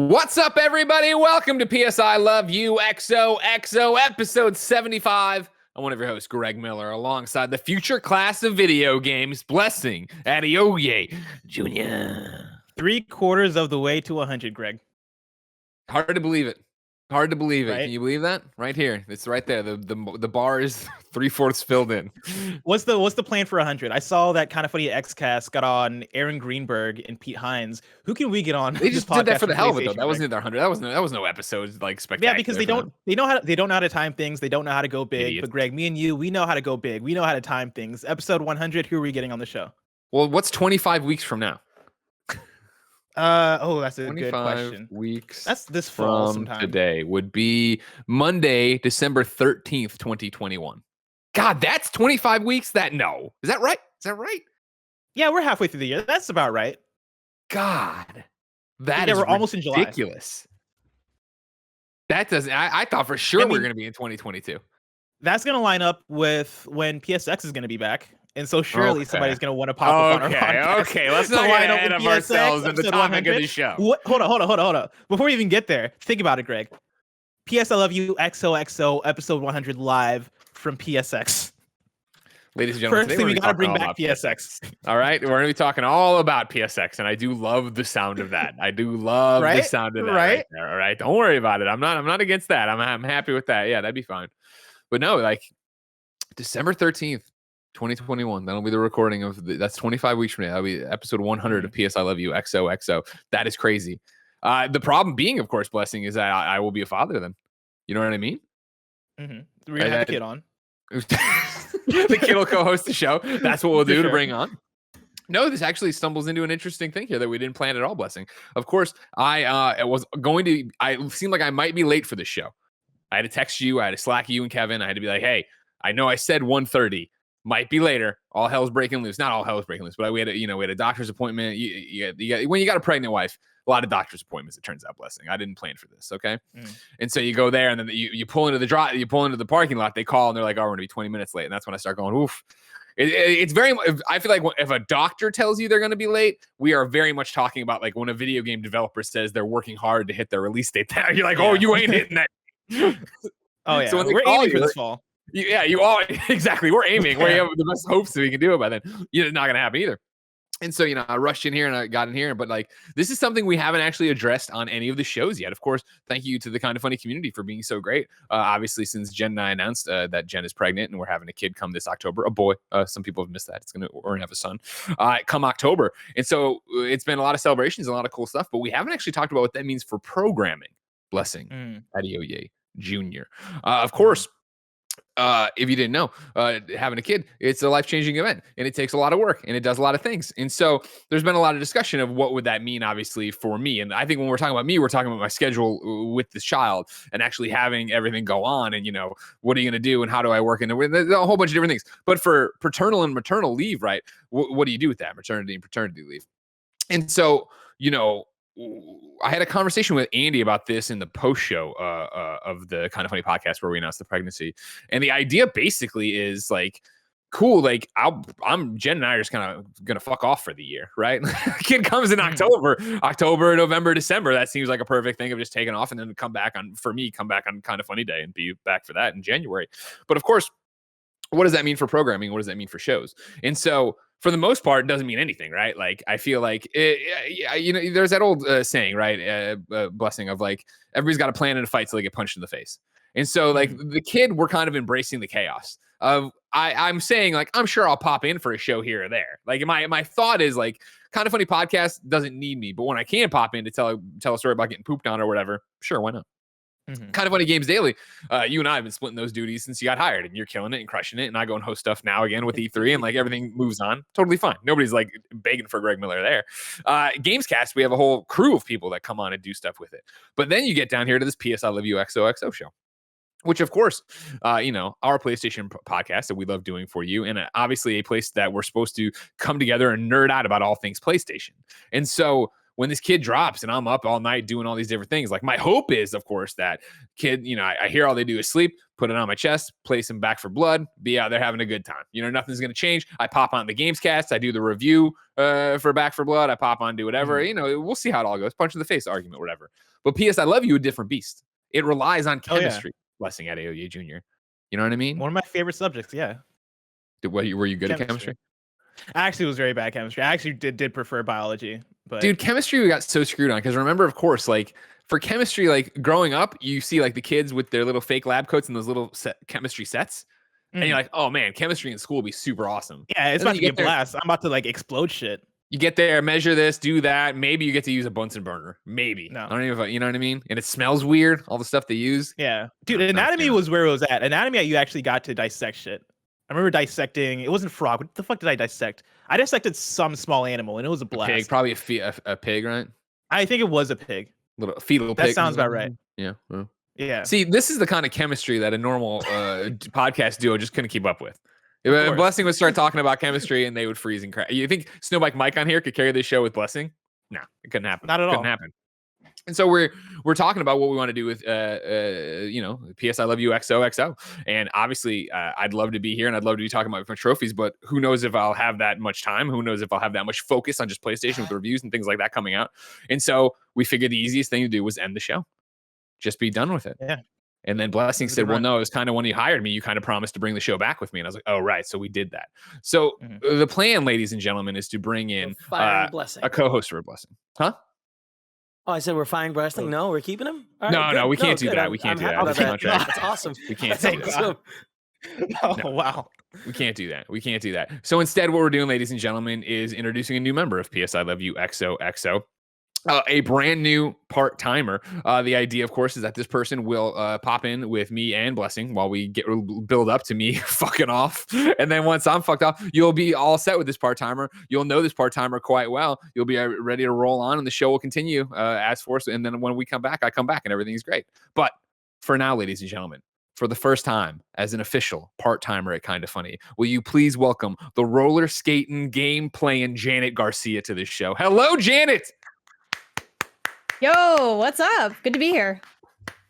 What's up, everybody? Welcome to PS Love You XOXO episode 75. I'm one of your hosts, Greg Miller, alongside the future class of video games, Blessing Adeoye Jr. 3/4 of the way to 100, Greg. Hard to believe it. Hard to believe it. Right? Can you believe that? Right here. It's right there. The bar is 3/4 filled in. What's the plan for 100? I saw that kind of funny Xcast got on Aaron Greenberg and Pete Hines. Who can we get on? They just did that for the hell of it, though. That Greg? wasn't their 100. That was no episodes like spectacular. Yeah, because they don't know how to time things. They don't know how to go big. Idiots. But Greg, me and you, we know how to go big. We know how to time things. Episode 100. Who are we getting on the show? Well, what's 25 weeks from now? That's a good question. Weeks. That's this fall from sometime. Today would be Monday, December 13th, 2021. God, that's 25 weeks. Is that right? Is that right? Yeah, we're halfway through the year. That's about right. God, that is we're almost in July. Ridiculous. That doesn't. I thought for sure we were going to be in 2022. That's going to line up with when PSX is going to to and so surely somebody's going to want to pop up on our podcast. Okay, let's not get ahead of ourselves at the topic of the show. Hold on. Before we even get there, think about it, Greg. PS Love You XOXO episode 100 live from PSX. Ladies and gentlemen, firstly, we got to bring back PSX. All right, we're going to be talking all about PSX, and I do love the sound of that. I do love the sound of that right there. All right, don't worry about it. I'm not against that. I'm happy with that. Yeah, that'd be fine. But no, like December 13th. 2021. That'll be the recording of that's 25 weeks from now. That'll be episode 100 of PS Love You XOXO. That is crazy. The problem being, of course, Blessing, is that I will be a father then. You know what I mean? Mm-hmm. We're gonna have the kid on. The kid will co-host the show. That's what we'll do to bring on. No, this actually stumbles into an interesting thing here that we didn't plan at all, Blessing. Of course, I seemed like I might be late for this show. I had to text you. I had to Slack you and Kevin. I had to be like, hey, I know I said 1:30. Might be later. All hell's breaking loose. Not all hell's breaking loose, but we had a doctor's appointment. When you got a pregnant wife, a lot of doctor's appointments. It turns out, Blessing. I didn't plan for this. Okay, and so you go there, and then you pull into the parking lot. They call, and they're like, "Oh, we're gonna be 20 minutes late." And that's when I start going, "Oof." It's very. I feel like if a doctor tells you they're going to be late, we are very much talking about like when a video game developer says they're working hard to hit their release date. You're like, "Oh, you ain't hitting that." Oh yeah, so we're aiming for this fall. Yeah, you all exactly. We're aiming. We have the best hopes that we can do it by then. It's not gonna happen either. And so, I rushed in here and I got in here, but like this is something we haven't actually addressed on any of the shows yet. Of course, thank you to the Kind of Funny community for being so great. Obviously, since Jen and I announced that Jen is pregnant and we're having a kid come this October, a boy. Some people have missed that. We're gonna have a son come October, and so it's been a lot of celebrations, a lot of cool stuff. But we haven't actually talked about what that means for programming. Blessing Adeoye Jr. Of course. If you didn't know, having a kid, it's a life-changing event and it takes a lot of work and it does a lot of things. And so there's been a lot of discussion of what would that mean, obviously, for me. And I think when we're talking about me, we're talking about my schedule with this child and actually having everything go on and, what are you going to do and how do I work? And there's a whole bunch of different things. But for paternal and maternal leave, right, what do you do with that? Maternity and paternity leave. And so, I had a conversation with Andy about this in the post show of the Kind of Funny podcast where we announced the pregnancy. And the idea basically is like, cool, like Jen and I are just kind of going to fuck off for the year, right? Kid comes in October, November, December. That seems like a perfect thing of just taking off and then come back on Kind of Funny Day and be back for that in January. But of course, what does that mean for programming? What does that mean for shows? And so for the most part, it doesn't mean anything, right? Like, I feel like, there's that old saying, right? Blessing of like, everybody's got a plan in a fight till they get punched in the face. And so like the kid, we're kind of embracing the chaos of, I'm saying like, I'm sure I'll pop in for a show here or there. Like my thought is like, Kind of Funny podcast doesn't need me, but when I can pop in to tell a story about getting pooped on or whatever, sure, why not? Kind of Funny Games Daily. You and I have been splitting those duties since you got hired, and you're killing it and crushing it. And I go and host stuff now again with E3, and like everything moves on. Totally fine. Nobody's like begging for Greg Miller there. Gamescast, we have a whole crew of people that come on and do stuff with it. But then you get down here to this PS Love You XOXO show, which of course, our PlayStation podcast that we love doing for you, and obviously a place that we're supposed to come together and nerd out about all things PlayStation. And so when this kid drops and I'm up all night doing all these different things, like my hope is, of course, that kid, I hear all they do is sleep, put it on my chest, place him back for blood, be out there having a good time. Nothing's going to change. I pop on the Gamescast. I do the review for Back for Blood. I pop on, do whatever. We'll see how it all goes. Punch in the face argument, whatever. But P.S. I Love You, a different beast. It relies on chemistry. Blessing Adeoye Jr. You know what I mean? One of my favorite subjects, yeah. Were you good at chemistry? I actually was very bad at chemistry. I actually did prefer biology. But dude, chemistry we got so screwed on because remember, of course, like for chemistry, like growing up, you see like the kids with their little fake lab coats and those little chemistry sets. And you're like, oh man, chemistry in school would be super awesome. Yeah, it's about to be a blast. I'm about to like explode shit. You get there, measure this, do that. Maybe you get to use a Bunsen burner. Maybe. No. I don't even, you know what I mean? And it smells weird, all the stuff they use. Yeah. Dude, anatomy was where it was at. Anatomy, you actually got to dissect shit. I remember dissecting, it wasn't frog. What the fuck did I dissect? I dissected some small animal and it was a blast. Pig, probably a pig, right? I think it was a pig. Little fetal pig. That sounds about right. Yeah. Well. Yeah. See, this is the kind of chemistry that a normal podcast duo just couldn't keep up with. Blessing would start talking about chemistry and they would freeze and crack. You think Snowbike Mike on here could carry this show with Blessing? No, it couldn't happen. Not at all. Couldn't happen. And so we're talking about what we want to do with PS I Love You XOXO. And obviously I'd love to be here and I'd love to be talking about my trophies, but who knows if I'll have that much time? Who knows if I'll have that much focus on just PlayStation with reviews and things like that coming out? And so we figured the easiest thing to do was end the show. Just be done with it. Yeah. And then Blessing said, well, no, it was kind of when you hired me, you kind of promised to bring the show back with me. And I was like, oh, right. So we did that. So the plan, ladies and gentlemen, is to bring in a co-host for Blessing. Huh? Oh, I said we're firing Blessing. No, we're keeping him? Right, no, we can't do that. We can't do that. That's awesome. We can't do that. Oh, wow. We can't do that. We can't do that. So instead, what we're doing, ladies and gentlemen, is introducing a new member of PS I Love You XOXO. A brand new part-timer. The idea, of course, is that this person will pop in with me and Blessing while we build up to me fucking off. And then once I'm fucked off, you'll be all set with this part-timer. You'll know this part-timer quite well. You'll be ready to roll on, and the show will continue as forced. And then when we come back, I come back, and everything's great. But for now, ladies and gentlemen, for the first time as an official part-timer at Kinda Funny, will you please welcome the roller skating, game playing Janet Garcia to this show? Hello, Janet! Yo, what's up? Good to be here.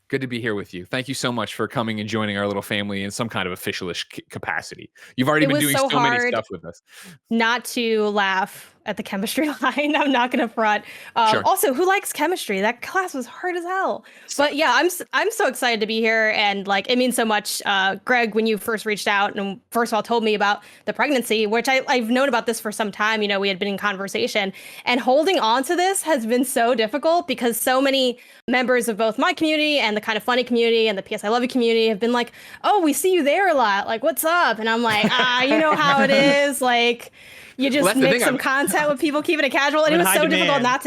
Good to be here with you. Thank you so much for coming and joining our little family in some kind of officialish capacity. You've already been doing so many stuff with us. Not to laugh at the chemistry line. I'm not going to front. Sure. Also, who likes chemistry? That class was hard as hell. But yeah, I'm so excited to be here. And like, it means so much. Greg, when you first reached out and first of all told me about the pregnancy, which I've known about this for some time, we had been in conversation, and holding on to this has been so difficult because so many members of both my community and the Kinda Funny community and the PS I Love You community have been like, oh, we see you there a lot. Like, what's up? And I'm like, you know how it is. Like, you just make some content with people, keeping it casual. And it was so difficult not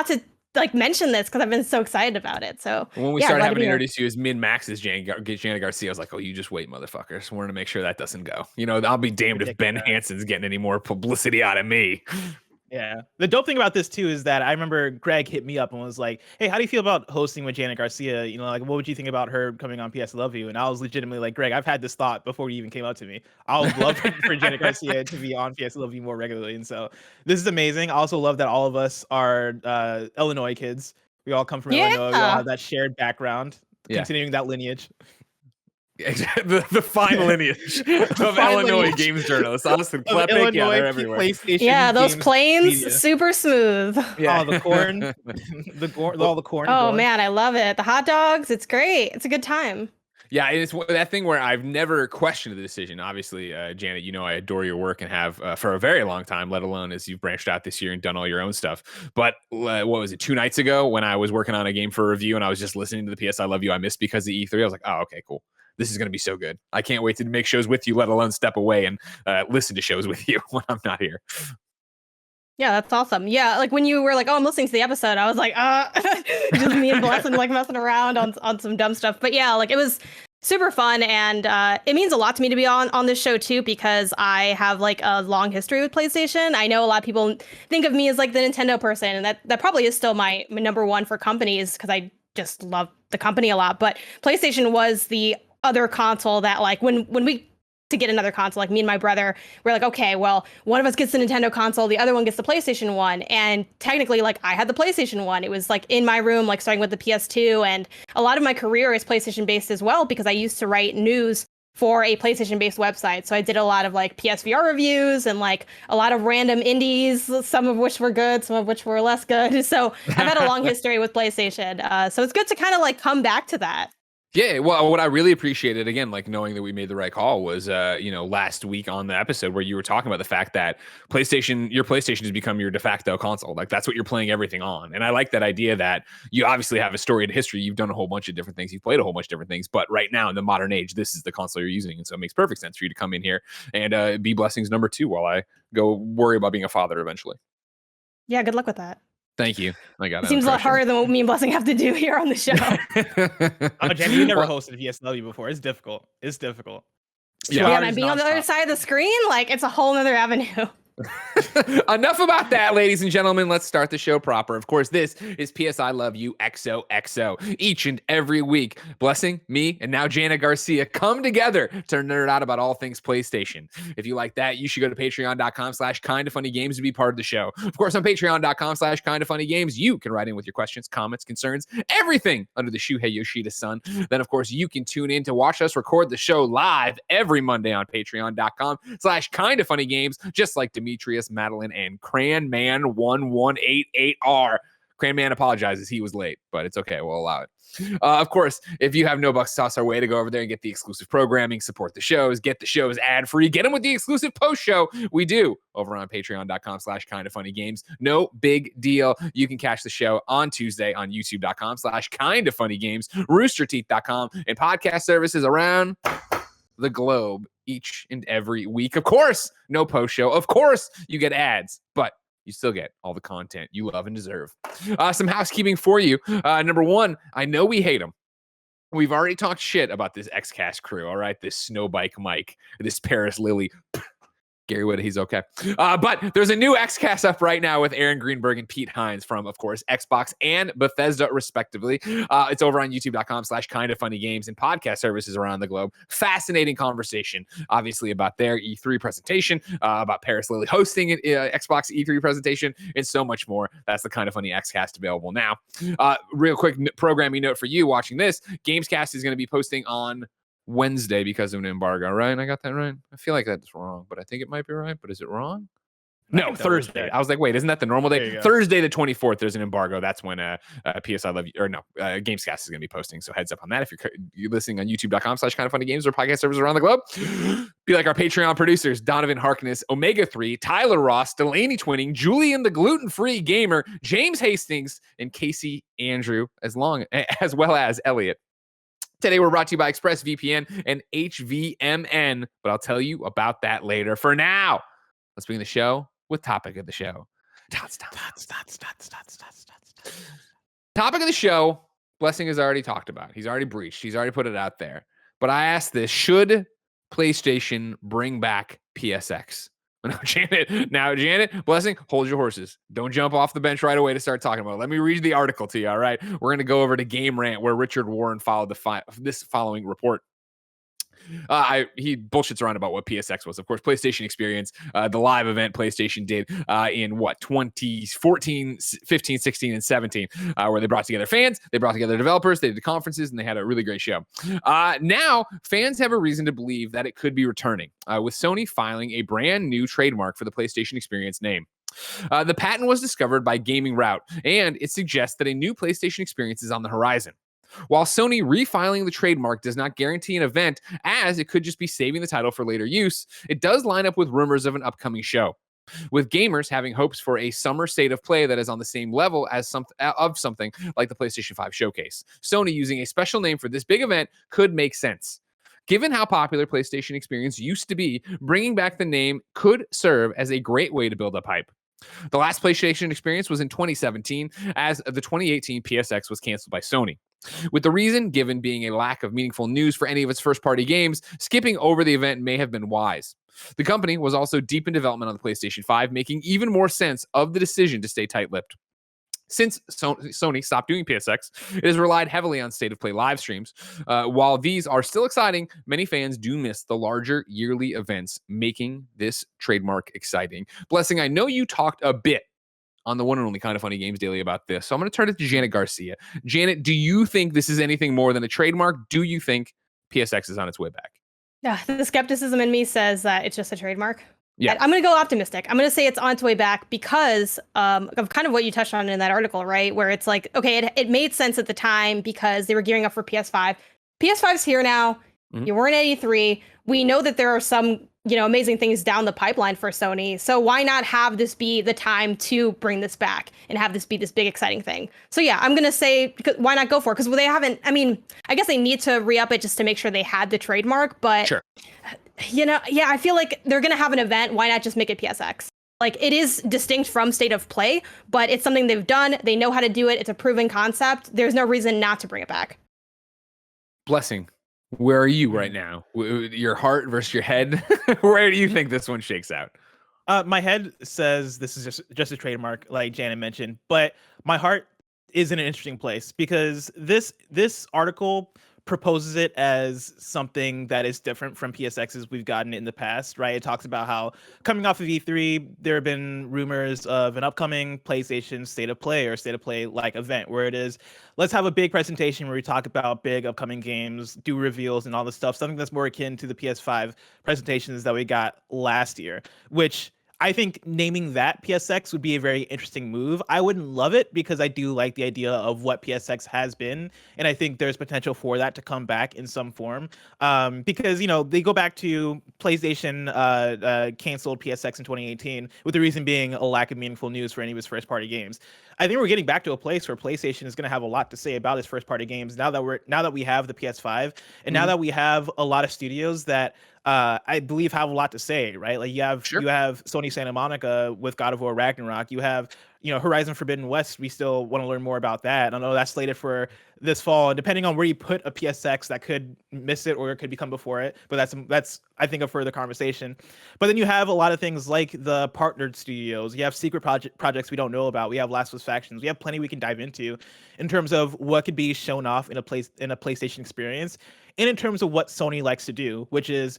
to like mention this because I've been so excited about it. So when we started having to introduce you as Min-Max as Janet Garcia, I was like, oh, you just wait, motherfuckers. We're going to make sure that doesn't go. I'll be damned if Ben Hansen's getting any more publicity out of me. Yeah. The dope thing about this too is that I remember Greg hit me up and was like, hey, how do you feel about hosting with Janet Garcia? Like, what would you think about her coming on PS Love You? And I was legitimately like, Greg, I've had this thought before you even came up to me. I would love for Janet Garcia to be on PS Love You more regularly. And so this is amazing. I also love that all of us are Illinois kids. We all come from Illinois. We all have that shared background, continuing that lineage. the fine lineage of Illinois games journalists. Austin Klepek, they're everywhere. Yeah, those planes, super smooth. Yeah, the corn, all the corn. Oh man, I love it. The hot dogs, it's great. It's a good time. Yeah, and it's that thing where I've never questioned the decision. Obviously, Janet, I adore your work and have for a very long time, let alone as you've branched out this year and done all your own stuff. But what was it, 2 nights ago when I was working on a game for review and I was just listening to the PS I Love You I missed because of E3, I was like, oh, okay, cool. This is going to be so good. I can't wait to make shows with you, let alone step away and listen to shows with you when I'm not here. Yeah, that's awesome. Yeah, like when you were like, oh, I'm listening to the episode, I was like, just me and Blessing like messing around on some dumb stuff. But yeah, like it was super fun. And it means a lot to me to be on this show too, because I have like a long history with PlayStation. I know a lot of people think of me as like the Nintendo person, and that probably is still my number one for companies because I just love the company a lot. But PlayStation was the other console that like when we to get another console. Like me and my brother, we're like, okay, well, one of us gets the Nintendo console, the other one gets the PlayStation 1. And technically, like, I had the PlayStation 1. It was like in my room, like starting with the PS2. And a lot of my career is PlayStation based as well, because I used to write news for a PlayStation based website. So I did a lot of like PSVR reviews and like a lot of random indies, some of which were good, some of which were less good. So I've had a long history with PlayStation. So it's good to kind of like come back to that. Yeah, well, what I really appreciated, again, like knowing that we made the right call was, last week on the episode where you were talking about the fact that your PlayStation has become your de facto console. Like that's what you're playing everything on. And I like that idea that you obviously have a storied history. You've done a whole bunch of different things. You've played a whole bunch of different things. But right now in the modern age, this is the console you're using. And so it makes perfect sense for you to come in here and be Blessings number 2 while I go worry about being a father eventually. Yeah, good luck with that. Thank you. I got it. Seems a lot harder than what me and Blessing have to do here on the show. Oh, Jenny, you never hosted VSW before. It's difficult. It's difficult. Yeah, man, being on the other side of the screen, like it's a whole nother avenue. Enough about that, ladies and gentlemen. Let's start the show proper. Of course, this is PS I Love You XOXO. Each and every week, Blessing, me, and now Janet Garcia come together to nerd out about all things PlayStation. If you like that, you should go to patreon.com/kindafunnygames to be part of the show. Of course, on patreon.com/kindafunnygames, you can write in with your questions, comments, concerns, everything under the Shuhei Yoshida sun. Then, of course, you can tune in to watch us record the show live every Monday on patreon.com/kindafunnygames, just like Demetrius, Madeline, and Cranman1188R. Cranman apologizes. He was late, but it's okay. We'll allow it. Of course, if you have no bucks to toss our way, to go over there and get the exclusive programming, support the shows, get the shows ad-free, get them with the exclusive post-show we do over on patreon.com/kindafunnygames. No big deal. You can catch the show on Tuesday on youtube.com/kindafunnygames, roosterteeth.com, and podcast services around the globe each and every week. Of course, no post show. Of course, you get ads, but you still get all the content you love and deserve. Some housekeeping for you. Number one, I know we hate them. We've already talked shit about this Xcast crew, all right? This Snowbike Mike, this Parris Lily. Gary Witt, he's okay. But there's a new Xcast up right now with Aaron Greenberg and Pete Hines from, of course, Xbox and Bethesda, respectively. It's over on youtube.com/kindafunnygames and podcast services around the globe. Fascinating conversation, obviously, about their E3 presentation, about Parris Lily hosting an Xbox E3 presentation, and so much more. That's the Kinda Funny Xcast available now. Real quick programming note for you watching this. Gamescast is going to be posting on Wednesday because of an embargo, right? I got that right? I feel like that's wrong, but I think it might be right. But is it wrong? No, Thursday. I was like, wait, isn't that the normal day? Thursday the 24th, there's an embargo. That's when PS I Love You, or no, Gamescast is going to be posting. So heads up on that. If you're listening on youtube.com/kindafunnygames or podcast servers around the globe, be like our Patreon producers, Donovan Harkness, Omega3, Tyler Ross, Delaney Twinning, Julian the Gluten-Free Gamer, James Hastings, and Casey Andrew, as well as Elliot. Today, we're brought to you by ExpressVPN and HVMN, but I'll tell you about that later. For now, let's begin the show with topic of the show. Topic of the show, Blessing has already talked about. He's already breached. He's already put it out there. But I asked this, should PlayStation bring back PSX? Janet, Blessing, hold your horses. Don't jump off the bench right away to start talking about it. Let me read the article to you, all right? We're going to go over to Game Rant, where Richard Warren followed this following report. He bullshits around about what PSX was. Of course, PlayStation Experience, the live event PlayStation did in 2014, 15, 16, and 17, where they brought together fans, they brought together developers, they did conferences, and they had a really great show. Now, fans have a reason to believe that it could be returning, with Sony filing a brand new trademark for the PlayStation Experience name. The patent was discovered by Gaming Route, and it suggests that a new PlayStation Experience is on the horizon. While Sony refiling the trademark does not guarantee an event, as it could just be saving the title for later use, it does line up with rumors of an upcoming show, with gamers having hopes for a summer state of play that is on the same level as something like the PlayStation 5 showcase. Sony using a special name for this big event could make sense. Given how popular PlayStation Experience used to be, bringing back the name could serve as a great way to build up hype. The last PlayStation Experience was in 2017, as the 2018 PSX was canceled by Sony, with the reason given being a lack of meaningful news for any of its first-party games. Skipping over the event may have been wise. The company was also deep in development on the PlayStation 5, making even more sense of the decision to stay tight-lipped. Since Sony stopped doing PSX, it has relied heavily on State of Play live streams. While these are still exciting, many fans do miss the larger yearly events, making this trademark exciting. Blessing, I know you talked a bit on the one and only Kind of Funny Games Daily about this, so I'm going to turn it to Janet Garcia. Janet, do you think this is anything more than a trademark? Do you think PSX is on its way back? Yeah, the skepticism in me says that it's just a trademark. Yeah. I'm going to go optimistic. I'm going to say it's on its way back because of kind of what you touched on in that article, right? Where it's like, okay, it made sense at the time because they were gearing up for PS5. PS5's here now. Mhm. You weren't at E3. We know that there are some, amazing things down the pipeline for Sony. So why not have this be the time to bring this back and have this be this big, exciting thing? So yeah, I'm going to say, why not go for it? Because they haven't, I guess they need to re-up it just to make sure they had the trademark. But Sure. I feel like they're going to have an event. Why not just make it PSX? Like, it is distinct from State of Play, but it's something they've done. They know how to do it. It's a proven concept. There's no reason not to bring it back. Blessing, where are you right now? Your heart versus your head? Where do you think this one shakes out? My head says this is just a trademark, like Janet mentioned, but my heart is in an interesting place because this article proposes it as something that is different from PSXs we've gotten in the past, right? It talks about how coming off of E3, there have been rumors of an upcoming PlayStation State of Play or State of Play like event where it is, let's have a big presentation where we talk about big upcoming games, do reveals and all this stuff, something that's more akin to the PS5 presentations that we got last year, which I think naming that PSX would be a very interesting move. I wouldn't love it because I do like the idea of what PSX has been, and I think there's potential for that to come back in some form. Because they go back to PlayStation canceled PSX in 2018 with the reason being a lack of meaningful news for any of its first-party games. I think we're getting back to a place where PlayStation is going to have a lot to say about its first-party games now that we have the PS5 and now that we have a lot of studios that I believe have a lot to say, right? Like you have Sony Santa Monica with God of War Ragnarok. You have Horizon Forbidden West. We still want to learn more about that. I know that's slated for this fall, and depending on where you put a PSX, that could miss it or it could become before it. But that's I think a further conversation. But then you have a lot of things like the partnered studios. You have secret projects we don't know about. We have Last of Us Factions. We have plenty we can dive into in terms of what could be shown off in a PlayStation experience, and in terms of what Sony likes to do, which is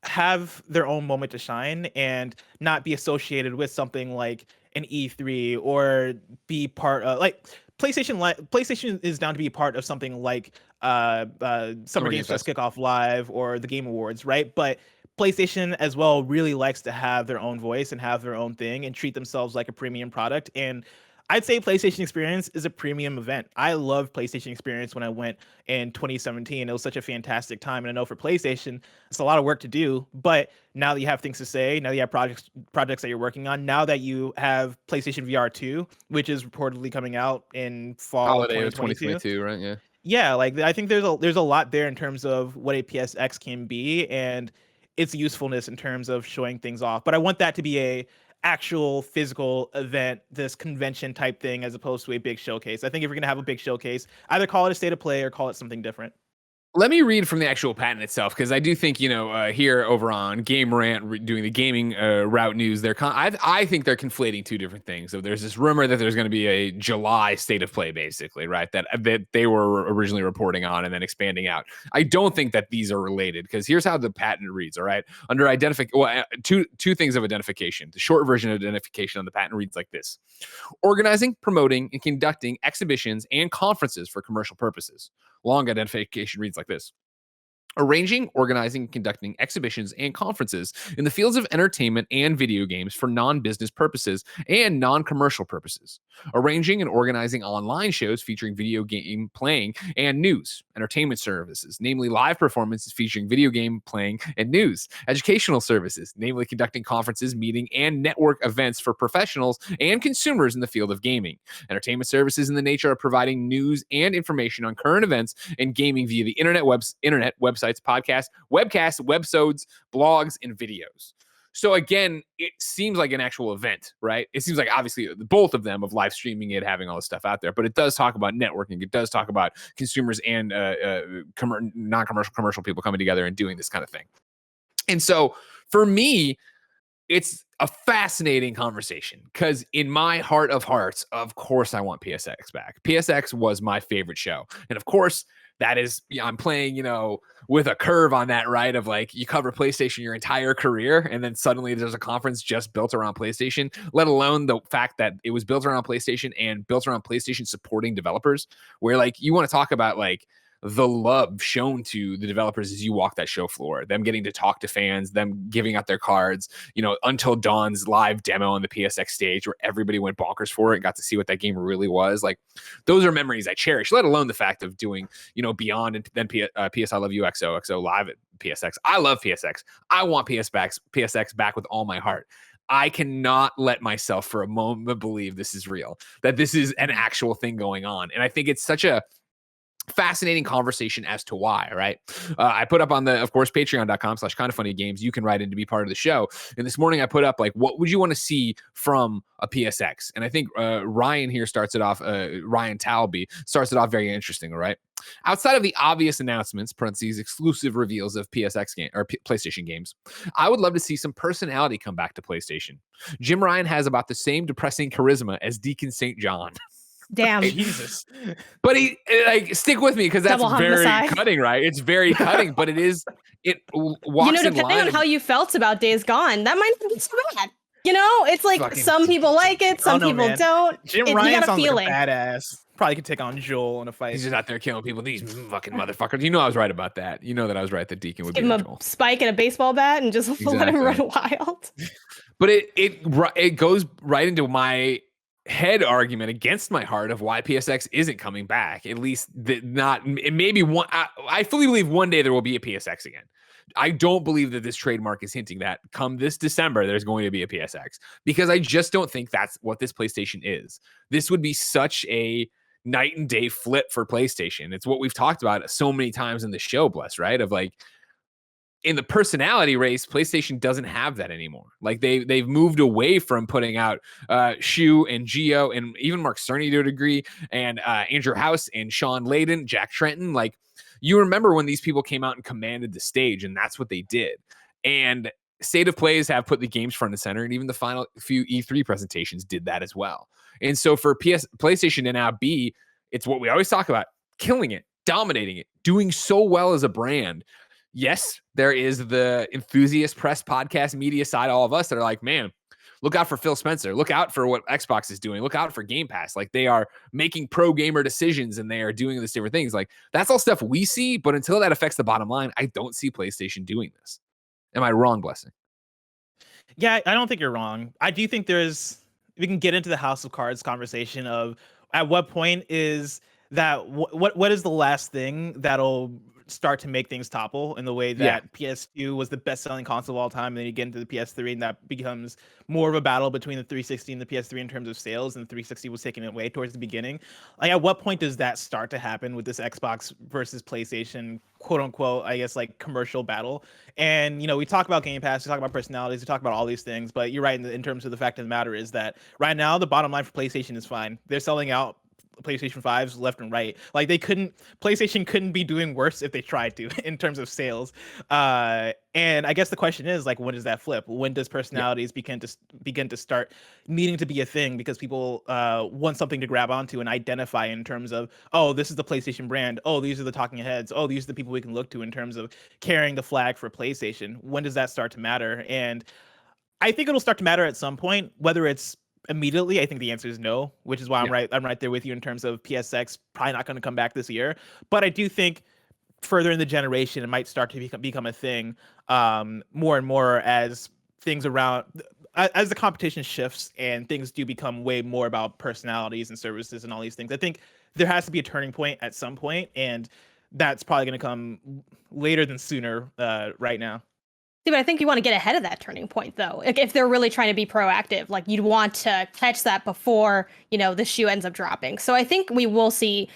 have their own moment to shine and not be associated with something like an E3 or be part of like PlayStation is down to be part of something like Summer Games Fest Kickoff Live or the Game Awards, right? But PlayStation as well really likes to have their own voice and have their own thing and treat themselves like a premium product. And I'd say PlayStation Experience is a premium event. I loved PlayStation Experience when I went in 2017. It was such a fantastic time. And I know for PlayStation, it's a lot of work to do. But now that you have things to say, now that you have projects that you're working on, now that you have PlayStation VR 2, which is reportedly coming out in fall Holiday of 2022, 2022, right? Yeah. Yeah, like I think there's a lot there in terms of what a PSX can be and its usefulness in terms of showing things off. But I want that to be a actual physical event, this convention type thing, as opposed to a big showcase. I think if you're gonna have a big showcase, either call it a State of Play or call it something different. Let me read from the actual patent itself, because I do think, here over on Game Rant, doing the gaming route news, I think they're conflating two different things. So there's this rumor that there's going to be a July State of Play, basically, right? That they were originally reporting on and then expanding out. I don't think that these are related, because here's how the patent reads, all right? Under two things of identification. The short version of identification on the patent reads like this: organizing, promoting, and conducting exhibitions and conferences for commercial purposes. Long identification reads like this: arranging, organizing, conducting exhibitions and conferences in the fields of entertainment and video games for non-business purposes and non-commercial purposes. Arranging and organizing online shows featuring video game playing and news. Entertainment services, namely live performances featuring video game playing and news. Educational services, namely conducting conferences, meeting, and network events for professionals and consumers in the field of gaming. Entertainment services in the nature of providing news and information on current events and gaming via the internet, websites, podcasts, webcasts, websodes, blogs, and videos. So again, it seems like an actual event, right? It seems like obviously both of them of live streaming it, having all this stuff out there, but it does talk about networking. It does talk about consumers and non-commercial, commercial people coming together and doing this kind of thing. And so for me, it's a fascinating conversation because in my heart of hearts, of course, I want PSX back. PSX was my favorite show. And of course, that is, I'm playing, with a curve on that, right? Of like, you cover PlayStation your entire career, and then suddenly there's a conference just built around PlayStation, let alone the fact that it was built around PlayStation and built around PlayStation supporting developers, where like, you want to talk about like, the love shown to the developers as you walk that show floor, them getting to talk to fans, them giving out their cards, Until Dawn's live demo on the PSX stage where everybody went bonkers for it and got to see what that game really was. Like, those are memories I cherish, let alone the fact of doing, Beyond and then PS I Love You XOXO live at PSX. I love PSX. I want PSX back with all my heart. I cannot let myself for a moment believe this is real, that this is an actual thing going on. And I think it's such a fascinating conversation as to why, right? I put up on the, of course, patreon.com/kindoffunnygames. You can write in to be part of the show. And this morning I put up like, what would you want to see from a PSX? And I think Ryan here starts it off, Ryan Talby starts it off very interesting, all right? Outside of the obvious announcements, parentheses, exclusive reveals of PSX game or PlayStation games, I would love to see some personality come back to PlayStation. Jim Ryan has about the same depressing charisma as Deacon St. John. Damn. Jesus. But he like stick with me because that's Double very homicide. cutting, right? It's very cutting, but it walks in Depending line. on how you felt about Days Gone, that might not be so bad. It's like Fucking- some people like it, some know, people man. don't. Jim You Ryan got a sounds feeling. like a badass. Probably could take on Joel in a fight. He's just out there killing people. These fucking motherfuckers. I was right about that. That I was right that Deacon would Give be him Joel. a spike and a baseball bat and just let him run wild. But it goes right into my head argument against my heart of why PSX isn't coming back. At least maybe one. I fully believe one day there will be a PSX again. I don't believe that this trademark is hinting that come this December, there's going to be a PSX, because I just don't think that's what this PlayStation is. This would be such a night and day flip for PlayStation. It's what we've talked about so many times in the show, Bless, right? Of like, in the personality race, PlayStation doesn't have that anymore. Like they've moved away from putting out Shu and Gio and even Mark Cerny to a degree, and Andrew House and Sean Layden, Jack Trenton. Like, you remember when these people came out and commanded the stage, and that's what they did. And State of Plays have put the games front and center, and even the final few E3 presentations did that as well. And so for PlayStation to now be, it's what we always talk about, killing it, dominating it, doing so well as a brand. Yes, there is the enthusiast press podcast media side, all of us that are like, man, look out for Phil Spencer. Look out for what Xbox is doing. Look out for Game Pass. Like, they are making pro gamer decisions and they are doing these different things. Like, that's all stuff we see, but until that affects the bottom line, I don't see PlayStation doing this. Am I wrong, Blessing? Yeah, I don't think you're wrong. I do think we can get into the House of Cards conversation of at what point is that, what is the last thing that'll start to make things topple in the way that PS2 was the best-selling console of all time, and then you get into the PS3 and that becomes more of a battle between the 360 and the PS3 in terms of sales, and the 360 was taking it away towards the beginning. Like, at what point does that start to happen with this Xbox versus PlayStation, quote-unquote, I guess, like, commercial battle? And, we talk about Game Pass, we talk about personalities, we talk about all these things, but you're right in terms of the fact of the matter is that right now the bottom line for PlayStation is fine. They're selling out PlayStation 5s left and right. Like, PlayStation couldn't be doing worse if they tried to in terms of sales. And I guess the question is, like, when does that flip? When does personalities begin to start needing to be a thing because people want something to grab onto and identify in terms of, oh, this is the PlayStation brand. Oh, these are the talking heads. Oh, these are the people we can look to in terms of carrying the flag for PlayStation. When does that start to matter? And I think it'll start to matter at some point, whether it's immediately. I think the answer is no, which is why I'm right there with you in terms of PSX probably not going to come back this year. But I do think further in the generation, it might start to become a thing more and more as things around, as the competition shifts and things do become way more about personalities and services and all these things. I think there has to be a turning point at some point, and that's probably going to come later than sooner right now. But I think you want to get ahead of that turning point, though. Like, if they're really trying to be proactive, like, you'd want to catch that before, the shoe ends up dropping. So I think we will see,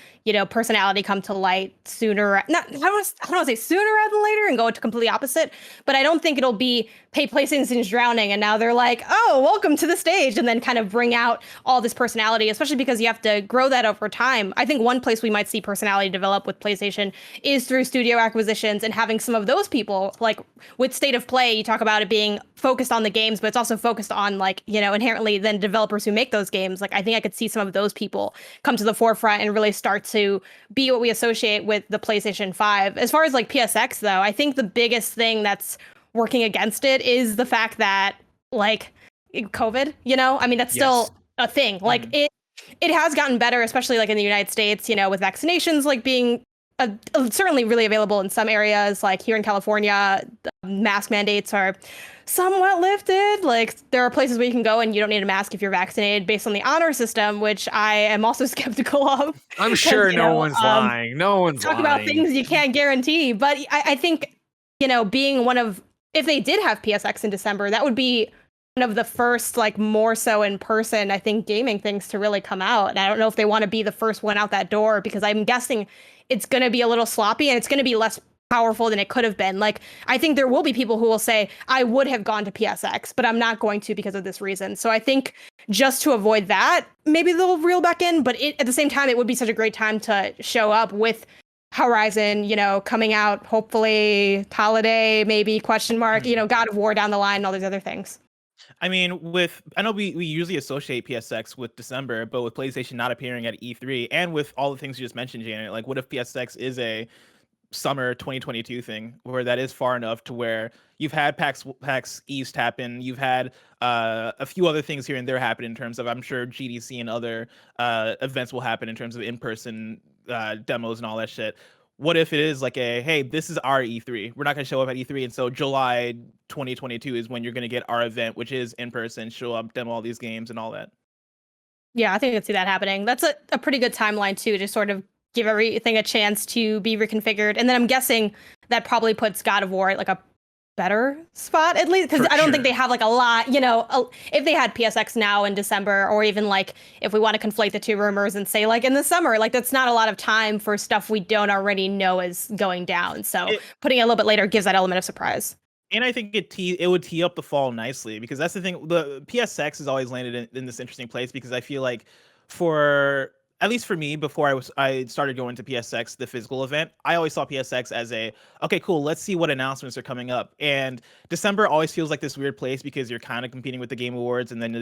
personality come to light sooner. I don't want to say sooner rather than later and go to completely opposite, but I don't think it'll be, hey, PlayStation's drowning and now they're like, oh, welcome to the stage, and then kind of bring out all this personality, especially because you have to grow that over time. I think one place we might see personality develop with PlayStation is through studio acquisitions and having some of those people, like with State of of play, you talk about it being focused on the games, but it's also focused on like, inherently then developers who make those games. Like I think I could see some of those people come to the forefront and really start to be what we associate with the PlayStation 5. As far as like PSX though, I think the biggest thing that's working against it is the fact that like COVID, I mean, that's still a thing. Like it has gotten better, especially like in the United States, with vaccinations like being certainly really available in some areas. Like here in California, mask mandates are somewhat lifted. Like there are places where you can go and you don't need a mask if you're vaccinated based on the honor system, which I am also skeptical of. I'm sure no one's lying. No one's talk lying. About things you can't guarantee. But I think, being if they did have PSX in December, that would be one of the first, like more so in person, I think, gaming things to really come out. And I don't know if they want to be the first one out that door, because I'm guessing it's going to be a little sloppy and it's going to be less powerful than it could have been. Like, I think there will be people who will say, I would have gone to PSX, but I'm not going to because of this reason. So I think just to avoid that, maybe they'll reel back in. But at the same time, it would be such a great time to show up with Horizon, coming out, hopefully holiday, maybe question mark, God of War down the line and all these other things. I mean, I know we usually associate PSX with December, but with PlayStation not appearing at E3 and with all the things you just mentioned, Janet, like what if PSX is a summer 2022 thing where that is far enough to where you've had PAX East happen, you've had a few other things here and there happen in terms of, I'm sure GDC and other events will happen in terms of in-person demos and all that shit. What if it is like hey, this is our E3. We're not going to show up at E3. And so July 2022 is when you're going to get our event, which is in person, show up, demo all these games and all that. Yeah, I think I could see that happening. That's a pretty good timeline too, to sort of give everything a chance to be reconfigured. And then I'm guessing that probably puts God of War at like a better spot, at least, because I don't think they have like a lot, if they had PSX now in December, or even like if we want to conflate the two rumors and say like in the summer, like that's not a lot of time for stuff we don't already know is going down. So putting it a little bit later gives that element of surprise. And I think it would tee up the fall nicely, because that's the thing. The PSX has always landed in this interesting place, because I feel like at least for me, before I started going to PSX, the physical event, I always saw PSX as okay, cool, let's see what announcements are coming up. And December always feels like this weird place, because you're kind of competing with the Game Awards, and then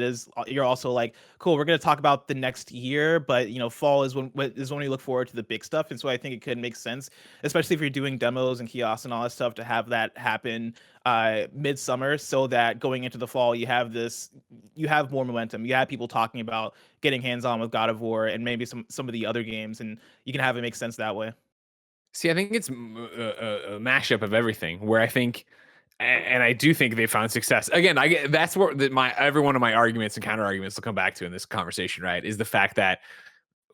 you're also like, cool, we're going to talk about the next year, but fall is when we look forward to the big stuff. And so I think it could make sense, especially if you're doing demos and kiosks and all that stuff, to have that happen midsummer, so that going into the fall you have more momentum. You have people talking about getting hands-on with God of War and maybe some of the other games, and you can have it make sense that way. See, I think it's a mashup of everything, where I think, and I do think they found success. Again, that's where every one of my arguments and counter arguments will come back to in this conversation, right? Is the fact that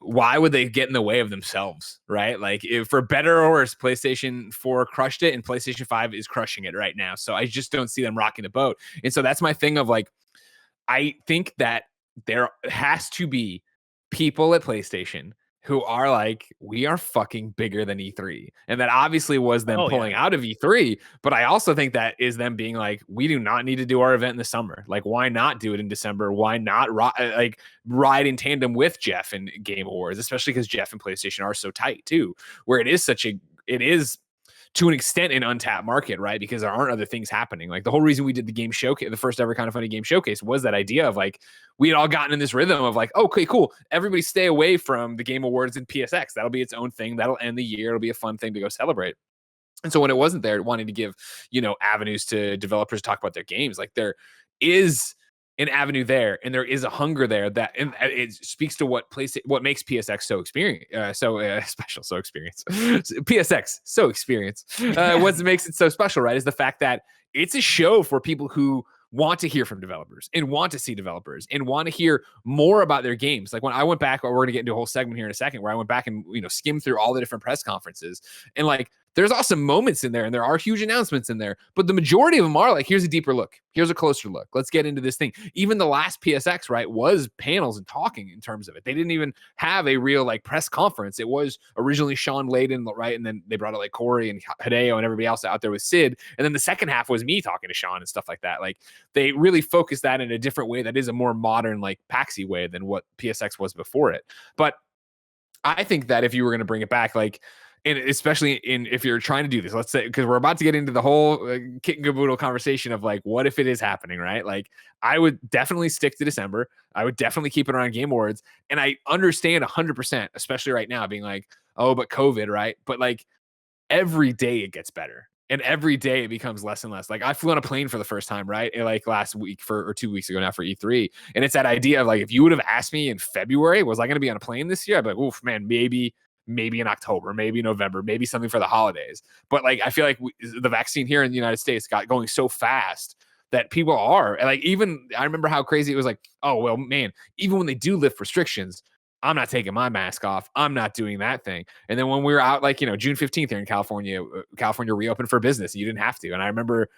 why would they get in the way of themselves, right? Like, if for better or worse, PlayStation 4 crushed it and PlayStation 5 is crushing it right now. So I just don't see them rocking the boat. And so that's my thing of like, I think that there has to be people at PlayStation who are like, we are fucking bigger than E3. And that obviously was them pulling out of E3. But I also think that is them being like, we do not need to do our event in the summer. Like, why not do it in December? Why not ride in tandem with Jeff and Game Awards, especially because Jeff and PlayStation are so tight too, where it is to an extent an untapped market, right? Because there aren't other things happening. Like, the whole reason we did the game showcase, the first ever Kind of Funny game showcase, was that idea of like, we had all gotten in this rhythm of like, okay, cool, everybody stay away from the Game Awards and PSX. That'll be its own thing. That'll end the year. It'll be a fun thing to go celebrate. And so when it wasn't there, wanting to give, avenues to developers to talk about their games, like there is an avenue there, and there is a hunger there that, and it speaks to what makes PSX so special, so experience. PSX so experience. What makes it so special, right, is the fact that it's a show for people who want to hear from developers and want to see developers and want to hear more about their games. Like, when I went back, we're going to get into a whole segment here in a second, where I went back and skimmed through all the different press conferences, and like, there's awesome moments in there and there are huge announcements in there, but the majority of them are like, here's a deeper look. Here's a closer look. Let's get into this thing. Even the last PSX, right, was panels and talking in terms of it. They didn't even have a real like press conference. It was originally Sean Layden, right? And then they brought out like Corey and Hideo and everybody else out there with Sid. And then the second half was me talking to Sean and stuff like that. Like, they really focused that in a different way that is a more modern, like PAXy way than what PSX was before it. But I think that if you were going to bring it back, like, and especially if you're trying to do this, let's say, because we're about to get into the whole kit and caboodle conversation of like, what if it is happening, right? Like, I would definitely stick to December. I would definitely keep it around Game Awards. And I understand 100%, especially right now, being like, oh, but COVID, right? But like, every day it gets better. And every day it becomes less and less. Like, I flew on a plane for the first time, right? And like last week or 2 weeks ago now for E3. And it's that idea of like, if you would have asked me in February, was I going to be on a plane this year? I'd be like, oof, man, maybe in October, maybe November, maybe something for the holidays. But like, I feel like the vaccine here in the United States got going so fast that people are like, even I remember how crazy it was like, oh, well, man, even when they do lift restrictions, I'm not taking my mask off. I'm not doing that thing. And then when we were out, like, June 15th here in California, California reopened for business. You didn't have to. And I remember,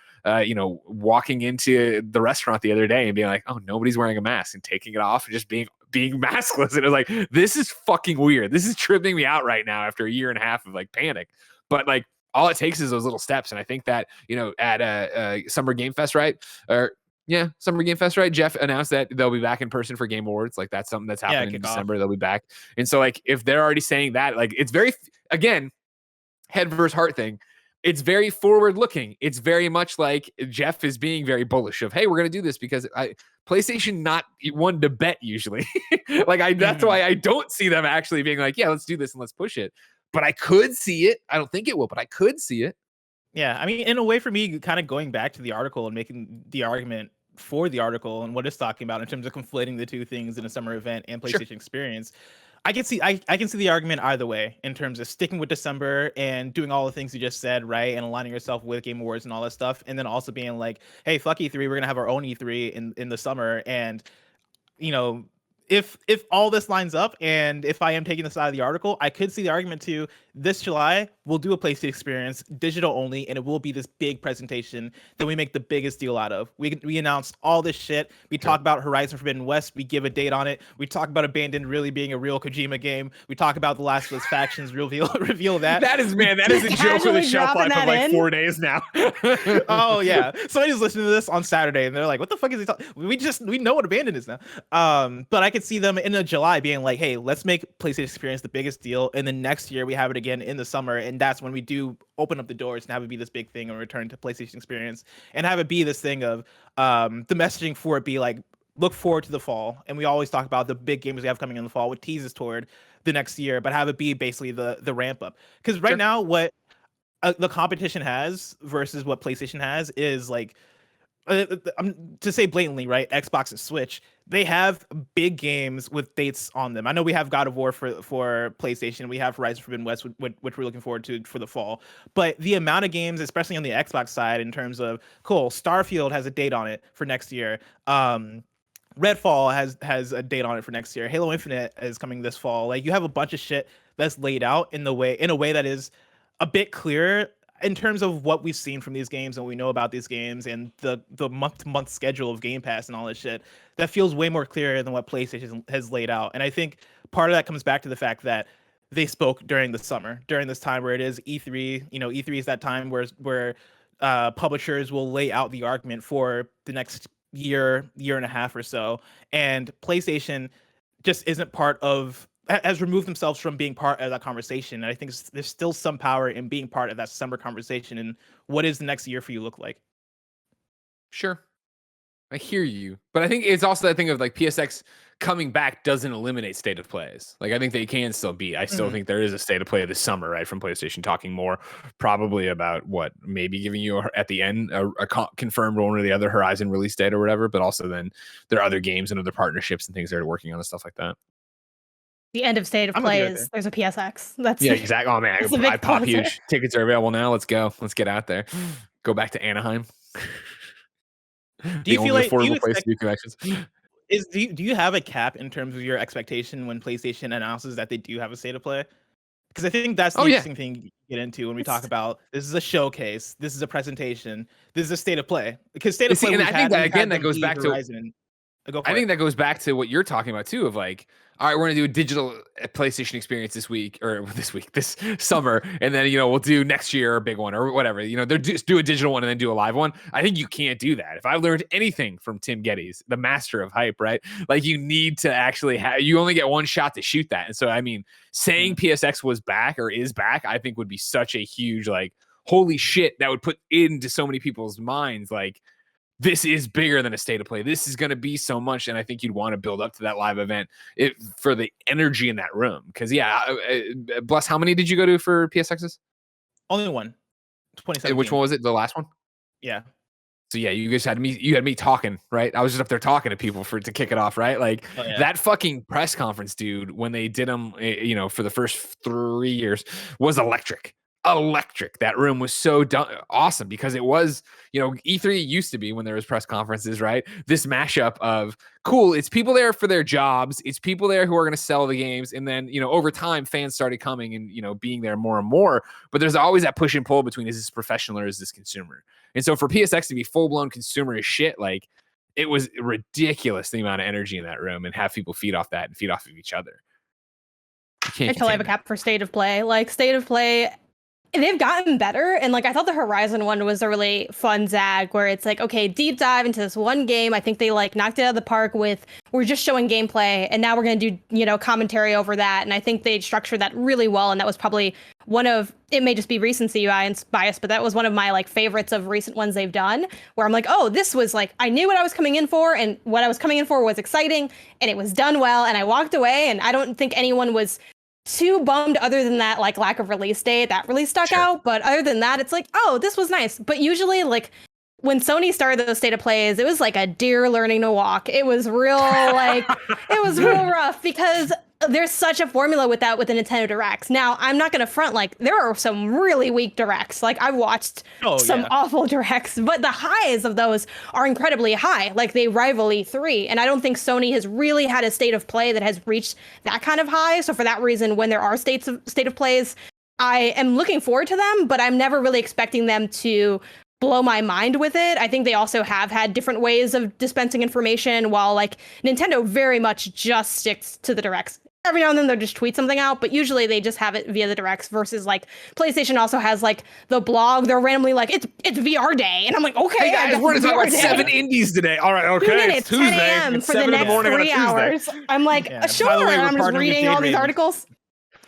walking into the restaurant the other day and being like, oh, nobody's wearing a mask, and taking it off and just being maskless. And it was like, this is fucking weird. This is tripping me out right now after a year and a half of like panic. But like, all it takes is those little steps. And I think that, at Summer Game Fest, right? Summer Game Fest, right? Jeff announced that they'll be back in person for Game Awards. Like, that's something that's happening in December. They'll be back. And so like, if they're already saying that, like, it's very, again, head versus heart thing. It's very forward looking. It's very much like Jeff is being very bullish of, hey, we're going to do this because PlayStation not one to bet usually. That's why I don't see them actually being like, yeah, let's do this and let's push it. But I could see it. I don't think it will, but I could see it. Yeah, I mean, in a way, for me, kind of going back to the article and making the argument for the article and what it's talking about in terms of conflating the two things in a summer event and PlayStation experience, I can see the argument either way in terms of sticking with December and doing all the things you just said, right, and aligning yourself with Game Awards and all that stuff, and then also being like, hey, fuck E3, we're gonna have our own E3 in the summer, and if all this lines up, and if I am taking the side of the article, I could see the argument to this July, we'll do a PlayStation experience, digital only, and it will be this big presentation that we make the biggest deal out of. We announce all this shit. We talk about Horizon Forbidden West. We give a date on it. We talk about Abandoned really being a real Kojima game. We talk about The Last of Us factions, reveal that. That is a joke with a shelf life of like 4 days now. Oh, yeah. Somebody's listening to this on Saturday, and they're like, what the fuck is he talking? We know what Abandoned is now. But I could see them in July being like, hey, let's make PlayStation experience the biggest deal, and then next year we have it again in the summer, and that's when we do open up the doors and have it be this big thing and return to PlayStation experience, and have it be this thing of the messaging for it be like, look forward to the fall. And we always talk about the big games we have coming in the fall with teases toward the next year, but have it be basically the ramp up, because right now what the competition has versus what PlayStation has is like, to say blatantly, right, Xbox and Switch, they have big games with dates on them. I know we have God of War for PlayStation. We have Horizon Forbidden West, which we're looking forward to for the fall. But the amount of games, especially on the Xbox side, in terms of, cool, Starfield has a date on it for next year. Redfall has a date on it for next year. Halo Infinite is coming this fall. Like, you have a bunch of shit that's laid out in a way that is a bit clearer in terms of what we've seen from these games and what we know about these games, and the month-to-month schedule of Game Pass and all this shit, that feels way more clear than what PlayStation has laid out. And I think part of that comes back to the fact that they spoke during the summer, during this time where it is E3. E3 is that time where publishers will lay out the argument for the next year and a half or so, and PlayStation just isn't has removed themselves from being part of that conversation. And I think there's still some power in being part of that summer conversation. And what is the next year for you look like? Sure. I hear you. But I think it's also that thing of like PSX coming back doesn't eliminate state of plays. Like, I think they can still be. I still think there is a state of play this summer, right, from PlayStation, talking more probably about what, maybe giving you at the end a confirmed one or the other Horizon release date or whatever. But also then there are other games and other partnerships and things they're working on and stuff like that. The end of state of play is there's a PSX. That's exactly. Oh man, I pop huge. Tickets are available now. Let's go. Let's get out there. Go back to Anaheim. Do you feel like affordable place to do connections? Do you have a cap in terms of your expectation when PlayStation announces that they do have a state of play? Because I think that's the interesting thing you get into when we talk about, this is a showcase, this is a presentation, this is a state of play. Because state of play, and I think that again that goes back to Horizon Go for I it. think that goes back to what you're talking about too, of like, all right, we're gonna do a digital PlayStation experience this summer, and then we'll do next year a big one or whatever. They're just do a digital one and then do a live one. I think you can't do that. If I learned anything from Tim Gettys, the master of hype, right? Like you need to actually you only get one shot to shoot that. And so I mean, saying PSX was back or is back, I think would be such a huge like, holy shit, that would put into so many people's minds like, this is bigger than a state of play. This is going to be so much. And I think you'd want to build up to that live event for the energy in that room. Because, Bless, how many did you go to for PSXs? Only one. 2017. And which one was it? The last one? Yeah. So, you guys had me talking, right? I was just up there talking to people to kick it off, right? Like that fucking press conference, dude, when they did them, for the first 3 years was electric. That room was so awesome because it was, E3 used to be when there was press conferences, right? This mashup of cool. It's people there for their jobs. It's people there who are going to sell the games. And then, over time, fans started coming and, being there more and more. But there's always that push and pull between, is this professional or is this consumer? And so for PSX to be full blown consumer as shit, like it was ridiculous, the amount of energy in that room, and have people feed off that and feed off of each other. I totally have a cap for state of play. Like state of play, they've gotten better. And like, I thought the Horizon one was a really fun zag where it's like, okay, deep dive into this one game. I think they like knocked it out of the park with, we're just showing gameplay and now we're going to do, commentary over that. And I think they structured that really well. And that was probably it may just be recency bias, but that was one of my like favorites of recent ones they've done, where I'm like, oh, this was like, I knew what I was coming in for, and what I was coming in for was exciting and it was done well. And I walked away, and I don't think anyone was too bummed other than that like lack of release date that really stuck out. But other than that, it's like, oh, this was nice. But usually like when Sony started those state of plays, it was like a deer learning to walk. It was real real rough because there's such a formula with that with the Nintendo Directs. Now, I'm not going to front, like, there are some really weak Directs. Like, I've watched some awful Directs, but the highs of those are incredibly high. Like, they rival E3. And I don't think Sony has really had a state of play that has reached that kind of high. So for that reason, when there are state of plays, I am looking forward to them, but I'm never really expecting them to blow my mind with it. I think they also have had different ways of dispensing information, while like Nintendo very much just sticks to the Directs. Every now and then they'll just tweet something out, but usually they just have it via the Directs, versus like PlayStation also has like the blog. They're randomly like, it's VR day. And I'm like, okay, hey guys, we're going to talk about 7 indies today. All right, okay, it's Tuesday. 10 a.m. for the next 3 hours. I'm like, sure. And I'm just reading all these articles.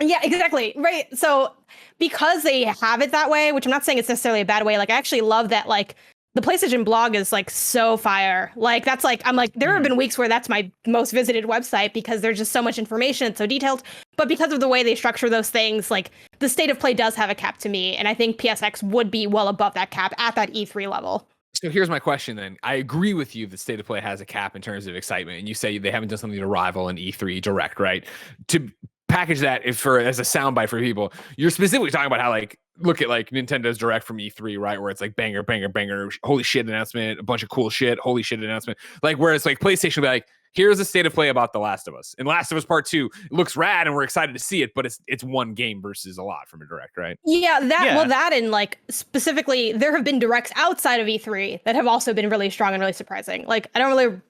Yeah, exactly. Right. So because they have it that way, which I'm not saying it's necessarily a bad way, like I actually love that like the PlayStation blog is like so fire. Like that's like, I'm like, there have been weeks where that's my most visited website because there's just so much information. It's so detailed. But because of the way they structure those things, like the state of play does have a cap to me. And I think PSX would be well above that cap at that E3 level. So here's my question then. I agree with you that state of play has a cap in terms of excitement. And you say they haven't done something to rival an E3 Direct, right? To package that as a soundbite for people, you're specifically talking about how like look at like Nintendo's Direct from E3, right, where it's like banger, banger, banger, holy shit announcement, a bunch of cool shit, holy shit announcement. Like where it's like PlayStation will be like, here's a state of play about The Last of Us, and Last of Us Part 2 looks rad, and we're excited to see it, but it's one game versus a lot from a Direct, right? Well, that and like specifically, there have been Directs outside of E3 that have also been really strong and really surprising. Like I don't really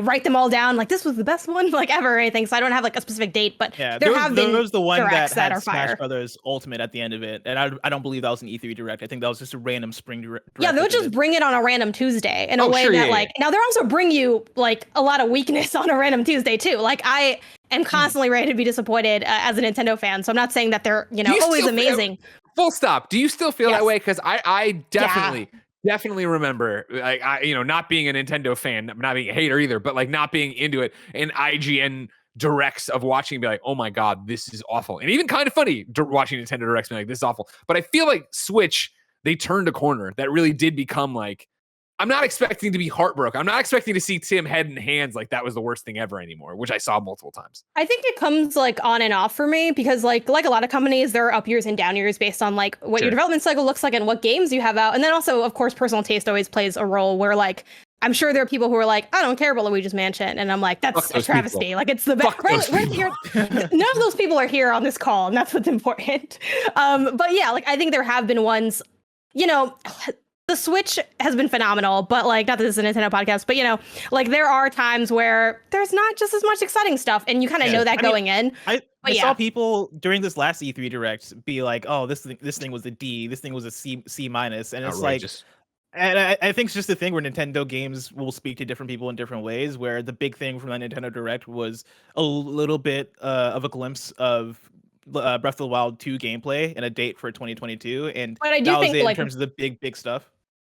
write them all down like this was the best one like ever or anything, so I don't have like a specific date, but there was the one that had Smash Brothers Ultimate at the end of it, and I don't believe that was an E3 Direct. I think that was just a random spring direct. Yeah, they'll just bring it on a random Tuesday in a way that like now they'll also bring you like a lot of weakness on a random Tuesday too. Like I am constantly ready to be disappointed as a Nintendo fan, so I'm not saying that they're always amazing. Full stop. Do you still feel that way? Because I definitely remember, like not being a Nintendo fan, not being a hater either, but like not being into it, and IGN Directs of watching and be like, oh my god, this is awful, and even kind of funny watching Nintendo Directs being like, this is awful. But I feel like Switch, they turned a corner that really did become like, I'm not expecting to be heartbroken. I'm not expecting to see Tim head in hands like that was the worst thing ever anymore, which I saw multiple times. I think it comes like on and off for me because like a lot of companies, there are up years and down years based on like what your development cycle looks like and what games you have out. And then also, of course, personal taste always plays a role where like, I'm sure there are people who are like, I don't care about Luigi's Mansion. And I'm like, that's a travesty. People. Like it's the best. Right here. None of those people are here on this call, and that's what's important. But yeah, like I think there have been ones, the Switch has been phenomenal, but like, not that this is a Nintendo podcast, but you know, like there are times where there's not just as much exciting stuff, and you kind of know that going in. I saw people during this last E3 Direct be like, "Oh, this thing was a D, this thing was a C minus," and it's Outrageous. like, and I think it's just the thing where Nintendo games will speak to different people in different ways. Where the big thing from the Nintendo Direct was a little bit of a glimpse of Breath of the Wild 2 gameplay and a date for 2022, and But I do that was think it in like terms of the big stuff.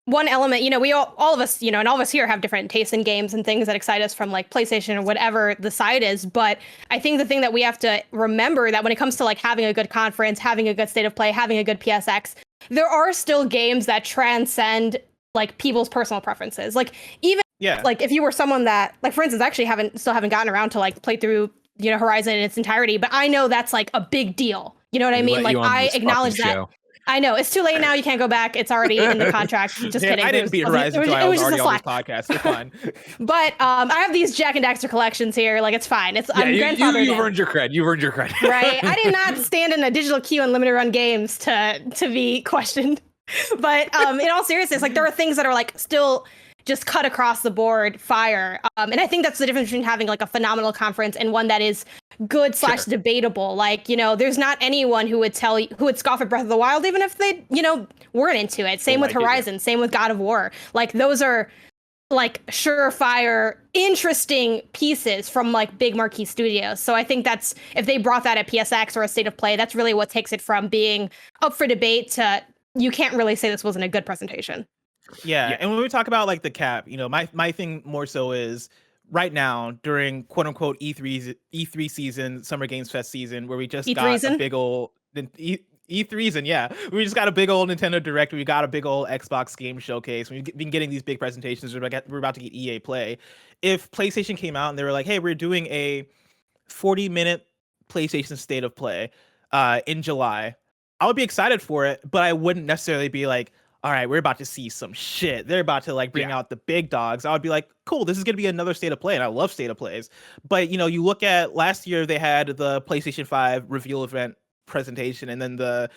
one element, you know, we all of us, you know, and all of us here have different tastes in games and things that excite us from like PlayStation or whatever the side is. But I think the thing that we have to remember that when it comes to like having a good conference, having a good state of play, having a good PSX, there are still games that transcend like people's personal preferences. Like even like if you were someone that like, for instance, I actually still haven't gotten around to like play through, you know, Horizon in its entirety, but I know that's like a big deal. You know what I mean? Like I acknowledge that. I know it's too late now. You can't go back. It's already in the contract. Just kidding. I didn't beat Horizon until I was already on this podcast. It's fine. But I have these Jack and Daxter collections here. Like it's fine. It's I'm grandfathered. You've earned your cred. You've earned your cred. Right. I did not stand in a digital queue and limited run games to be questioned. But in all seriousness, like there are things that are like still just cut across the board fire. And I think that's the difference between having like a phenomenal conference and one that is good / debatable. Like, you know, there's not anyone who would scoff at Breath of the Wild, even if they, you know, weren't into it. Same with Horizon, same with God of War. Like those are like surefire, interesting pieces from like big marquee studios. So I think that's, if they brought that at PSX or a state of play, that's really what takes it from being up for debate to, you can't really say this wasn't a good presentation. Yeah, and when we talk about like the cap, you know, my thing more so is right now during quote unquote E3 season, Summer Games Fest season, where we just got a big old E3s, and yeah, we just got a big old Nintendo Direct. We got a big old Xbox game showcase. We've been getting these big presentations. We're about to get EA Play. If PlayStation came out and they were like, "Hey, we're doing a 40-minute PlayStation State of Play in July," I would be excited for it, but I wouldn't necessarily be like, all right, we're about to see some shit. They're about to like bring out the big dogs. I would be like, cool, this is going to be another state of play. And I love state of plays. But, you know, you look at last year, they had the PlayStation 5 reveal event presentation and then the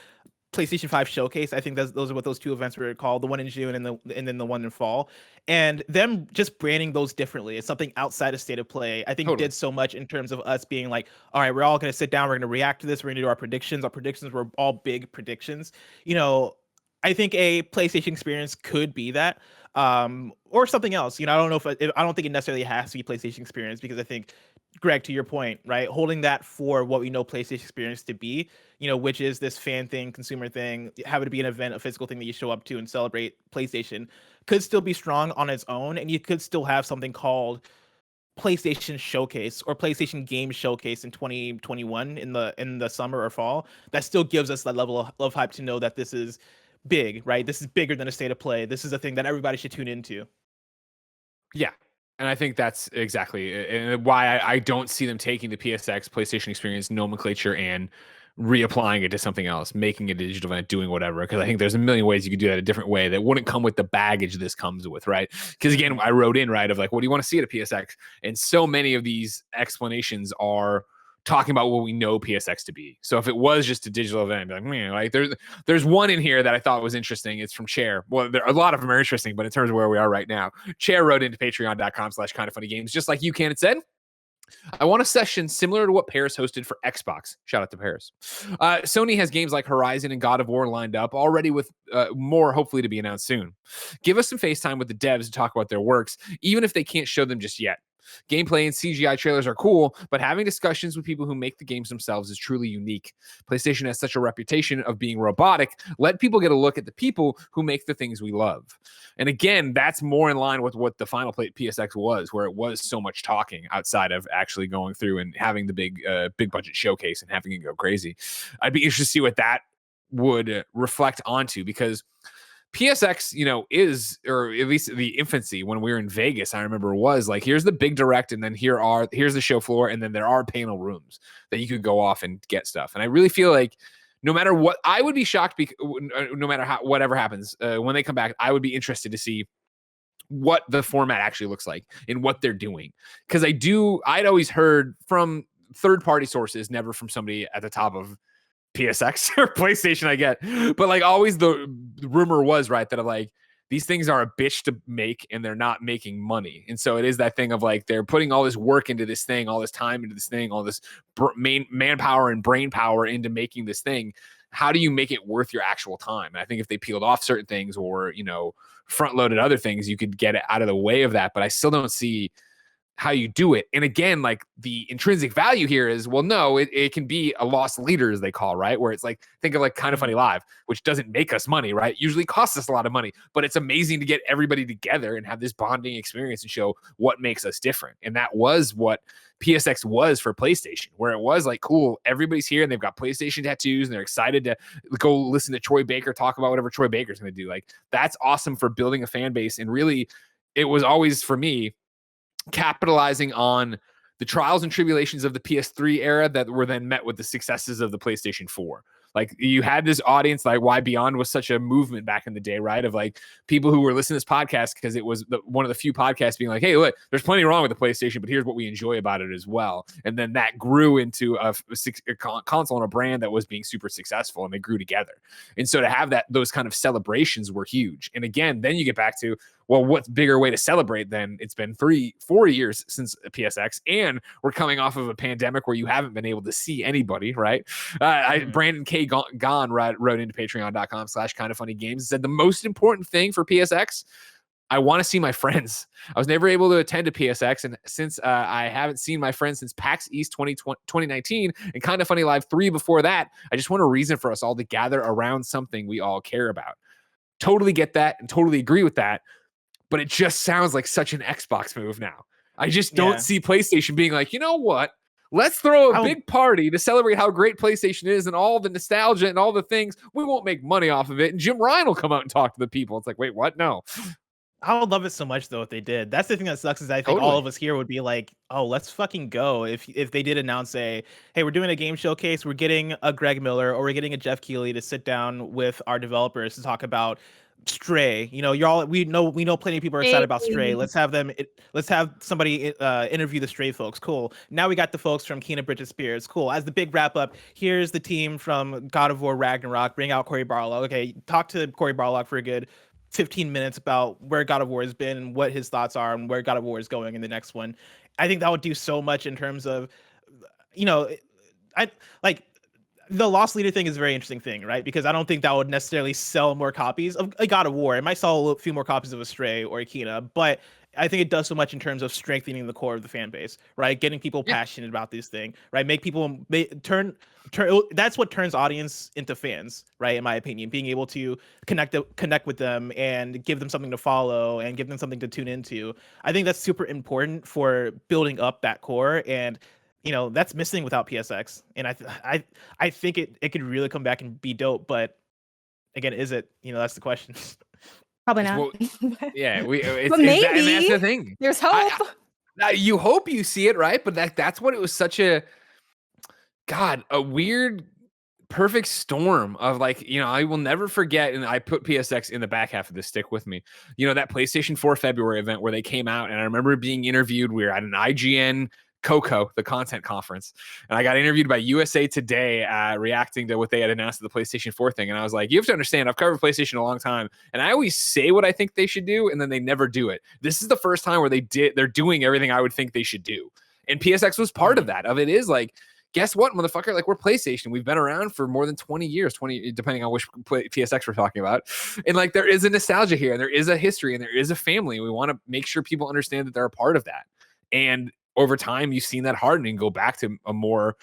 PlayStation 5 showcase. I think those are what those two events were called, the one in June and then the one in fall. And them just branding those differently. It's something outside of state of play. I think did so much in terms of us being like, all right, we're all going to sit down. We're going to react to this. We're going to do our predictions. Our predictions were all big predictions. You know, I think a PlayStation experience could be that, or something else. You know, I don't know I don't think it necessarily has to be PlayStation experience, because I think, Greg, to your point, right, holding that for what we know PlayStation experience to be, you know, which is this fan thing, consumer thing, have it to be an event, a physical thing that you show up to and celebrate PlayStation, could still be strong on its own, and you could still have something called PlayStation Showcase or PlayStation Game Showcase in 2021 in the summer or fall. That still gives us that level of hype to know that this is big, right? This is bigger than a state of play. This is a thing that everybody should tune into. Yeah. And I think that's exactly why I don't see them taking the PSX PlayStation Experience nomenclature and reapplying it to something else, making it a digital event, doing whatever. Because I think there's a million ways you could do that a different way that wouldn't come with the baggage this comes with, right? Because again, I wrote in, right, of like, what do you want to see at a PSX? And so many of these explanations are talking about what we know PSX to be. So if it was just a digital event, I'd be like, man, like there's one in here that I thought was interesting. It's from Chair. Well, a lot of them are interesting, but in terms of where we are right now, Chair wrote into patreon.com/kindoffunnygames, just like you can. It said, I want a session similar to what Parris hosted for Xbox. Shout out to Parris. Sony has games like Horizon and God of War lined up already, with more hopefully to be announced soon. Give us some FaceTime with the devs to talk about their works, even if they can't show them just yet. Gameplay and CGI trailers are cool, but having discussions with people who make the games themselves is truly unique. PlayStation has such a reputation of being robotic. Let people get a look at the people who make the things we love. And again, that's more in line with what the final PSX was, where it was so much talking outside of actually going through and having the big budget showcase and having it go crazy. I'd be interested to see what that would reflect onto, because PSX, you know, is, or at least the infancy when we were in Vegas, I remember was like, here's the big direct, and then here's the show floor, and then there are panel rooms that you could go off and get stuff. And I really feel like no matter what, I would be shocked, no matter whatever happens, when they come back, I would be interested to see what the format actually looks like and what they're doing. Because I'd always heard from third-party sources, never from somebody at the top of PSX or PlayStation, I get, but like always the rumor was, right, that like these things are a bitch to make and they're not making money. And so it is that thing of like, they're putting all this work into this thing, all this time into this thing, all this manpower and brain power into making this thing. How do you make it worth your actual time? And I think if they peeled off certain things or, front loaded other things, you could get it out of the way of that. But I still don't see how you do it. And again, like the intrinsic value here is, well, no, it can be a lost leader, as they call, right? Where it's like, think of like Kind of Funny Live, which doesn't make us money, right? Usually costs us a lot of money, but it's amazing to get everybody together and have this bonding experience and show what makes us different. And that was what PSX was for PlayStation, where it was like, cool, everybody's here and they've got PlayStation tattoos and they're excited to go listen to Troy Baker talk about whatever Troy Baker's going to do. Like, that's awesome for building a fan base. And really, it was always, for me, capitalizing on the trials and tribulations of the PS3 era that were then met with the successes of the PlayStation 4. Like, you had this audience, like why Beyond was such a movement back in the day, right? Of like people who were listening to this podcast because it was one of the few podcasts being like, hey, look, there's plenty wrong with the PlayStation, but here's what we enjoy about it as well. And then that grew into a console and a brand that was being super successful, and they grew together. And so to have those kind of celebrations were huge. And again, then you get back to, well, what's bigger way to celebrate than it's been 4 years since PSX, and we're coming off of a pandemic where you haven't been able to see anybody, right? Brandon K. Gone wrote into patreon.com/kindoffunnygames and said, the most important thing for PSX, I want to see my friends. I was never able to attend a PSX, and since I haven't seen my friends since PAX East 2019 and Kind of Funny Live 3 before that, I just want a reason for us all to gather around something we all care about. Totally get that and totally agree with that. But it just sounds like such an Xbox move now. I just don't see PlayStation being like, you know what? Let's throw a big party to celebrate how great PlayStation is and all the nostalgia and all the things. We won't make money off of it. And Jim Ryan will come out and talk to the people. It's like, wait, what? No. I would love it so much though if they did. That's the thing that sucks, is I think all of us here would be like, oh, let's fucking go. If they did announce hey, we're doing a game showcase, we're getting a Greg Miller or we're getting a Jeff Keighley to sit down with our developers to talk about Stray. We know plenty of people are excited about Stray. Let's have somebody interview the Stray folks. Cool. Now we got the folks from Kena Bridget Spears. Cool. As the big wrap up, here's the team from God of War Ragnarok. Bring out Cory Barlog. Okay, talk to Cory Barlog for a good 15 minutes about where God of War has been and what his thoughts are and where God of War is going in the next one. I think that would do so much in terms of, the lost leader thing is a very interesting thing, right? Because I don't think that would necessarily sell more copies of a God of War. It might sell a few more copies of a Stray or a Kena, but I think it does so much in terms of strengthening the core of the fan base, right? Getting people passionate about this thing, right? Make people turn. That's what turns audience into fans, right? In my opinion, being able to connect with them and give them something to follow and give them something to tune into. I think that's super important for building up that core, and that's missing without PSX. And I think it could really come back and be dope. But again, is it? That's the question. Probably not. Well, yeah, but maybe and that's the thing. There's hope. You hope you see it, right? But that's what it was, such a weird, perfect storm of like, I will never forget. And I put PSX in the back half of this, stick with me. That PlayStation 4 February event where they came out, and I remember being interviewed. We were at an IGN Coco, the content conference, and I got interviewed by USA Today reacting to what they had announced at the PlayStation 4 thing. And I was like, you have to understand, I've covered PlayStation a long time, and I always say what I think they should do, and then they never do it. This is the first time where they're doing everything I would think they should do. And PSX was part of that. It is like, guess what, motherfucker? Like, we're PlayStation. We've been around for more than 20 years, 20, depending on which PSX we're talking about. And like, there is a nostalgia here, and there is a history, and there is a family. We want to make sure people understand that they're a part of that. And over time, you've seen that hardening go back to a more,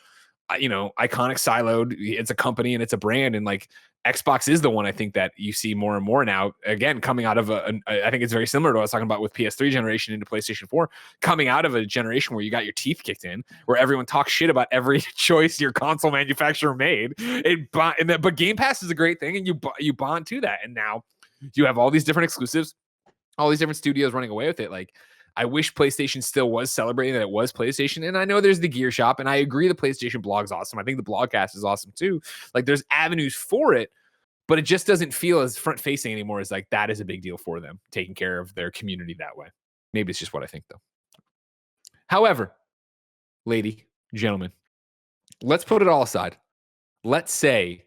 iconic siloed. It's a company and it's a brand, and like Xbox is the one I think that you see more and more now. Again, coming out of I think it's very similar to what I was talking about with PS3 generation into PlayStation 4, coming out of a generation where you got your teeth kicked in, where everyone talks shit about every choice your console manufacturer made. But Game Pass is a great thing, and you bond to that, and now you have all these different exclusives, all these different studios running away with it. Like, I wish PlayStation still was celebrating that it was PlayStation. And I know there's the Gear Shop, and I agree the PlayStation blog's awesome. I think the blogcast is awesome too. Like, there's avenues for it, but it just doesn't feel as front facing anymore as like that is a big deal for them, taking care of their community that way. Maybe it's just what I think though. However, lady, gentlemen, let's put it all aside. Let's say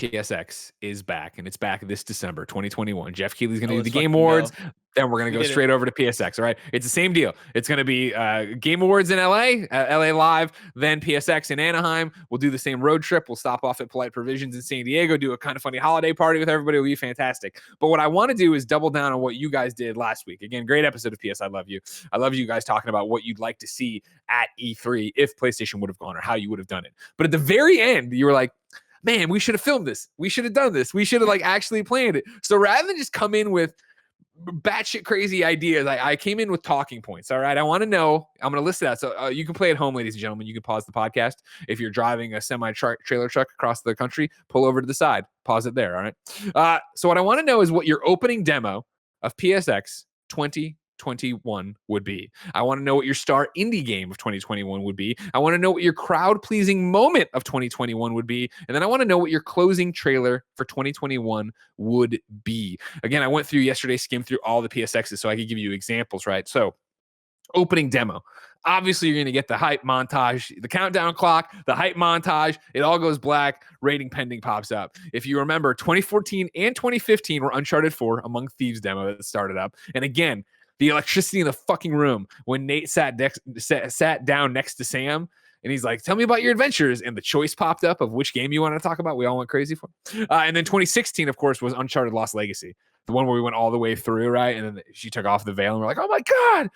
PSX is back, and it's back this December 2021. Jeff Keighley's going to do the let's Game fucking Awards. go. Then we're going to We go did straight over to PSX. All right. It's the same deal. It's going to be Game Awards in LA, LA Live, then PSX in Anaheim. We'll do the same road trip. We'll stop off at Polite Provisions in San Diego, do a kind of funny holiday party with everybody. It'll be fantastic. But what I want to do is double down on what you guys did last week. Again, great episode of PS I Love You. I love you guys talking about what you'd like to see at E3 if PlayStation would have gone or how you would have done it. But at the very end, you were like, man, we should have filmed this. We should have done this. We should have like actually planned it. So rather than just come in with batshit crazy ideas, I came in with talking points. All right. I want to know. I'm going to list it out. So you can play at home, ladies and gentlemen. You can pause the podcast. If you're driving a semi-trailer truck across the country, pull over to the side. Pause it there. All right. So what I want to know is what your opening demo of PSX 2021 would be. I want to know what your star indie game of 2021 would be. I want to know what your crowd-pleasing moment of 2021 would be. And then I want to know what your closing trailer for 2021 would be. Again, I went through yesterday, skimmed through all the PSXs so I could give you examples, right? So opening demo. Obviously, you're going to get the hype montage, the countdown clock, the hype montage. It all goes black. Rating pending pops up. If you remember, 2014 and 2015 were Uncharted 4 Among Thieves demo that started up. And again, the electricity in the fucking room when Nate sat down next to Sam and he's like, tell me about your adventures. And the choice popped up of which game you want to talk about. We all went crazy for. And then 2016, of course, was Uncharted Lost Legacy, the one where we went all the way through, right? And then she took off the veil and we're like, oh my God,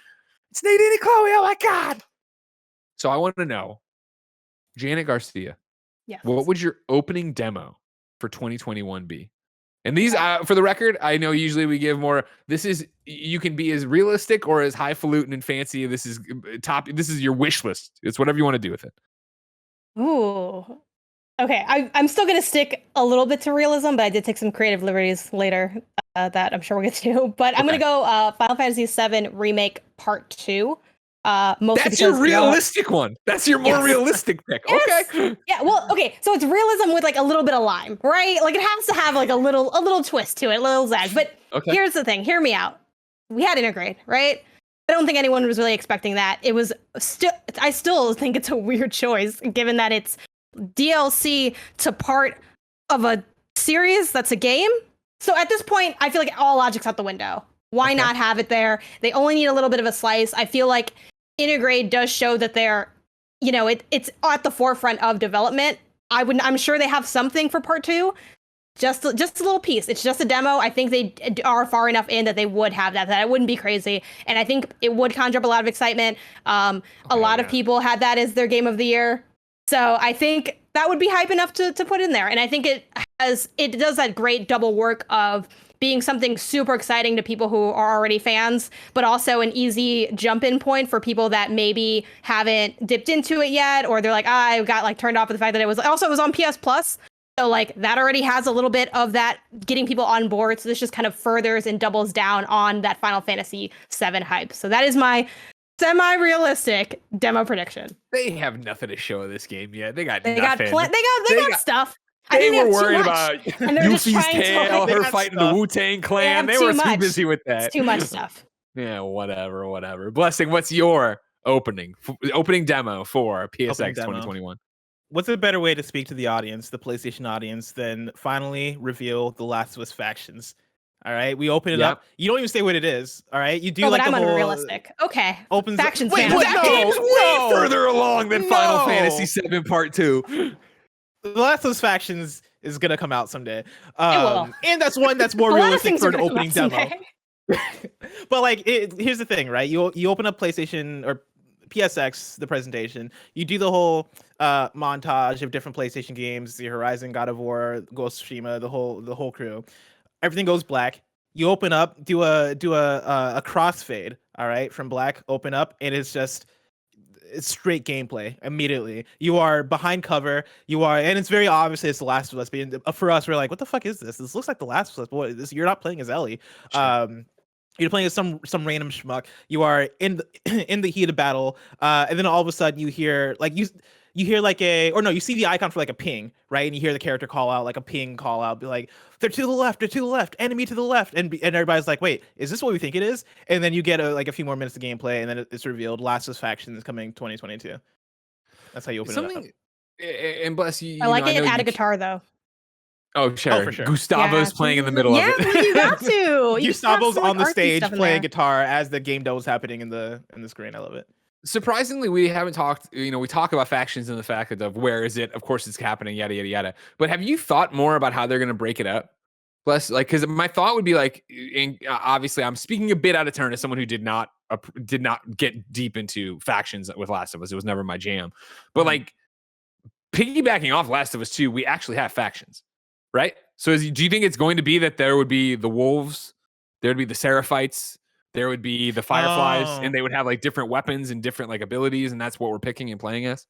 it's Nadine and Chloe. Oh my God. So I want to know, Janet Garcia, Yes. what would your opening demo for 2021 be? And these, for the record, I know usually we give more. This is, you can be as realistic or as highfalutin and fancy. This is top. This is your wish list. It's whatever you want to do with it. Ooh. Okay, I'm still going to stick a little bit to realism, but I did take some creative liberties later that I'm sure we'll get to. But I'm going to go Final Fantasy VII Remake Part 2. Mostly That's your realistic one. That's your more realistic pick. Yes. Okay. Yeah, well, okay, so it's realism with like a little bit of lime, right? Like it has to have like a little twist to it, a little zag. But here's the thing, hear me out. We had Integrate, right? I don't think anyone was really expecting that. It was I still think it's a weird choice, given that it's DLC to part of a series that's a game. So at this point, I feel like all logic's out the window. Why not have it there? They only need a little bit of a slice. I feel like Integrate does show that they're, you know, it's at the forefront of development. I'm sure they have something for part 2. Just a little piece. It's just a demo. I think they are far enough in that they would have that it wouldn't be crazy. And I think it would conjure up a lot of excitement. A lot of people had that as their game of the year. So I think that would be hype enough to put in there. And I think it does that great double work of being something super exciting to people who are already fans, but also an easy jump-in point for people that maybe haven't dipped into it yet, or they're like, I got like turned off with the fact that it was on PS Plus. So like that already has a little bit of that getting people on board. So this just kind of furthers and doubles down on that Final Fantasy VII hype. So that is my semi-realistic demo prediction. They have nothing to show in this game yet. They got They nothing. got stuff. They were worried about Yuffie's tail, her fighting the Wu-Tang Clan. They were too busy with that. It's too much stuff. Yeah, whatever. Blessing, what's your opening demo for PSX 2021? What's a better way to speak to the audience, the PlayStation audience, than finally reveal the Last of Us factions? All right, we open it up. You don't even say what it is. All right, you do but like I'm the whole unrealistic. Okay, opens factions. Wait, that game's way further along than Final Fantasy VII Part 2. The Last of Us factions is gonna come out someday, will. and that's one that's more realistic for an gonna opening come out demo. But like, here's the thing, right? You open up PlayStation or PSX, the presentation. You do the whole montage of different PlayStation games: the Horizon, God of War, Ghost of Tsushima, the whole crew. Everything goes black. You open up, do a crossfade. All right, from black, open up, and it's straight gameplay immediately. You are behind cover. And it's very obviously it's The Last of Us. But for us, we're like, what the fuck is this? This looks like The Last of Us. Boy, you're not playing as Ellie. Sure. You're playing as some random schmuck. You are in the heat of battle, and then all of a sudden you hear you see the icon for like a ping, right? And you hear the character call out like a ping call out, be like, they're to the left, enemy to the left, and everybody's like, wait, is this what we think it is? And then you get a few more minutes of gameplay, and then it's revealed Last of Us Faction is coming 2022. That's how you open it up. And bless you. I like it. Add a guitar though. Oh, sure. for sure. Gustavo's playing in the middle of it. Yeah, you got to. You Gustavo's on the artsy stage stuff in playing there. guitar as the game demo is happening in the screen. I love it. Surprisingly, we haven't talked, we talk about factions and the fact of where is it? Of course, it's happening, yada, yada, yada. But have you thought more about how they're going to break it up? Plus, like, because my thought would be like, obviously, I'm speaking a bit out of turn as someone who did not get deep into factions with Last of Us. It was never my jam. But like, piggybacking off Last of Us 2, we actually have factions, right? So do you think it's going to be that there would be the wolves, there would be the Seraphites, there would be the Fireflies, and they would have like different weapons and different like abilities, and that's what we're picking and playing as?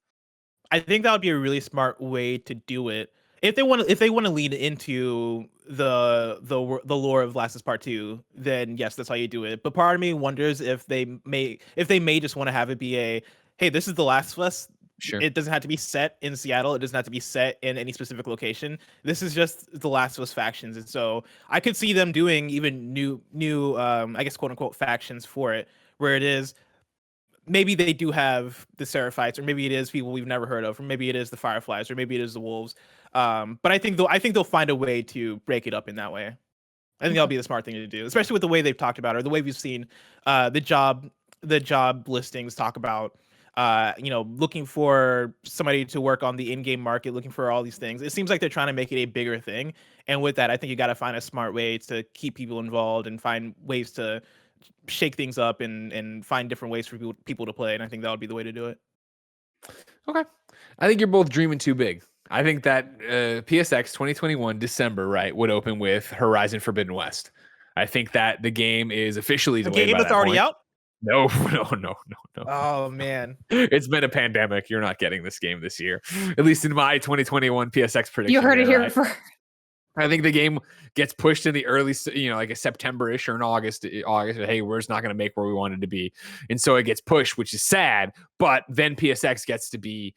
I think that would be a really smart way to do it. If they want to lead into the lore of Last of Us Part 2, then yes, that's how you do it. But part of me wonders if they may just want to have it be a, hey, this is the Last of Us. Sure. It doesn't have to be set in Seattle. It doesn't have to be set in any specific location. This is just the Last of Us factions. And so I could see them doing even new I guess quote unquote factions for it, where it is maybe they do have the Seraphites, or maybe it is people we've never heard of, or maybe it is the Fireflies, or maybe it is the Wolves. But I think they'll find a way to break it up in that way. I think that'll be the smart thing to do, especially with the way they've talked about it, or the way we've seen the job listings talk about looking for somebody to work on the in-game market, looking for all these things. It seems like they're trying to make it a bigger thing. And with that, I think you got to find a smart way to keep people involved and find ways to shake things up and find different ways for people to play. And I think that would be the way to do it. Okay. I think you're both dreaming too big. I think that PSX 2021 December, right, would open with Horizon Forbidden West. I think that the game is officially delayed. The game that's already out? No. Oh man, it's been a pandemic. You're not getting this game this year, at least in my 2021 PSX prediction. You heard it here right? first. I think the game gets pushed in the early, like a September-ish or an August. Hey, we're just not going to make where we wanted to be, and so it gets pushed, which is sad. But then PSX gets to be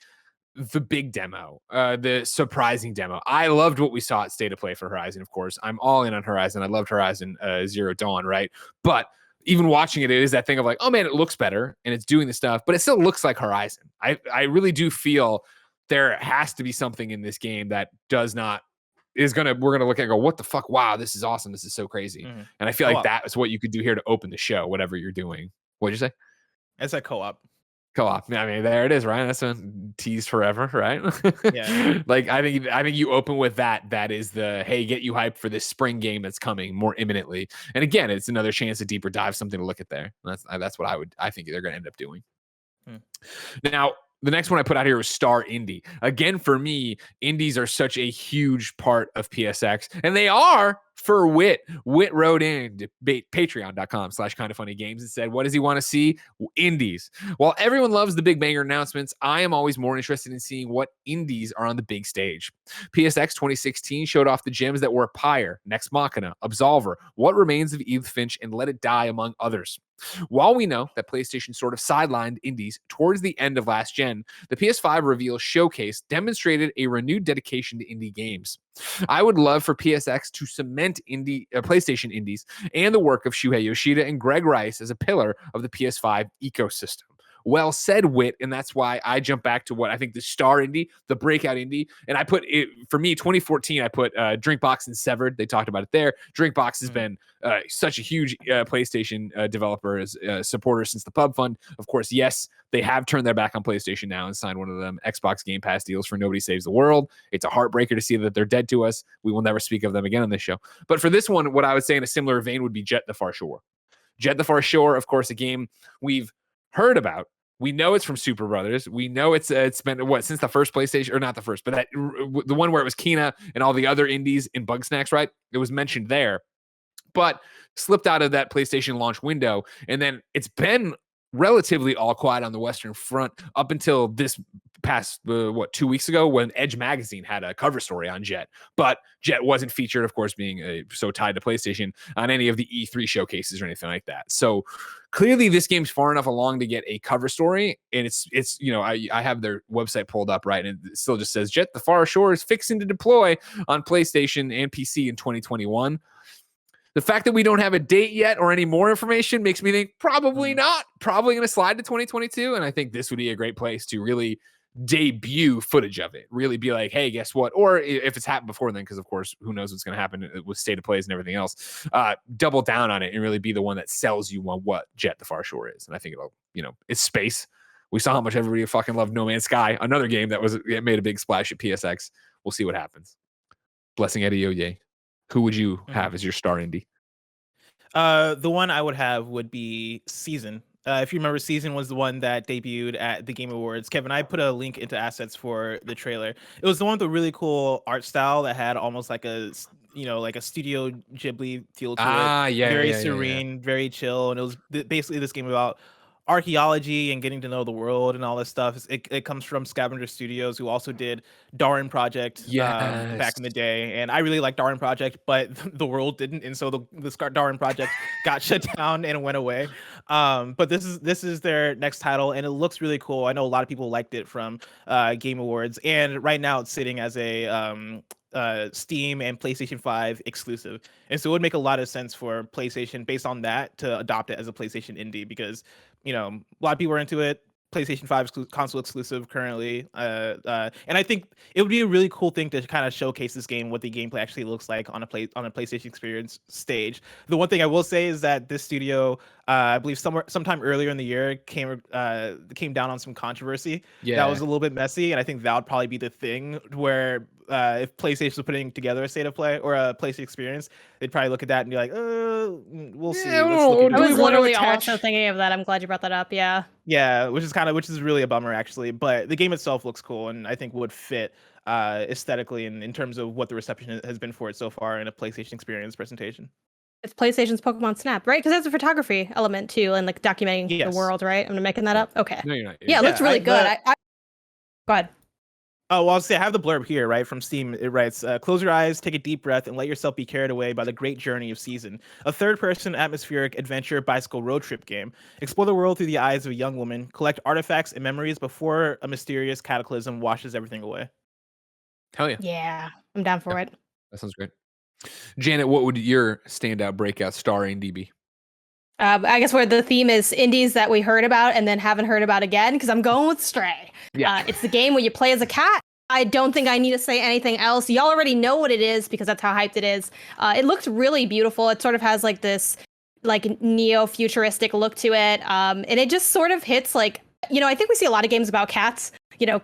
the big demo, the surprising demo. I loved what we saw at State of Play for Horizon. Of course, I'm all in on Horizon. I loved Horizon Zero Dawn, right? But even watching it is that thing of like, oh man, it looks better and it's doing the stuff, but it still looks like Horizon. I really do feel there has to be something in this game that we're gonna look at and go, what the fuck? Wow, this is awesome. This is so crazy. Mm-hmm. And I feel like that is what you could do here to open the show, whatever you're doing. What'd you say? It's a co-op. Co-op. I mean, there it is, right? That's a tease forever, right? Yeah. Like I think you open with that. That is the hey, get you hyped for this spring game that's coming more imminently. And again, it's another chance to deeper dive, something to look at there. That's what I think they're going to end up doing. Now, the next one I put out here was Star Indie. Again, for me, indies are such a huge part of PSX, and they are for Witt. Witt wrote in to patreon.com/kindoffunnygames and said, what does he want to see? Indies. While everyone loves the big banger announcements, I am always more interested in seeing what indies are on the big stage. PSX 2016 showed off the gems that were Pyre, Nex Machina, Absolver, What Remains of Edith Finch, and Let It Die, among others. While we know that PlayStation sort of sidelined indies towards the end of last gen, the PS5 reveal showcase demonstrated a renewed dedication to indie games. I would love for PSX to cement PlayStation indies and the work of Shuhei Yoshida and Greg Rice as a pillar of the PS5 ecosystem. Well said, Witt, and that's why I jump back to what I think the star indie, the breakout indie, and I put it, for me, 2014, I put Drinkbox and Severed. They talked about it there. Drinkbox has been such a huge PlayStation developer as supporter since the Pub Fund. Of course, yes, they have turned their back on PlayStation now and signed one of them Xbox Game Pass deals for Nobody Saves the World. It's a heartbreaker to see that they're dead to us. We will never speak of them again on this show. But for this one, what I would say in a similar vein would be Jet the Far Shore. Jet the Far Shore, of course, a game we've heard about. We know it's from Super Brothers. We know it's been since the first PlayStation, or not the first, but the one where it was Kina and all the other indies in Bugsnax, right? It was mentioned there, but slipped out of that PlayStation launch window, and then it's been relatively all quiet on the Western front up until this past 2 weeks ago when Edge magazine had a cover story on Jet, but Jet wasn't featured, of course, being so tied to PlayStation on any of the E3 showcases or anything like that. So clearly this game's far enough along to get a cover story, and it's I have their website pulled up, right, and it still just says Jet the Far Shore is fixing to deploy on PlayStation and PC in 2021. The fact that we don't have a date yet or any more information makes me think probably not. Probably going to slide to 2022. And I think this would be a great place to really debut footage of it. Really be like, hey, guess what? Or if it's happened before then, because of course, who knows what's going to happen with state of plays and everything else. Double down on it and really be the one that sells you on what Jet the Far Shore is. And I think it'll, it's space. We saw how much everybody fucking loved No Man's Sky, another game that it made a big splash at PSX. We'll see what happens. Blessing Adeoye. Who would you have as your star indie? The one I would have would be Season. If you remember, Season was the one that debuted at the Game Awards. Kevin, I put a link into assets for the trailer. It was the one with the really cool art style that had almost like a Studio Ghibli feel to it. Yeah, very serene, very chill, and it was basically this game about archaeology and getting to know the world and all this stuff. It comes from Scavenger Studios, who also did Darwin Project back in the day, and I really like Darwin Project, but the world didn't, and so the Darwin Project got shut down and went away. But this is their next title, and it looks really cool. I know a lot of people liked it from Game Awards, and right now it's sitting as a Steam and PlayStation 5 exclusive, and so it would make a lot of sense for PlayStation based on that to adopt it as a PlayStation indie, because a lot of people are into it. PlayStation 5 console exclusive currently, and I think it would be a really cool thing to kind of showcase this game, what the gameplay actually looks like on a PlayStation experience stage. The one thing I will say is that this studio, I believe sometime earlier in the year, came down on some controversy. That was a little bit messy, and I think that would probably be the thing where if PlayStation was putting together a state of play or a PlayStation experience, they'd probably look at that and be like, we'll see. I was literally also thinking of that. I'm glad you brought that up. Yeah, which is really a bummer, actually. But the game itself looks cool, and I think would fit aesthetically and in terms of what the reception has been for it so far in a PlayStation experience presentation. It's PlayStation's Pokemon Snap, right? Because there's a photography element too, and like documenting the world, right? I'm making that up. Okay. No, you're not. Yeah, it looks really good. Go ahead. Oh, well, I'll say I have the blurb here, right, from Steam. It writes, close your eyes, take a deep breath, and let yourself be carried away by the great journey of Season, a third-person atmospheric adventure bicycle road trip game. Explore the world through the eyes of a young woman, collect artifacts and memories before a mysterious cataclysm washes everything away. Hell yeah. Yeah, I'm down for it. That sounds great. Janet, what would your standout breakout star indie be? I guess where the theme is indies that we heard about and then haven't heard about again, because I'm going with Stray. Yeah. It's the game where you play as a cat. I don't think I need to say anything else. Y'all already know what it is because that's how hyped it is. It looked really beautiful. It sort of has like this like neo-futuristic look to it. And it just sort of hits like, I think we see a lot of games about cats,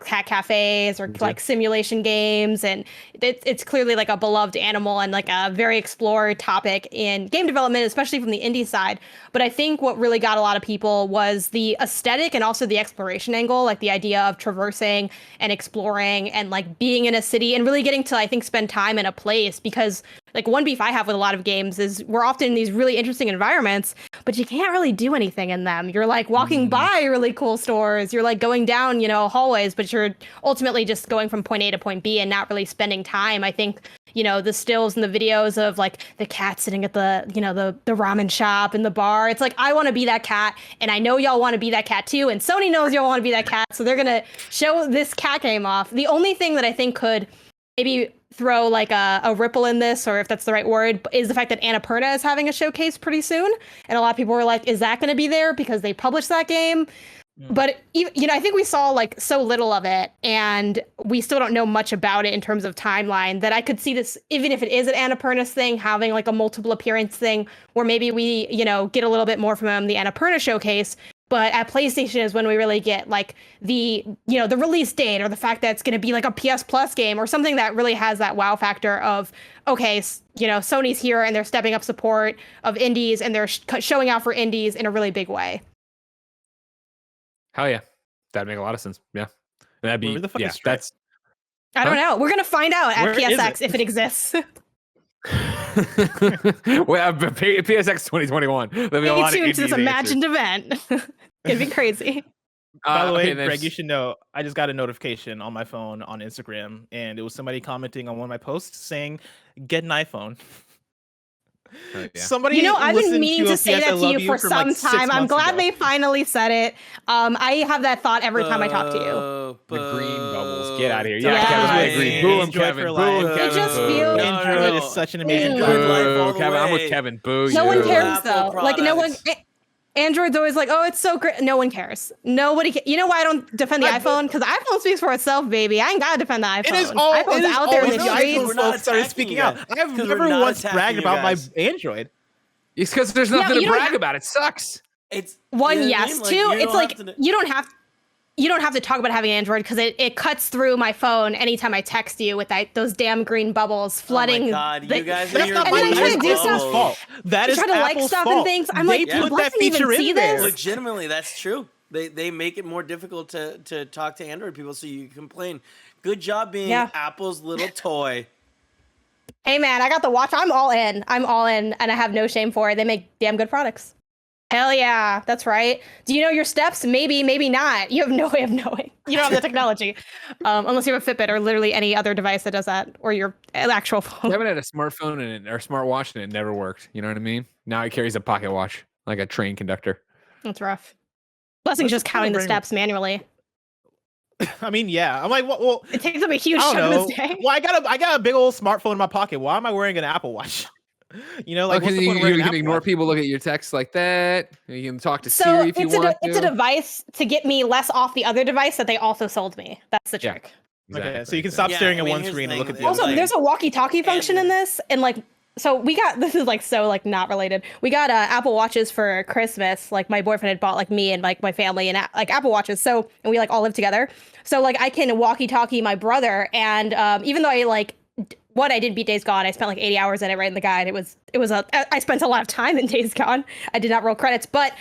cat cafes or like simulation games. And it's clearly like a beloved animal and like a very explored topic in game development, especially from the indie side. But I think what really got a lot of people was the aesthetic and also the exploration angle, like the idea of traversing and exploring and like being in a city and really getting to, I think, spend time in a place, because like one beef I have with a lot of games is we're often in these really interesting environments, but you can't really do anything in them. You're like walking by really cool stores. You're like going down, hallways, but you're ultimately just going from point A to point B and not really spending time. I think, the stills and the videos of like the cat sitting at the, the ramen shop and the bar. It's like, I want to be that cat. And I know y'all want to be that cat too. And Sony knows y'all want to be that cat. So they're going to show this cat game off. The only thing that I think could maybe throw like a ripple in this, or if that's the right word, is the fact that Annapurna is having a showcase pretty soon. And a lot of people were like, is that going to be there because they published that game? But, I think we saw like so little of it, and we still don't know much about it in terms of timeline, that I could see this, even if it is an Annapurna's thing, having like a multiple appearance thing where maybe we, get a little bit more from the Annapurna showcase. But at PlayStation is when we really get like the, the release date, or the fact that it's going to be like a PS Plus game or something that really has that wow factor of, okay, Sony's here and they're stepping up support of indies and they're showing out for indies in a really big way. Hell yeah. That'd make a lot of sense. Yeah. That'd be, that's... I don't know. We're going to find out at PSX if it exists. Well, PSX 2021. There'll be a lot of tuned to this imagined event. It'd be crazy. By the way, Greg, you should know, I just got a notification on my phone on Instagram, and it was somebody commenting on one of my posts saying, get an iPhone. Somebody, I've been meaning to say that to you for some time. I'm glad they finally said it. I have that thought every time I talk to you. The green bubbles. Get out of here. Yeah, Kevin, I agree. Boo him, Kevin. Boo him, Kevin. It just feels... Android is such an amazing Boo, Kevin. I'm with Kevin. Boo. No one cares, though. Like, no one... Android's always like, oh, it's so great. No one cares. Nobody. You know why I don't defend the iPhone? Because the iPhone speaks for itself, baby. I ain't gotta defend the iPhone. iPhone's out there in the streets. We're not started speaking out. I've never once bragged about my Android. It's because there's nothing to brag about. It sucks. It's one, yes. Two, it's like you don't have to talk about having Android because it cuts through my phone anytime I text you with those damn green bubbles flooding. Oh my God, you guys are your fault. That is try to like stuff and things. I'm like, put that feature in there. Legitimately, that's true. They make it more difficult to talk to Android people, so you complain. Good job being Apple's little toy. Hey man, I got the watch. I'm all in, and I have no shame for it. They make damn good products. Hell yeah, that's right. Do you know your steps? Maybe, maybe not. You have no way of knowing. You don't have the technology, unless you have a Fitbit or literally any other device that does that, or your actual phone. I haven't had a smartphone or smartwatch and it never worked. You know what I mean? Now he carries a pocket watch like a train conductor. That's rough. Blessing's just counting the steps manually. I mean, yeah. I'm like, well, it takes up a huge chunk of his day. Well, I got a big old smartphone in my pocket. Why am I wearing an Apple Watch? You know, like because you can ignore people, look at your texts like that. You can talk to Siri if you want to. It's a device to get me less off the other device that they also sold me. That's the trick. Exactly. Okay, so you can stop staring at one screen and look at the other. Also, there's a walkie-talkie function in this, and like, so we got, this is like so like not related. We got Apple Watches for Christmas. Like my boyfriend had bought like me and like my family and like Apple Watches. So, and we like all live together. So like I can walkie-talkie my brother, and even though I did beat Days Gone. I spent like 80 hours in it, right in the guide. I spent a lot of time in Days Gone. I did not roll credits, but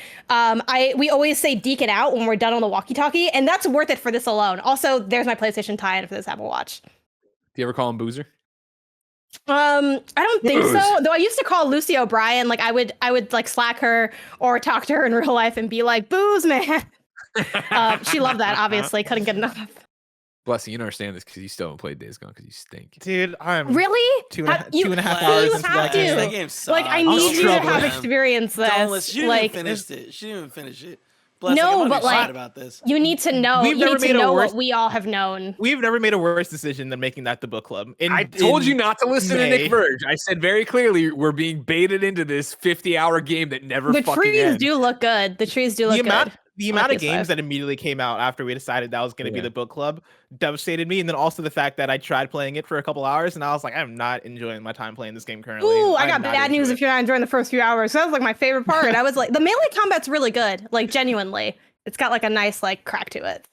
we always say deacon out when we're done on the walkie-talkie, and that's worth it for this alone. Also, there's my PlayStation tie-in for this Apple Watch. Do you ever call him Boozer? I don't think so. Though I used to call Lucy O'Brien. Like I would like Slack her or talk to her in real life and be like, "Booze, man." She loved that. Obviously, couldn't get enough. Blessing, you don't understand this because you still haven't played Days Gone because you stink. Dude, I'm really 2.5 hours into that game. That game sucks. Like, I need you to have experienced this. She didn't finish it. She didn't finish it. No, but like, about this. You need to know. You need to know what we all have known. We've never made a worse decision than making that the book club. I told you not to listen to Nick Verge. I said very clearly we're being baited into this 50-hour game that never fucking ends. The trees do look good. The amount of games that immediately came out after we decided that was going to be the book club devastated me. And then also the fact that I tried playing it for a couple hours and I was like, I'm not enjoying my time playing this game currently. Ooh, I got bad news if you're not enjoying the first few hours. That was like my favorite part. I was like, the melee combat's really good. Like genuinely. It's got like a nice like crack to it.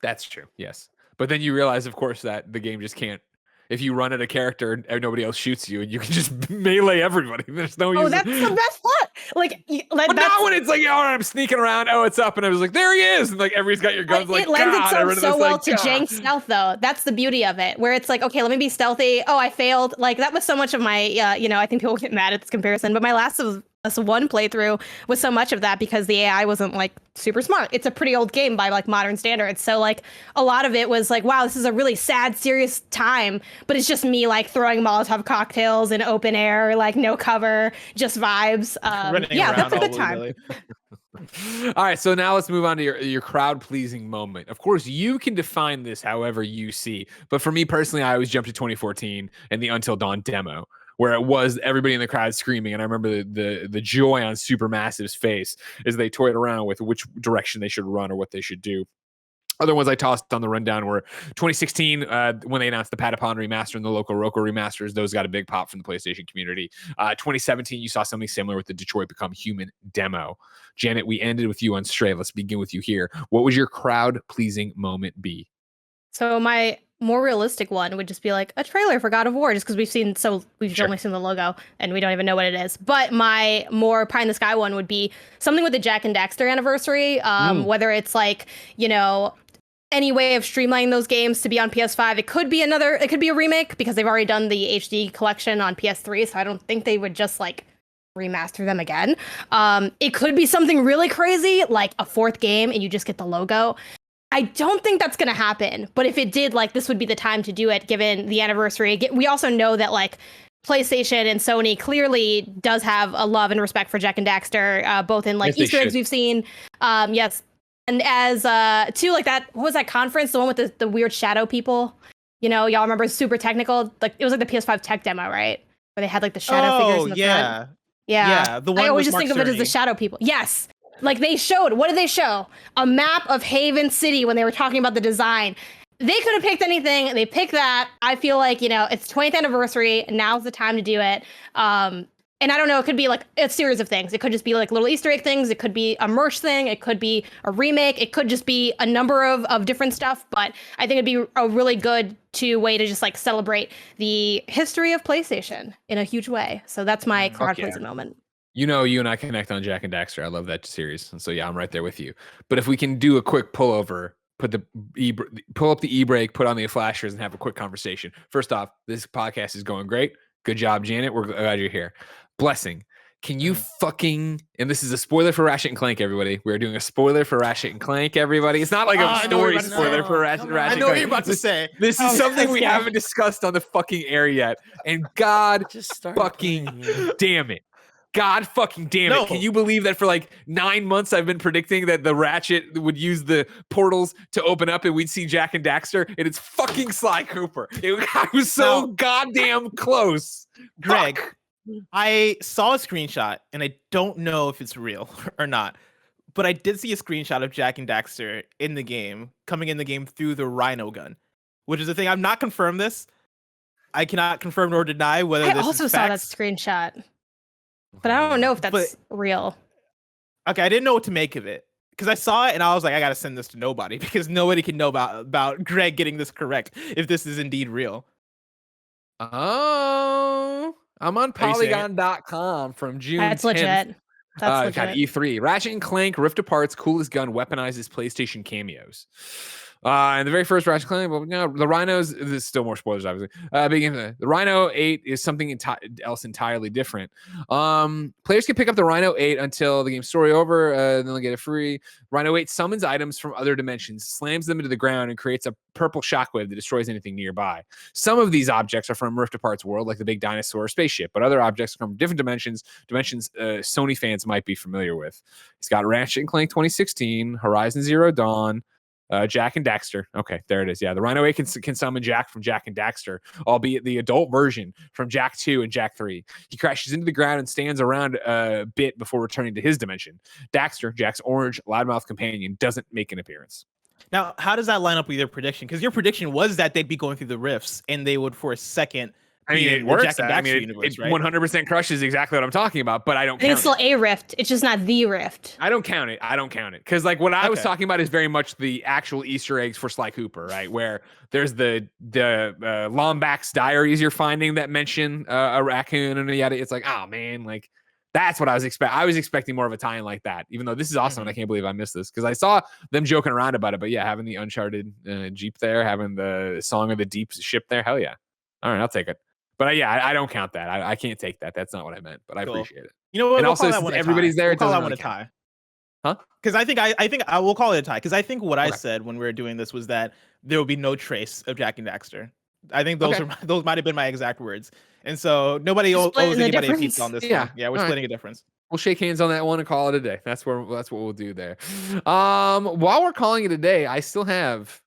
That's true. Yes. But then you realize, of course, that the game just can't. If you run at a character and nobody else shoots you, and you can just melee everybody. There's no use. Oh, that's the best part. Like, but not when it's like, oh, I'm sneaking around. Oh, it's up, and I was like, there he is, and like everybody's got your guns. Like, it lends itself so well like, to jank stealth, though. That's the beauty of it, where it's like, okay, let me be stealthy. Oh, I failed. Like that was so much of my, I think people get mad at this comparison, but my Last of Us 1 playthrough was so much of that because the AI wasn't like super smart. It's a pretty old game by like modern standards. So like a lot of it was like, wow, this is a really sad, serious time, but it's just me like throwing Molotov cocktails in open air, like no cover, just vibes. Yeah, that's a good time. All right, so now let's move on to your crowd pleasing moment. Of course, you can define this however you see, but for me personally, I always jump to 2014 and the Until Dawn demo, where it was everybody in the crowd screaming. And I remember the joy on Supermassive's face as they toyed around with which direction they should run or what they should do. Other ones I tossed on the rundown were 2016, when they announced the Patapon remaster and the Loco Roco remasters. Those got a big pop from the PlayStation community. 2017, you saw something similar with the Detroit Become Human demo. Janet, we ended with you on Stray. Let's begin with you here. What would your crowd-pleasing moment be? So my more realistic one would just be like a trailer for God of War, just because we've only seen the logo and we don't even know what it is. But my more pie in the sky one would be something with the Jack and Daxter anniversary, whether it's like, any way of streamlining those games to be on PS5. It could be a remake because they've already done the HD collection on PS3, so I don't think they would just like remaster them again. It could be something really crazy, like a fourth game and you just get the logo. I don't think that's going to happen, but if it did, like, this would be the time to do it, given the anniversary. We also know that, like, PlayStation and Sony clearly does have a love and respect for Jack and Daxter, both in, like, Easter eggs we've seen. Yes. And as, too, like, what was that conference? The one with the weird shadow people? Y'all remember super technical? Like, it was like the PS5 tech demo, right? Where they had, like, the shadow figures in the front. Yeah. The one I always just think of it as the shadow people. Yes. Like they showed, what did they show? A map of Haven City when they were talking about the design. They could have picked anything. They picked that. I feel like, it's 20th anniversary. Now's the time to do it. And I don't know, it could be like a series of things. It could just be like little Easter egg things. It could be a merch thing. It could be a remake. It could just be a number of different stuff. But I think it'd be a really good way to just like celebrate the history of PlayStation in a huge way. So that's my crowd pleasing moment. You and I connect on Jak and Daxter. I love that series. And so, yeah, I'm right there with you. But if we can do a quick pullover, pull up the e-brake, put on the flashers, and have a quick conversation. First off, this podcast is going great. Good job, Janet. We're glad you're here. Blessing. Can you and this is a spoiler for Ratchet and Clank, everybody. We're doing a spoiler for Ratchet and Clank, everybody. It's not like a story spoiler for Ratchet and Clank. I know what you're about to say. This is something we haven't discussed on the fucking air yet. And God fucking damn it. God fucking damn it. Can you believe that for like 9 months I've been predicting that the Ratchet would use the portals to open up and we'd see Jak and Daxter, and it's fucking Sly Cooper. I was so goddamn close. Greg, Fuck. I saw a screenshot and I don't know if it's real or not, but I did see a screenshot of Jak and Daxter coming in the game through the Rhino gun, which is the thing. I'm not confirmed this. I cannot confirm nor deny whether this is facts. I also saw that screenshot. But I don't know if that's real. Okay, I didn't know what to make of it because I saw it and I was like, I gotta send this to nobody because nobody can know about Greg getting this correct if this is indeed real. Oh, I'm on Polygon.com from June. That's 10th. legit. That's legit. E3. Ratchet and Clank Rift Apart's coolest gun weaponizes PlayStation cameos. And the very first Ratchet Clank, the Rhinos, there's still more spoilers, obviously. The Rhino 8 is something else entirely different. Players can pick up the Rhino 8 until the game's story over, then they'll get it free. Rhino 8 summons items from other dimensions, slams them into the ground, and creates a purple shockwave that destroys anything nearby. Some of these objects are from Rift Apart's world, like the big dinosaur spaceship, but other objects come from different dimensions Sony fans might be familiar with. It's got Ratchet and Clank 2016, Horizon Zero Dawn, Jak and Daxter. Okay, there it is. Yeah, the Rhino 8 can summon Jak from Jak and Daxter, albeit the adult version from Jak 2 and Jak 3. He crashes into the ground and stands around a bit before returning to his dimension. Daxter, Jak's orange loudmouth companion, doesn't make an appearance. Now, how does that line up with your prediction? Because your prediction was that they'd be going through the rifts and they would, for a second, it works. Universe, it 100% crushes exactly what I'm talking about, but I don't count it's still a rift. It's just not the rift. I don't count it. Because like what I was talking about is very much the actual Easter eggs for Sly Cooper, right? Where there's the Lombax diaries you're finding that mention a raccoon and yada. It's like, oh man, like that's what I was expecting. I was expecting more of a tie-in like that, even though this is awesome. And I can't believe I missed this because I saw them joking around about it. But yeah, having the Uncharted Jeep there, having the Song of the Deep ship there. Hell yeah. All right, I'll take it. But yeah, I don't count that. I can't take that. That's not what I meant. But I appreciate it. You know what? And also, everybody's there. We'll call that one a tie. Huh? Because I think I will call it a tie. Because I think what I said when we were doing this was that there will be no trace of Jak and Daxter. I think those might have been my exact words. And so nobody owes anybody a pizza on this one. Yeah, we're splitting a difference. We'll shake hands on that one and call it a day. That's what we'll do there. While we're calling it a day, I still have.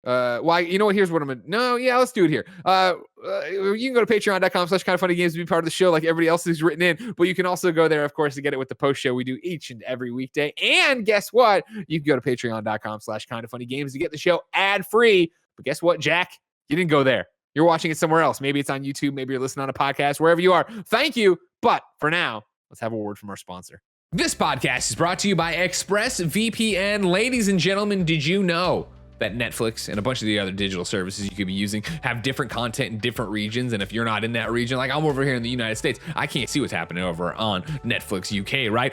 You know what? Here's what let's do it here. You can go to patreon.com/kindoffunnygames to be part of the show like everybody else who's written in, but you can also go there, of course, to get it with the post show we do each and every weekday. And guess what? You can go to patreon.com/kindoffunnygames to get the show ad free. But guess what, Jack? You didn't go there. You're watching it somewhere else. Maybe it's on YouTube. Maybe you're listening on a podcast, wherever you are. Thank you. But for now, let's have a word from our sponsor. This podcast is brought to you by ExpressVPN. Ladies and gentlemen, did you know that Netflix and a bunch of the other digital services you could be using have different content in different regions? And if you're not in that region, like I'm over here in the United States, I can't see what's happening over on Netflix UK, right?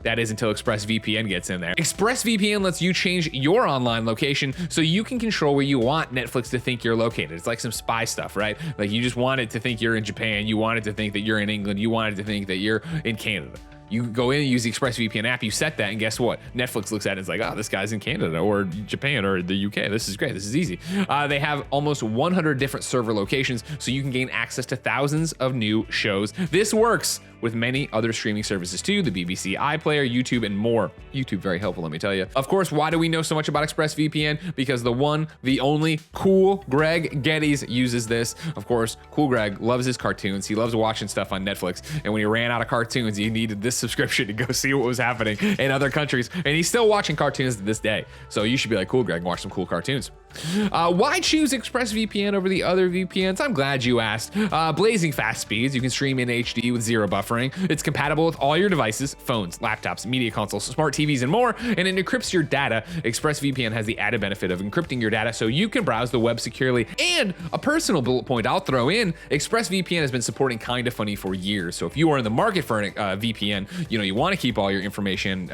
That is until ExpressVPN gets in there. ExpressVPN lets you change your online location so you can control where you want Netflix to think you're located. It's like some spy stuff, right? Like you just want it to think you're in Japan. You want it to think that you're in England. You want it to think that you're in Canada. You go in and use the ExpressVPN app, you set that, and guess what? Netflix looks at it and is like, oh, this guy's in Canada or Japan or the UK. This is great. This is easy. They have almost 100 different server locations, so you can gain access to thousands of new shows. This works with many other streaming services too, the BBC iPlayer, YouTube, and more. YouTube, very helpful, let me tell you. Of course, why do we know so much about ExpressVPN? Because the one, the only cool Greg Gettys uses this. Of course, cool Greg loves his cartoons. He loves watching stuff on Netflix. And when he ran out of cartoons, he needed this subscription to go see what was happening in other countries. And he's still watching cartoons to this day. So you should be like, cool Greg, watch some cool cartoons. Why choose ExpressVPN over the other VPNs? I'm glad you asked. Blazing fast speeds. You can stream in HD with zero buffering. It's compatible with all your devices, phones, laptops, media consoles, smart TVs, and more. And it encrypts your data. ExpressVPN has the added benefit of encrypting your data so you can browse the web securely. And a personal bullet point I'll throw in, ExpressVPN has been supporting Kinda Funny for years. So if you are in the market for a VPN, you want to keep all your information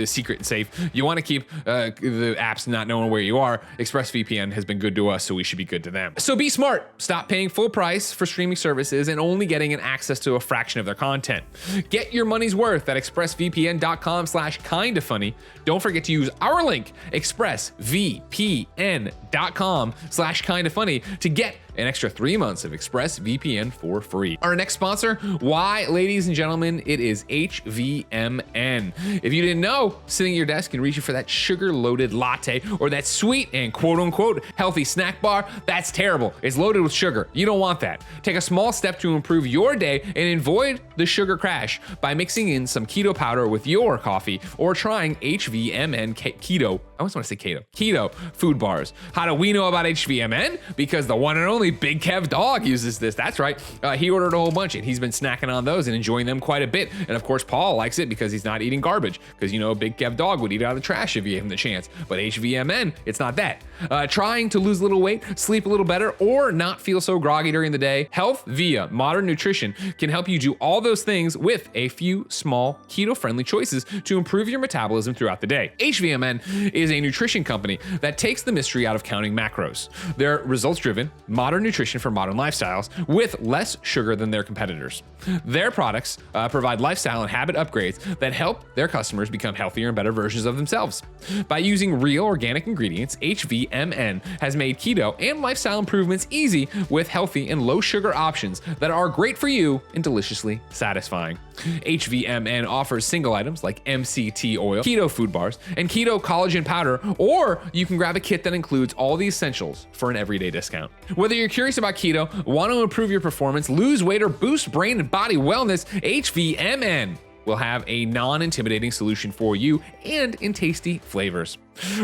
secret and safe. You want to keep the apps not knowing where you are. ExpressVPN has been good to us, so we should be good to them. So be smart. Stop paying full price for streaming services and only getting an access to a fraction of their content. Get your money's worth at expressvpn.com/kindafunny. Don't forget to use our link, expressvpn.com/kindafunny, to get an extra 3 months of ExpressVPN for free. Our next sponsor, why, ladies and gentlemen, it is HVMN. If you didn't know, sitting at your desk can reach you for that sugar-loaded latte or that sweet and quote-unquote healthy snack bar. That's terrible. It's loaded with sugar. You don't want that. Take a small step to improve your day and avoid the sugar crash by mixing in some keto powder with your coffee or trying HVMN keto. I always want to say keto food bars. How do we know about HVMN? Because the one and only Big Kev Dog uses this. That's right. He ordered a whole bunch and he's been snacking on those and enjoying them quite a bit. And of course, Paul likes it because he's not eating garbage, because Big Kev Dog would eat out of the trash if you gave him the chance. But HVMN, it's not that. Trying to lose a little weight, sleep a little better, or not feel so groggy during the day, Health via Modern Nutrition can help you do all those things with a few small keto-friendly choices to improve your metabolism throughout the day. HVMN is a nutrition company that takes the mystery out of counting macros. They're results-driven, modern nutrition for modern lifestyles with less sugar than their competitors. Their products provide lifestyle and habit upgrades that help their customers become healthier and better versions of themselves. By using real organic ingredients, HVMN has made keto and lifestyle improvements easy with healthy and low sugar options that are great for you and deliciously satisfying. HVMN offers single items like MCT oil, keto food bars, and keto collagen powder, or you can grab a kit that includes all the essentials for an everyday discount. Whether you're curious about keto, want to improve your performance, lose weight, or boost brain and body wellness, HVMN will have a non-intimidating solution for you and in tasty flavors.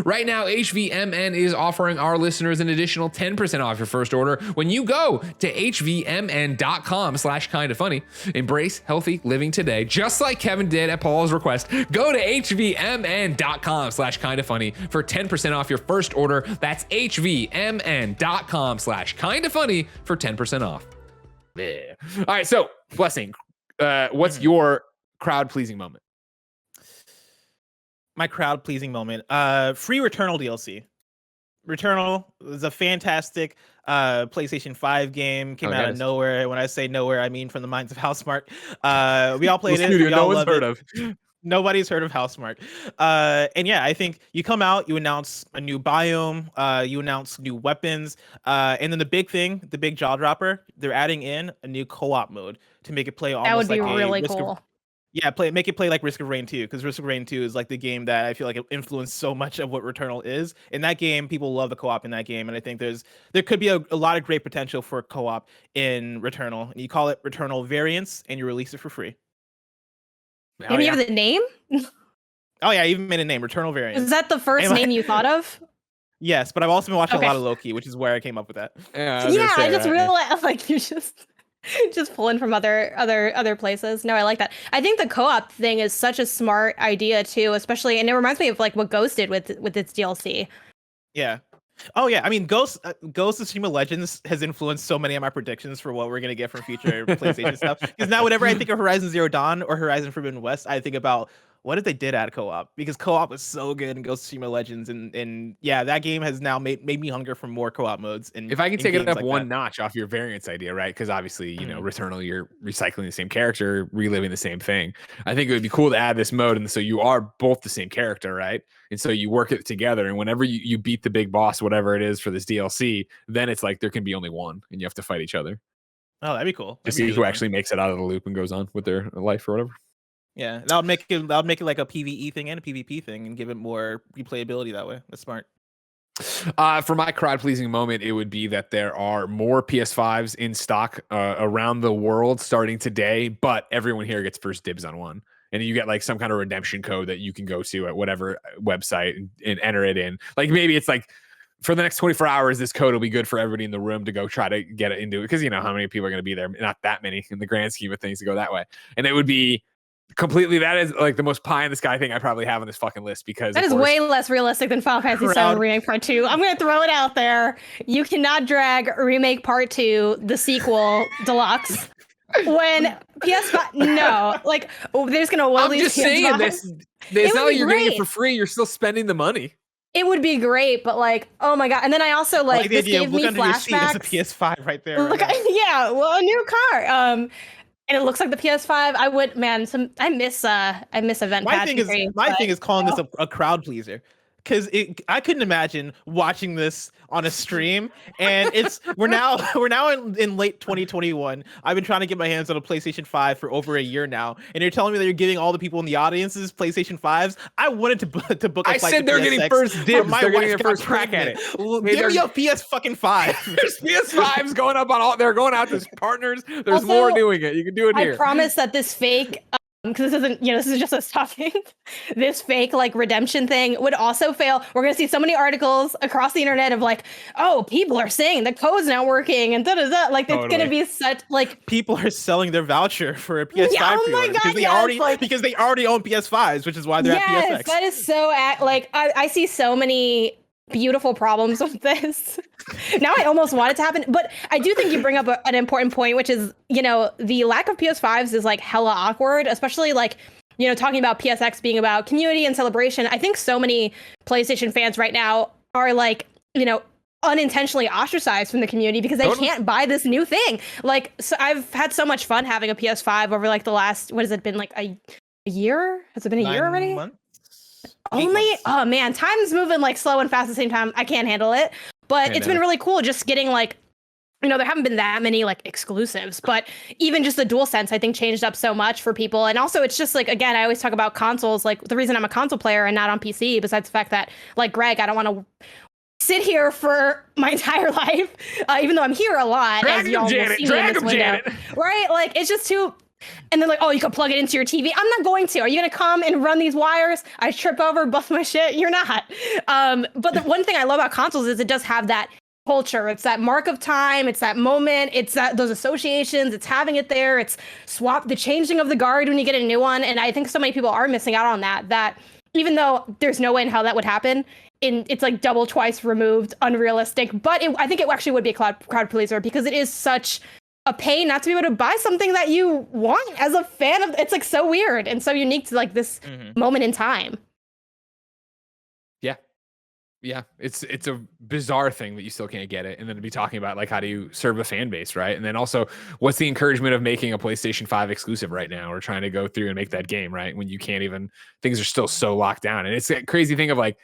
Right now, HVMN is offering our listeners an additional 10% off your first order when you go to hvmn.com/kindafunny. Embrace healthy living today, just like Kevin did at Paul's request. Go to hvmn.com/kindafunny for 10% off your first order. That's hvmn.com/kindafunny for 10% off. Yeah. All right, so Blessing, what's your crowd-pleasing moment? My crowd-pleasing moment. Free Returnal DLC. Returnal is a fantastic PlayStation 5 game. Came out of nowhere. When I say nowhere, I mean from the minds of Housemarque. We all played it. We all loved it. Nobody's heard of Housemarque. And yeah, I think you come out, you announce a new biome, you announce new weapons, and then the big thing, the big jaw dropper, they're adding in a new co-op mode to make it play almost like really cool. Make it play like Risk of Rain 2, because Risk of Rain 2 is like the game that I feel like it influenced so much of what Returnal is. In that game, people love the co-op in that game, and I think there could be a lot of great potential for co-op in Returnal. And you call it Returnal Variants, and you release it for free. Can you have the name? Oh yeah, I even made a name, Returnal Variants. Is that the first name you thought of? Yes, but I've also been watching a lot of Loki, which is where I came up with that. I just realized like you just pulling from other places. No, I like that. I think the co-op thing is such a smart idea too, especially, and it reminds me of like what Ghost did with its DLC. Yeah. Oh yeah, I mean, Ghost of Tsushima Legends has influenced so many of my predictions for what we're gonna get from future PlayStation stuff. Because now, whenever I think of Horizon Zero Dawn or Horizon Forbidden West, I think about what if they did add co-op, because co-op was so good in Ghost of Tsushima Legends, and yeah, that game has now made me hunger for more co-op modes. And if I can take it up like one notch off your variants idea, right? Because obviously, Returnal, you're recycling the same character, reliving the same thing. I think it would be cool to add this mode, and so you are both the same character, right? And so you work it together, and whenever you beat the big boss, whatever it is for this DLC, then it's like there can be only one, and you have to fight each other. Oh, that'd be cool. To see who actually makes it out of the loop and goes on with their life or whatever. Yeah, that would make it like a PvE thing and a PvP thing, and give it more replayability that way. That's smart. For my crowd pleasing moment, it would be that there are more PS5s in stock around the world starting today, but everyone here gets first dibs on one. And you get like some kind of redemption code that you can go to at whatever website and enter it in. Like maybe it's like for the next 24 hours, this code will be good for everybody in the room to go try to get it into it. Because you know how many people are going to be there. Not that many in the grand scheme of things to go that way. And it would be completely, that is like the most pie in the sky thing I probably have on this fucking list, because that is way less realistic than Final Fantasy VII Remake Part 2. I'm gonna throw it out there. You cannot drag Remake Part 2, the sequel deluxe, when PS5. No, like they're just gonna. I'm just saying this. It's not like you're getting it for free. You're still spending the money. It would be great, but like, oh my god! And then I also like this gave me flashbacks. There's a PS5 right there. Look, yeah, well, a new car. And it looks like the PS5. I would, man. I miss event. My thing is calling this a crowd pleaser, because I couldn't imagine watching this on a stream, and we're now in late 2021. I've been trying to get my hands on a PlayStation 5 for over a year now, and you're telling me that you're giving all the people in the audiences PlayStation 5s. I wanted to book. I said they're getting first dibs. They're getting their first crack at it. Give me a PS fucking 5. There's PS5s going up on all. They're going out to partners. There's also, more doing it. You can do it here. I promise that this fake. Because this isn't, this is just us talking. This fake like redemption thing would also fail. We're gonna see so many articles across the internet of like, oh, people are saying the code's not working and da da da. Like it's gonna be such like people are selling their voucher for a PS5 oh my God, because they already own PS5s, which is why they're at PSX. That is so like I see so many beautiful problems with this. Now I almost want it to happen, but I do think you bring up an important point, which is, the lack of PS5s is like hella awkward, especially like, talking about PSX being about community and celebration. I think so many PlayStation fans right now are like, unintentionally ostracized from the community because they can't buy this new thing. Like, so I've had so much fun having a PS5 over like the last, what has it been, like a year? Has it been a year already? Months? Only? Oh man, time's moving like slow and fast at the same time. I can't handle it. But it's been really cool just getting like, there haven't been that many like exclusives, but even just the DualSense I think changed up so much for people. And also it's just like, again, I always talk about consoles, like the reason I'm a console player and not on PC, besides the fact that like Greg, I don't want to sit here for my entire life, even though I'm here a lot. Drag him, Janet. Right? Like it's just too. And they're like, oh, you can plug it into your TV. I'm not going to. Are you going to come and run these wires? I trip over, bust my shit. You're not. But the one thing I love about consoles is it does have that culture. It's that mark of time. It's that moment. It's that those associations. It's having it there. It's the changing of the guard when you get a new one. And I think so many people are missing out on that even though there's no way in hell that would happen, it's like double, twice removed, unrealistic. But I think it actually would be a crowd pleaser because it is such a pain not to be able to buy something that you want as a fan of. It's like so weird and so unique to like this moment in time. Yeah, it's a bizarre thing that you still can't get it, and then to be talking about like how do you serve a fan base, right? And then also, what's the encouragement of making a PlayStation 5 exclusive right now, or trying to go through and make that game, right? When you can't even, things are still so locked down, and it's a crazy thing of like,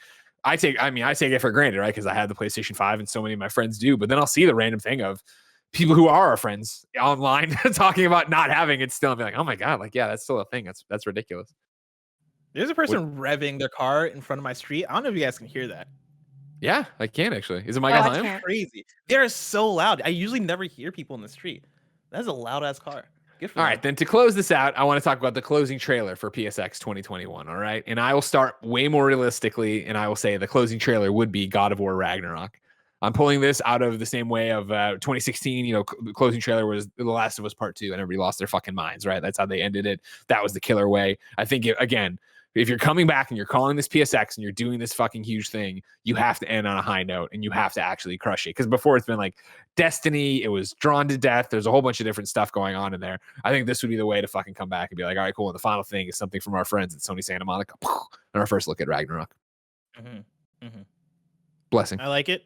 I take it for granted, right? Because I had the PlayStation 5, and so many of my friends do, but then I'll see the random thing of people who are our friends online talking about not having it still, and be like, oh my god, like yeah, that's still a thing. That's ridiculous. There's a person revving their car in front of my street. I don't know if you guys can hear that. Yeah, I can actually. Is it my guy? That's crazy. They're so loud. I usually never hear people in the street. That's a loud ass car. All right, then to close this out, I want to talk about the closing trailer for PSX 2021. All right, and I will start way more realistically, and I will say the closing trailer would be God of War Ragnarok. I'm pulling this out of the same way of 2016. The closing trailer was The Last of Us Part 2, and everybody lost their fucking minds. Right, that's how they ended it. That was the killer way. I think again. If you're coming back and you're calling this PSX and you're doing this fucking huge thing, you have to end on a high note and you have to actually crush it. Because before it's been like Destiny, it was drawn to death. There's a whole bunch of different stuff going on in there. I think this would be the way to fucking come back and be like, all right, cool. And the final thing is something from our friends at Sony Santa Monica and our first look at Ragnarok. Blessing. I like it.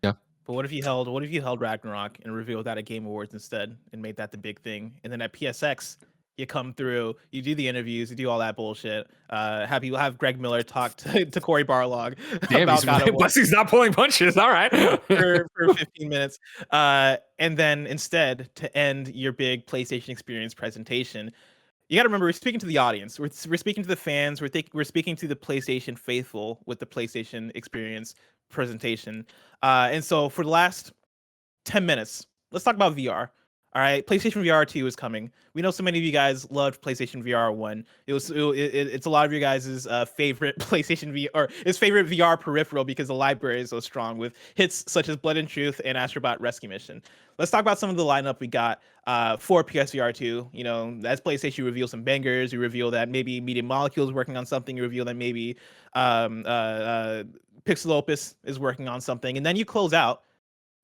Yeah. But what if you held Ragnarok and revealed that at Game Awards instead and made that the big thing? And then at PSX, You come through, you do the interviews, you do all that bullshit. Have Greg Miller talk to Corey Barlog about God of War. Blessing's not pulling punches. All right. for 15 minutes. And then instead, to end your big PlayStation experience presentation, you got to remember, we're speaking to the audience. We're speaking to the fans. We're speaking to the PlayStation faithful with the PlayStation experience presentation. And so for the last 10 minutes, let's talk about VR. All right, PlayStation VR 2 is coming. We know so many of you guys loved PlayStation VR 1. It's a lot of you guys' favorite PlayStation VR, or his favorite VR peripheral, because the library is so strong with hits such as Blood and Truth and Astrobot Rescue Mission. Let's talk about some of the lineup we got for PSVR 2. You know, as PlayStation, you reveal some bangers. You reveal that maybe Media Molecule is working on something. You reveal that maybe Pixel Opus is working on something. And then you close out,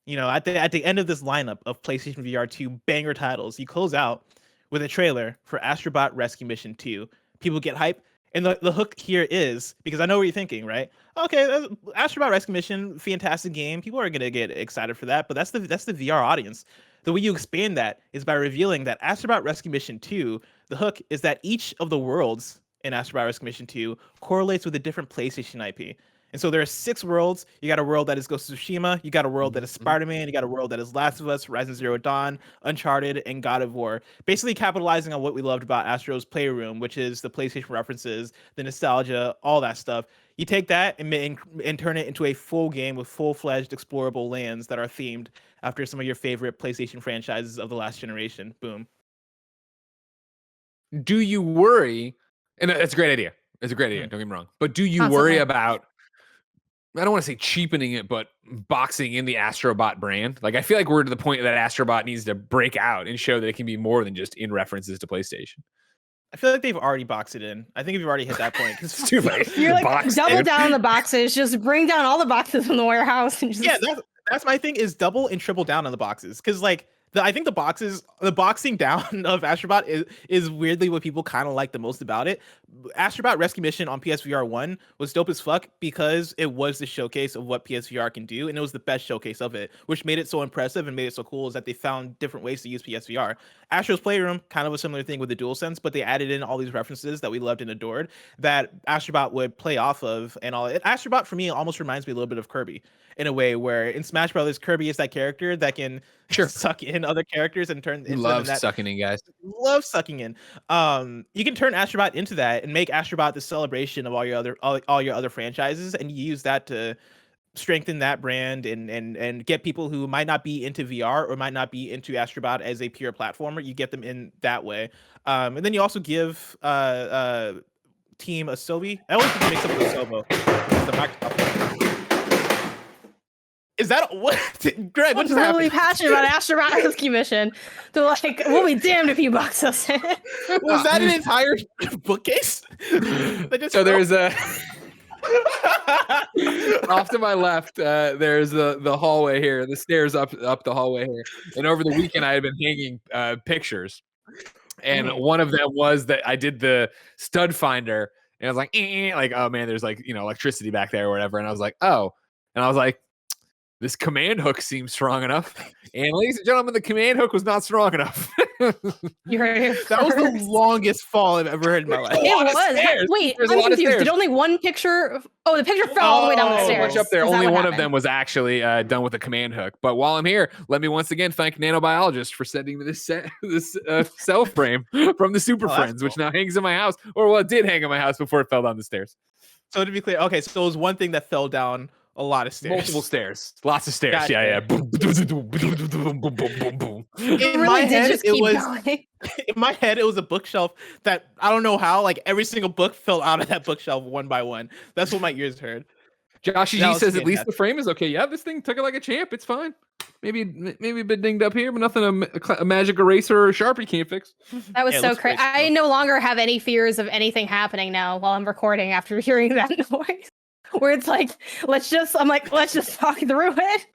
you know, at the end of this lineup of PlayStation VR 2 banger titles, you close out with a trailer for Astrobot Rescue Mission 2. People get hype. And the hook here is, because I know what you're thinking, right? Okay, Astrobot Rescue Mission, fantastic game. People are going to get excited for that, but that's the VR audience. The way you expand that is by revealing that Astrobot Rescue Mission 2, the hook is that each of the worlds in Astrobot Rescue Mission 2 correlates with a different PlayStation IP. And so there are 6 worlds. You got a world that is Ghost of Tsushima. You got a world that is Spider-Man. You got a world that is Last of Us, Horizon Zero Dawn, Uncharted, and God of War. Basically capitalizing on what we loved about Astro's Playroom, which is the PlayStation references, the nostalgia, all that stuff. You take that and turn it into a full game with full-fledged explorable lands that are themed after some of your favorite PlayStation franchises of the last generation. Boom. Do you worry? And that's a great idea. It's a great idea. Don't get me wrong. But do you worry about, I don't want to say cheapening it, but boxing in the Astrobot brand? Like, I feel like we're to the point that Astrobot needs to break out and show that it can be more than just in references to PlayStation. I feel like they've already boxed it in. I think you've already hit that point. It's too late. You're like, double down on the boxes. Just bring down all the boxes from the warehouse. And just... Yeah, that's my thing, is double and triple down on the boxes. Because, like, I think the boxing down of Astrobot is weirdly what people kind of like the most about it. Astrobot Rescue Mission on PSVR 1 was dope as fuck because it was the showcase of what PSVR can do, and it was the best showcase of it, which made it so impressive and made it so cool, is that they found different ways to use PSVR. Astro's Playroom, kind of a similar thing with the DualSense, but they added in all these references that we loved and adored that Astrobot would play off of, and all. Astrobot, for me, almost reminds me a little bit of Kirby, in a way where in Smash Brothers, Kirby is that character that can suck in other characters and turn into love sucking in, guys. Love sucking in. You can turn Astrobot into that and make Astrobot the celebration of all your other franchises, and you use that to strengthen that brand and get people who might not be into VR or might not be into Astrobot as a pure platformer. You get them in that way, and then you also give Team Asobi. I always think mix up with Asobo. The Microsoft. Is that what, Greg? I'm really passionate about Astrobot Rescue Mission. They're like, we'll be damned if you box us in. Was that an entire bookcase? So there's a off to my left. There's the hallway here, the stairs up the hallway here. And over the weekend, I had been hanging pictures, and one of them was that I did the stud finder, and I was like, oh man, there's like electricity back there or whatever, and I was like, oh, and I was like, this command hook seems strong enough. And ladies and gentlemen, the command hook was not strong enough. You heard it. That was the longest fall I've ever heard in my life. It was. Wait, I'm confused. Did only one picture? Oh, the picture fell all the way down the stairs. Much up there. Only one of them was actually done with a command hook. But while I'm here, let me once again thank Nanobiologist for sending me this cell frame from the Super Friends, which now hangs in my house. Or, well, it did hang in my house before it fell down the stairs. So to be clear, okay, so it was one thing that fell down a lot of stairs. Multiple stairs. Lots of stairs. Gotcha. Yeah. Boom, boom, boom, boom, boom. In my head, it was a bookshelf that, I don't know how, like every single book fell out of that bookshelf one by one. That's what my ears heard. Josh G says at least the frame is okay. Yeah, this thing took it like a champ. It's fine. Maybe a bit dinged up here, but nothing a magic eraser or a Sharpie can't fix. That was so crazy. I no longer have any fears of anything happening now while I'm recording after hearing that noise. Where it's like, let's just talk through it.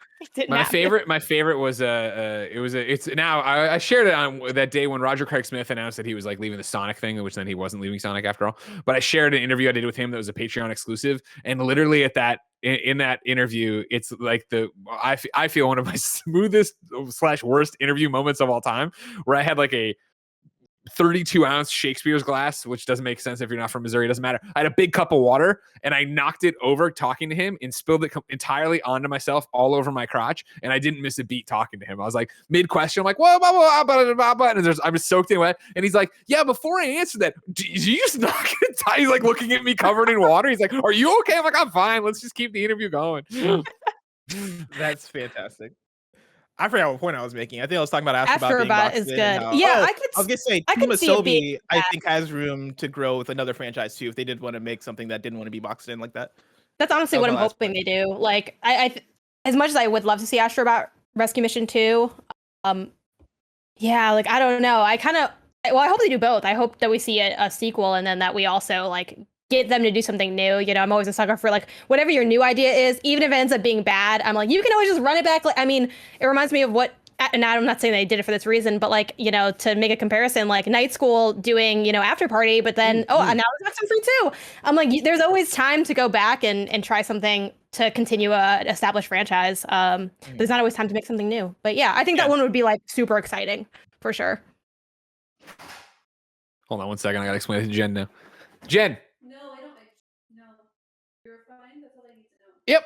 My favorite was I shared it on that day when Roger Craig Smith announced that he was like leaving the Sonic thing, which then he wasn't leaving Sonic after all. But I shared an interview I did with him that was a Patreon exclusive, and literally in that interview, it's like I feel one of my smoothest / worst interview moments of all time, where I had like a 32-ounce Shakespeare's glass, which doesn't make sense if you're not from Missouri. It doesn't matter. I had a big cup of water, and I knocked it over talking to him and spilled it entirely onto myself all over my crotch, and I didn't miss a beat talking to him. I was like, mid-question, I'm like, whoa, blah, blah, blah, blah, blah, and I was soaked in wet, and he's like, yeah, before I answer that, did you just knock it? He's like looking at me covered in water. He's like, are you okay? I'm like, I'm fine. Let's just keep the interview going. That's fantastic. I forgot what point I was making. I think I was talking about Astrobot is good. Yeah, I was gonna say Team Asobi, I think has room to grow with another franchise too if they did want to make something that didn't want to be boxed in like that. That's honestly what I'm hoping they do. Like I as much as I would love to see Astrobot Rescue Mission 2, yeah, like I don't know. I hope they do both. I hope that we see a sequel and then that we also like get them to do something new. You know, I'm always a sucker for like whatever your new idea is, even if it ends up being bad, I'm like, you can always just run it back. Like, I mean, it reminds me of what, and I'm not saying they did it for this reason, but like, you know, to make a comparison, like Night School doing, you know, After Party, but then, now it's Action Free too. I'm like, there's always time to go back and try something to continue a established franchise. There's not always time to make something new. But yeah, I think that one would be like super exciting for sure. Hold on one second. I got to explain it to Jen now. Jen. Yep.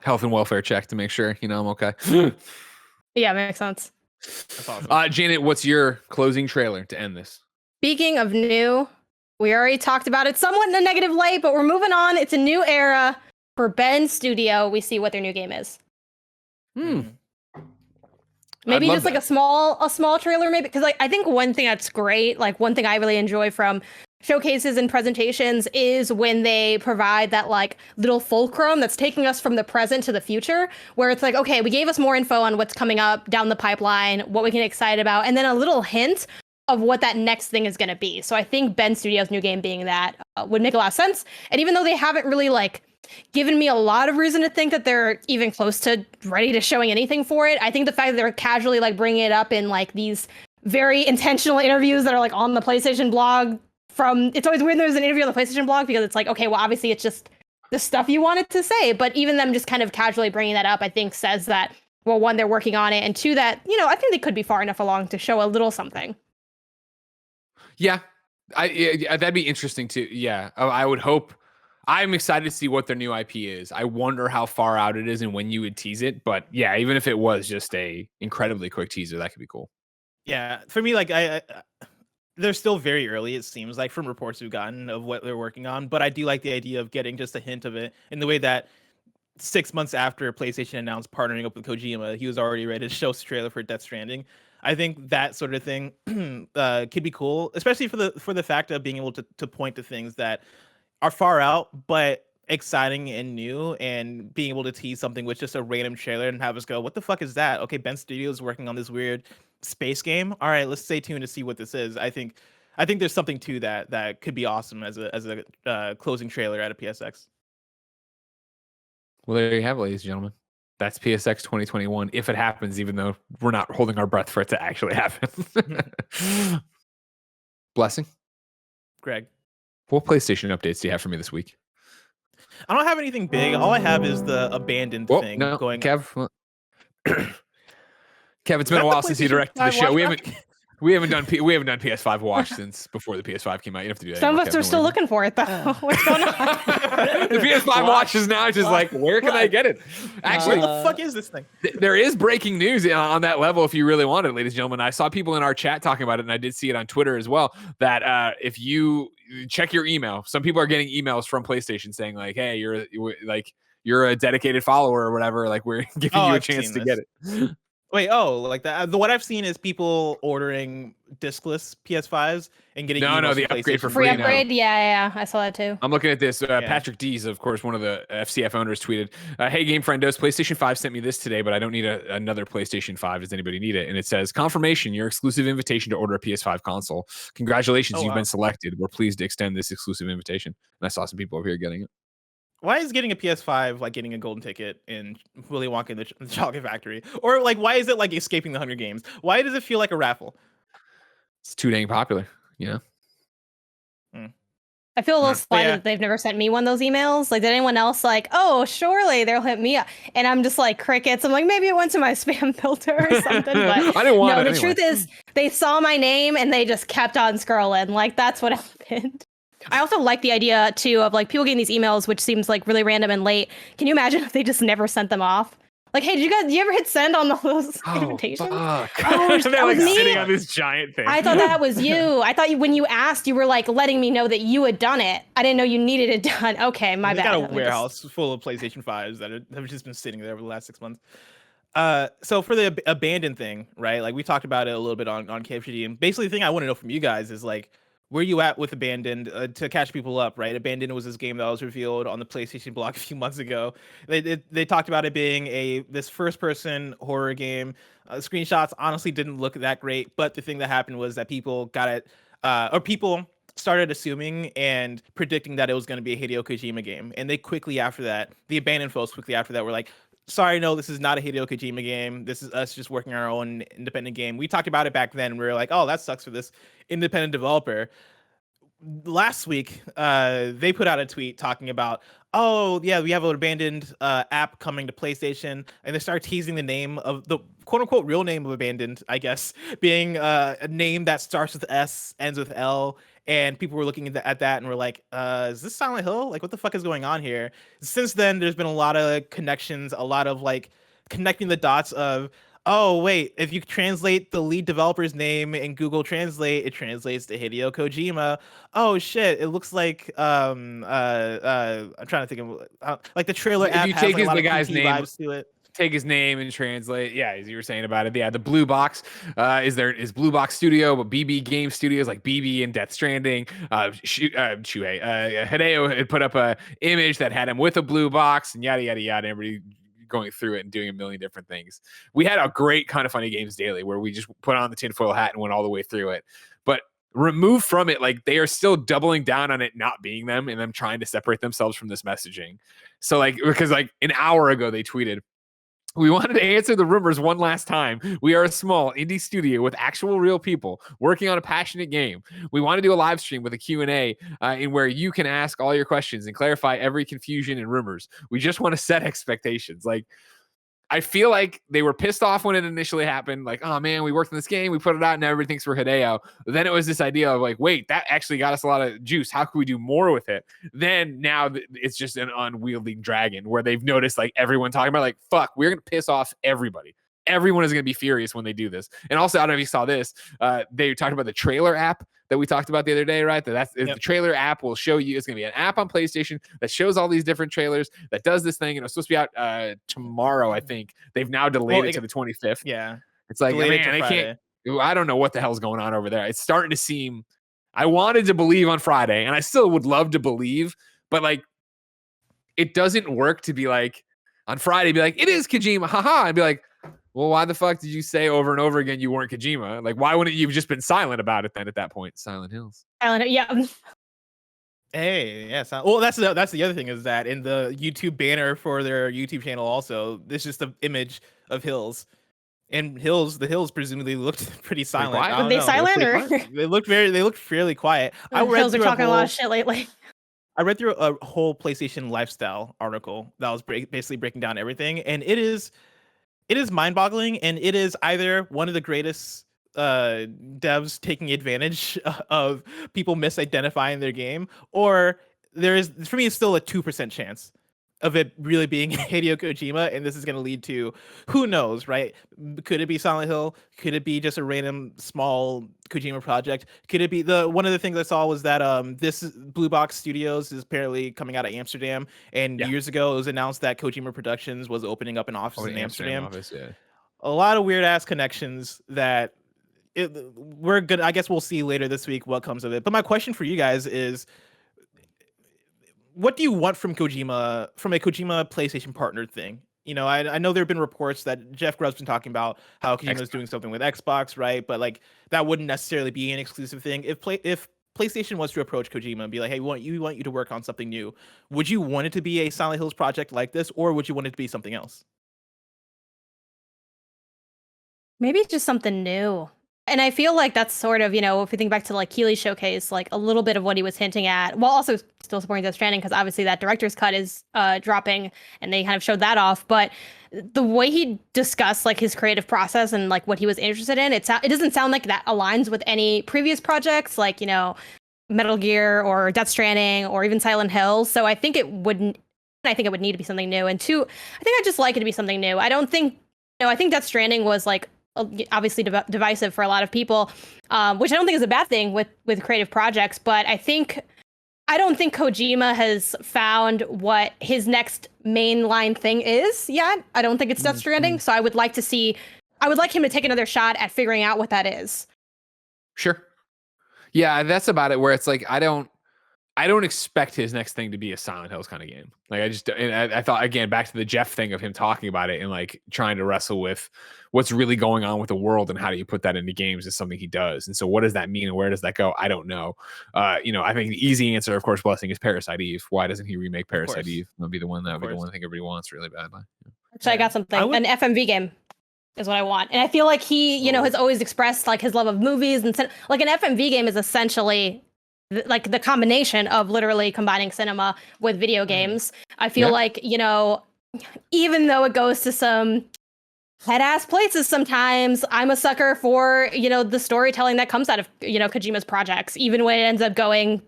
Health and welfare check to make sure, you know, I'm okay. Yeah, makes sense. That's awesome. Janet, what's your closing trailer to end this? Speaking of new, we already talked about it somewhat in a negative light, but we're moving on. It's a new era for Bend Studio. We see what their new game is. Maybe just like a small trailer, maybe, because like I think one thing that's great, like one thing I really enjoy from showcases and presentations is when they provide that like little fulcrum that's taking us from the present to the future, where it's like, okay, we gave us more info on what's coming up down the pipeline, what we can get excited about, and then a little hint of what that next thing is going to be. So I think Bend Studio's new game being that would make a lot of sense. And even though they haven't really like given me a lot of reason to think that they're even close to ready to showing anything for it, I think the fact that they're casually like bringing it up in like these very intentional interviews that are like on the PlayStation blog it's always weird there's an interview on the PlayStation blog because it's like, okay, well, obviously it's just the stuff you wanted to say. But even them just kind of casually bringing that up, I think says that, well, one, they're working on it. And two, that, you know, I think they could be far enough along to show a little something. Yeah, that'd be interesting too. Yeah, I would hope. I'm excited to see what their new IP is. I wonder how far out it is and when you would tease it. But yeah, even if it was just a incredibly quick teaser, that could be cool. Yeah, for me, like they're still very early, it seems like, from reports we've gotten of what they're working on. But I do like the idea of getting just a hint of it in the way that 6 months after PlayStation announced partnering up with Kojima, he was already ready to show us a trailer for Death Stranding. I think that sort of thing could be cool, especially for the fact of being able to point to things that are far out, but exciting and new, and being able to tease something with just a random trailer and have us go, what the fuck is that? Okay, Bend Studios working on this weird space game. All right, let's stay tuned to see what this is. I think there's something to that could be awesome as a closing trailer at a PSX. Well, there you have it, ladies and gentlemen. That's PSX 2021, if it happens, even though we're not holding our breath for it to actually happen. Blessing. Greg. What PlayStation updates do you have for me this week? I don't have anything big. All I have is the abandoned thing going. Kev, it's been a while since you directed the show. We haven't done PS5 watch since before the PS5 came out. You have to do that. Some of us are still looking for it though. What's going on? The PS5 watch is now just like, where can I get it? Actually, what the fuck is this thing? There is breaking news on that level if you really want it, ladies and gentlemen. I saw people in our chat talking about it, and I did see it on Twitter as well, that if you check your email, some people are getting emails from PlayStation saying like, hey, you're a dedicated follower or whatever. Like, we're giving you a chance to get it. Wait, like that. What I've seen is people ordering discless PS5s and getting the upgrade for free. Upgrade, yeah, I saw that too. I'm looking at this. Patrick Dees, of course, one of the FCF owners, tweeted, "Hey, Game Friendos, PlayStation 5 sent me this today, but I don't need another PlayStation 5. Does anybody need it?" And it says, "Confirmation: your exclusive invitation to order a PS5 console. Congratulations, you've been selected. We're pleased to extend this exclusive invitation." And I saw some people over here getting it. Why is getting a PS5 like getting a golden ticket in Willy Wonka and the Chocolate Factory? Or like, why is it like escaping the Hunger Games? Why does it feel like a raffle? It's too dang popular, you know? I feel a little slighted that they've never sent me one of those emails. Like, did anyone else like, oh, surely they'll hit me up? And I'm just like crickets. I'm like, maybe it went to my spam filter or something. But I didn't want no, it the anyway. truth is they saw my name and they just kept on scrolling. Like, that's what happened. I also like the idea too of like people getting these emails, which seems like really random and late. Can you imagine if they just never sent them off? Like, hey, did you ever hit send on those invitations? Fuck. Oh, They're that like was me. sitting on this giant thing. I thought that was you. I thought when you asked, you were like letting me know that you had done it. I didn't know you needed it done. Okay, my bad. Got a warehouse full of PlayStation 5s that have just been sitting there over the last 6 months. So for the abandoned thing, right? Like we talked about it a little bit on KFGD, and basically the thing I want to know from you guys is like, where you at with Abandoned to catch people up, right? Abandoned was this game that was revealed on the PlayStation blog a few months ago. They talked about it being this first-person horror game. Screenshots honestly didn't look that great, but the thing that happened was that people got it, or people started assuming and predicting that it was going to be a Hideo Kojima game. And they quickly after that, the Abandoned folks quickly after that were like, sorry, no, this is not a Hideo Kojima game. This is us just working our own independent game. We talked about it back then. We were like, oh, that sucks for this independent developer. Last week, they put out a tweet talking about, oh, yeah, we have an Abandoned app coming to PlayStation. And they start teasing the name of the quote unquote real name of Abandoned, I guess, being a name that starts with S, ends with L. And people were looking at that and were like, is this Silent Hill? Like, what the fuck is going on here? Since then, there's been a lot of connections, a lot of like connecting the dots of, oh, wait, if you translate the lead developer's name in Google Translate, it translates to Hideo Kojima. Oh, shit, it looks like, I'm trying to think of, like the trailer app has like a lot of creepy vibes to it. Take his name and translate. Yeah, as you were saying about it. Yeah, the Blue Box is Blue Box Studio, but BB Game Studios like BB and Death Stranding. Hideo had put up a image that had him with a blue box and yada yada yada. Everybody going through it and doing a million different things. We had a great Kind of Funny Games daily where we just put on the tinfoil hat and went all the way through it. But removed from it, like they are still doubling down on it not being them and them trying to separate themselves from this messaging. So like, because like an hour ago they tweeted, we wanted to answer the rumors one last time. We are a small indie studio with actual real people working on a passionate game. We want to do a live stream with a Q&A in where you can ask all your questions and clarify every confusion and rumors. We just want to set expectations. Like, I feel like they were pissed off when it initially happened. Like, oh man, we worked on this game, we put it out, and now everything thinks we're Hideo. Then it was this idea of like, wait, that actually got us a lot of juice. How can we do more with it? Then now it's just an unwieldy dragon where they've noticed like everyone talking about like, fuck, we're gonna piss off everybody. Everyone is going to be furious when they do this. And also, I don't know if you saw this. They talked about the trailer app that we talked about the other day, right? The trailer app will show you. It's going to be an app on PlayStation that shows all these different trailers that does this thing. And it was supposed to be out tomorrow, I think. They've now delayed it to the 25th. Yeah. It's like, man, I can't. I don't know what the hell's going on over there. It's starting to seem. I wanted to believe on Friday, and I still would love to believe, but like, it doesn't work to be like on Friday, be like, it is Kojima, haha, and be like, well, why the fuck did you say over and over again you weren't Kojima? Like, why wouldn't you have just been silent about it then at that point? Silent Hills. Yeah. Hey, yes. Well, that's the other thing is that in the YouTube banner for their YouTube channel also, this is just the image of Hills. And the Hills presumably looked pretty silent. Were they silent or they looked fairly quiet. Hills are talking a lot of shit lately. I read through a whole PlayStation lifestyle article that was basically breaking down everything, and it is mind-boggling, and it is either one of the greatest devs taking advantage of people misidentifying their game, or for me, it's still a 2% chance of it really being Hideo Kojima, and this is going to lead to, who knows, right? Could it be Silent Hill? Could it be just a random small Kojima project? Could it be one of the things I saw was that this Blue Box Studios is apparently coming out of Amsterdam, and years ago it was announced that Kojima Productions was opening up an office in Amsterdam. Office, yeah. A lot of weird ass connections that we're good. I guess we'll see later this week what comes of it. But my question for you guys is, what do you want from Kojima, from a Kojima PlayStation partner thing? You know, I know there have been reports that Jeff Grubb's been talking about how Kojima is doing something with Xbox, right? But like that wouldn't necessarily be an exclusive thing. If PlayStation was to approach Kojima and be like, "Hey, we want you to work on something new," would you want it to be a Silent Hills project like this, or would you want it to be something else? Maybe it's just something new. And I feel like that's sort of, if we think back to like Keeley's showcase, like a little bit of what he was hinting at, while also still supporting Death Stranding, because obviously that director's cut is dropping, and they kind of showed that off. But the way he discussed like his creative process and like what he was interested in, it doesn't sound like that aligns with any previous projects, like Metal Gear or Death Stranding or even Silent Hill. So I think it wouldn't. I think it would need to be something new. And two, I think I'd just like it to be something new. I don't think, I think Death Stranding was like obviously divisive for a lot of people, which I don't think is a bad thing with creative projects. But I don't think Kojima has found what his next mainline thing is yet. I don't think it's Death Stranding. So I would like him to take another shot at figuring out what that is. Sure. Yeah, that's about it. Where it's like I don't expect his next thing to be a Silent Hills kind of game. Like I thought, again, back to the Jeff thing of him talking about it and like trying to wrestle with what's really going on with the world and how do you put that into games is something he does. And so what does that mean and where does that go? I don't know. I think the easy answer, of course, Blessing, is Parasite Eve. Why doesn't he remake Parasite Eve? That'll be the one I think everybody wants really badly. So I got something. An FMV game is what I want. And I feel like he, has always expressed like his love of movies and like an FMV game is essentially like the combination of literally combining cinema with video games. I feel like, even though it goes to some head-ass places sometimes, I'm a sucker for, the storytelling that comes out of, Kojima's projects, even when it ends up going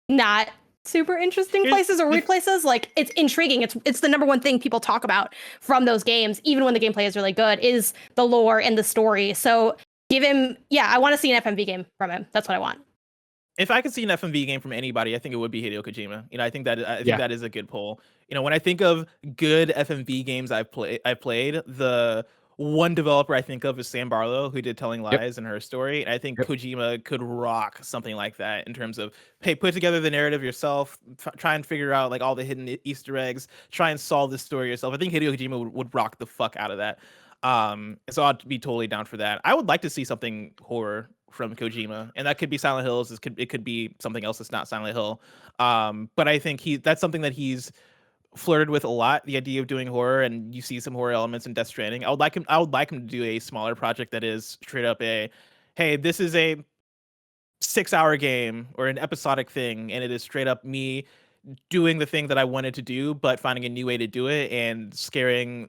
not super interesting places or weird places. Like, it's intriguing. It's the number one thing people talk about from those games, even when the gameplay is really good, is the lore and the story. So give him, I want to see an FMV game from him. That's what I want. If I could see an FMV game from anybody, I think it would be Hideo Kojima. I think that is a good poll. When I think of good FMV games I've played, the one developer I think of is Sam Barlow, who did Telling Lies and Her Story. And I think Kojima could rock something like that in terms of, hey, put together the narrative yourself, try and figure out like all the hidden Easter eggs, try and solve the story yourself. I think Hideo Kojima would rock the fuck out of that. So I'd be totally down for that. I would like to see something horror from Kojima, and that could be Silent Hills. It could be something else that's not Silent Hill. But I think that's something that he's flirted with a lot, the idea of doing horror, and you see some horror elements in Death Stranding. I would like him to do a smaller project that is straight up hey, this is a 6-hour game or an episodic thing, and it is straight up me doing the thing that I wanted to do, but finding a new way to do it and scaring,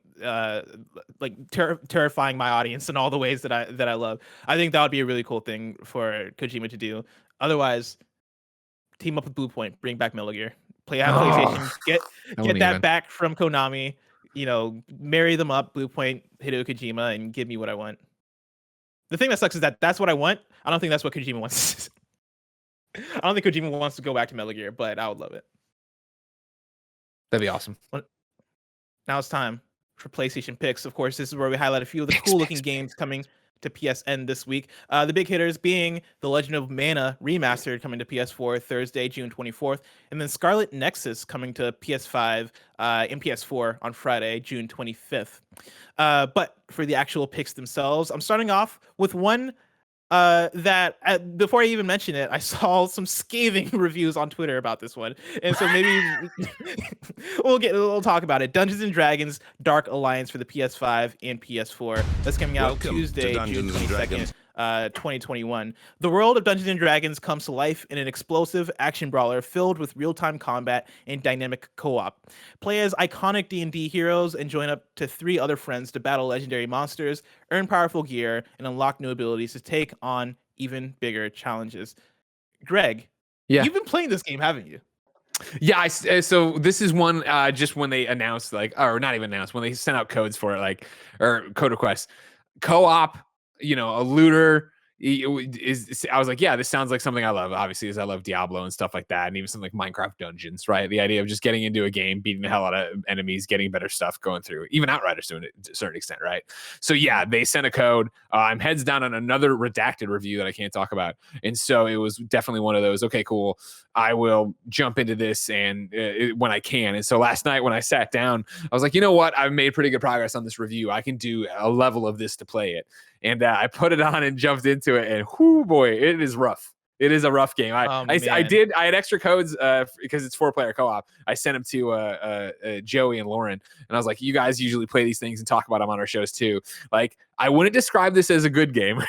terrifying my audience in all the ways that I love. I think that would be a really cool thing for Kojima to do. Otherwise, team up with Blue Point, bring back Metal Gear, PlayStation, get that back from Konami. Marry them up, Blue Point, Hideo Kojima, and give me what I want. The thing that sucks is that's what I want. I don't think that's what Kojima wants. I don't think Kojima wants to go back to Metal Gear, but I would love it. That'd be awesome. Now it's time for PlayStation picks. Of course, this is where we highlight a few of the cool-looking games coming to PSN this week. The big hitters being The Legend of Mana Remastered coming to PS4 Thursday, June 24th, and then Scarlet Nexus coming to PS5 and PS4 on Friday, June 25th. But for the actual picks themselves, I'm starting off with one that before I even mention it, I saw some scathing reviews on Twitter about this one, and so maybe we'll talk about it. Dungeons and Dragons: Dark Alliance for the PS5 and PS4. That's coming out Tuesday, June 22nd. 2021. The world of Dungeons and Dragons comes to life in an explosive action brawler filled with real-time combat and dynamic co-op. Play as iconic D&D heroes and join up to 3 other friends to battle legendary monsters, earn powerful gear, and unlock new abilities to take on even bigger challenges. Greg, you've been playing this game, haven't you? Yeah, so this is one just when they announced, or not even announced, when they sent out codes for it, or code requests, co-op, a looter I was like, yeah, this sounds like something I love, obviously, as I love Diablo and stuff like that, and even something like Minecraft Dungeons, right? The idea of just getting into a game, beating the hell out of enemies, getting better stuff going through, even Outriders to a certain extent, right? So yeah, they sent a code. I'm heads down on another redacted review that I can't talk about, and so it was definitely one of those, okay, cool, I will jump into this and when I can. And so last night when I sat down, I was like, you know what? I've made pretty good progress on this review. I can do a level of this to play it. And I put it on and jumped into it, and whoo boy, it is rough. It is a rough game. I had extra codes because it's 4-player co-op. I sent them to Joey and Lauren, and I was like, you guys usually play these things and talk about them on our shows too. Like, I wouldn't describe this as a good game,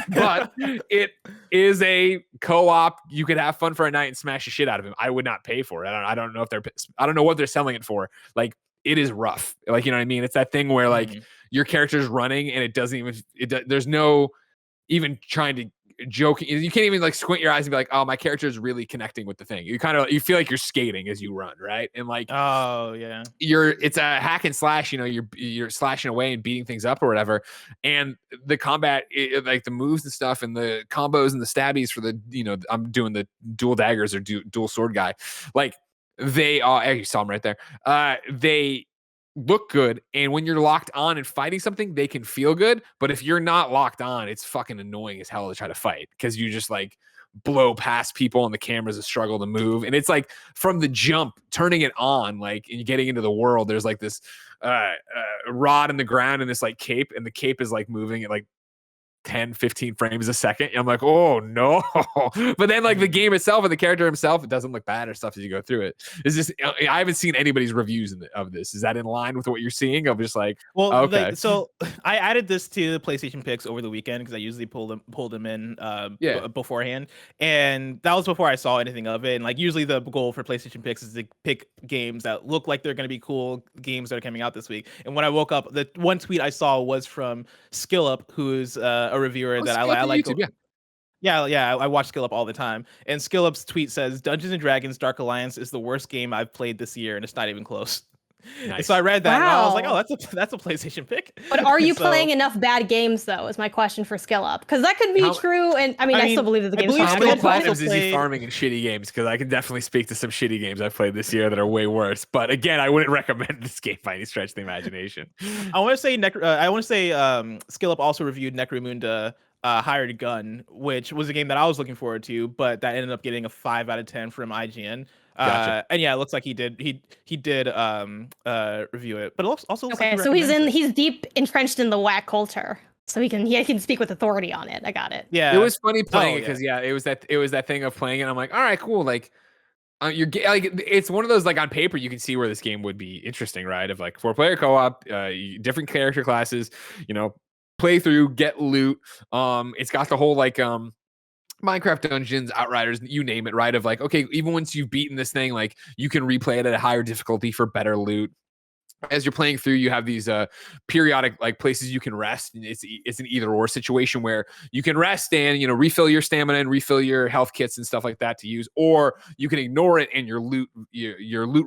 but it is a co-op. You could have fun for a night and smash the shit out of him. I would not pay for it. I don't know what they're selling it for. Like, it is rough. Like, you know what I mean? It's that thing where like your character's running and it doesn't even. There's no even trying to joke. You can't even like squint your eyes and be like, oh, my character is really connecting with the thing. You feel like you're skating as you run, right? And like, oh yeah, it's a hack and slash. You know, you're slashing away and beating things up or whatever. And the combat, like the moves and stuff, and the combos and the stabbies for the, I'm doing the dual daggers or dual sword guy. Like they are. You saw them right there. They look good, and when you're locked on and fighting something, they can feel good. But if you're not locked on, it's fucking annoying as hell to try to fight because you just like blow past people and the camera's a struggle to move. And it's like from the jump, turning it on, like, and getting into the world, there's like this rod in the ground and this like cape, and the cape is like moving at like 10-15 frames a second. I'm like, oh no. But then like the game itself and the character himself, it doesn't look bad or stuff as you go through it. It's just, I haven't seen anybody's reviews of this. Is that in line with what you're seeing? I'm just like, well, okay. So I added this to the PlayStation picks over the weekend because I usually pull them in beforehand, and that was before I saw anything of it. And like usually the goal for PlayStation picks is to pick games that look like they're going to be cool games that are coming out this week. And when I woke up, the one tweet I saw was from SkillUp, who's a reviewer that I like. YouTube, I watch SkillUp all the time, and SkillUp's tweet says Dungeons and Dragons Dark Alliance is the worst game I've played this year, and it's not even close. Nice. And so I read that and I was like, oh, that's a PlayStation pick. But are you playing enough bad games though? Is my question for SkillUp, because that could be true. And I mean, I still believe that the game's fine. How many platinums is he farming in shitty games? Because I can definitely speak to some shitty games I've played this year that are way worse. But again, I wouldn't recommend this game by any stretch of the imagination. I want to say SkillUp also reviewed Necromunda Hired Gun, which was a game that I was looking forward to, but that ended up getting a 5 out of 10 from IGN. Gotcha. And yeah, it looks like he did review it, but also okay. So he's deep entrenched in the whack culture, so he can speak with authority on it. I got it. Yeah, it was funny playing it because it was that thing of playing it. I'm like, all right, cool. Like, like it's one of those, like, on paper you can see where this game would be interesting, right? Of like 4-player co-op, different character classes, play through, get loot. It's got the whole like Minecraft Dungeons, Outriders, you name it, right? Of like, okay, even once you've beaten this thing, like you can replay it at a higher difficulty for better loot. As you're playing through, you have these periodic like places you can rest, and it's an either or situation where you can rest and refill your stamina and refill your health kits and stuff like that to use, or you can ignore it and your loot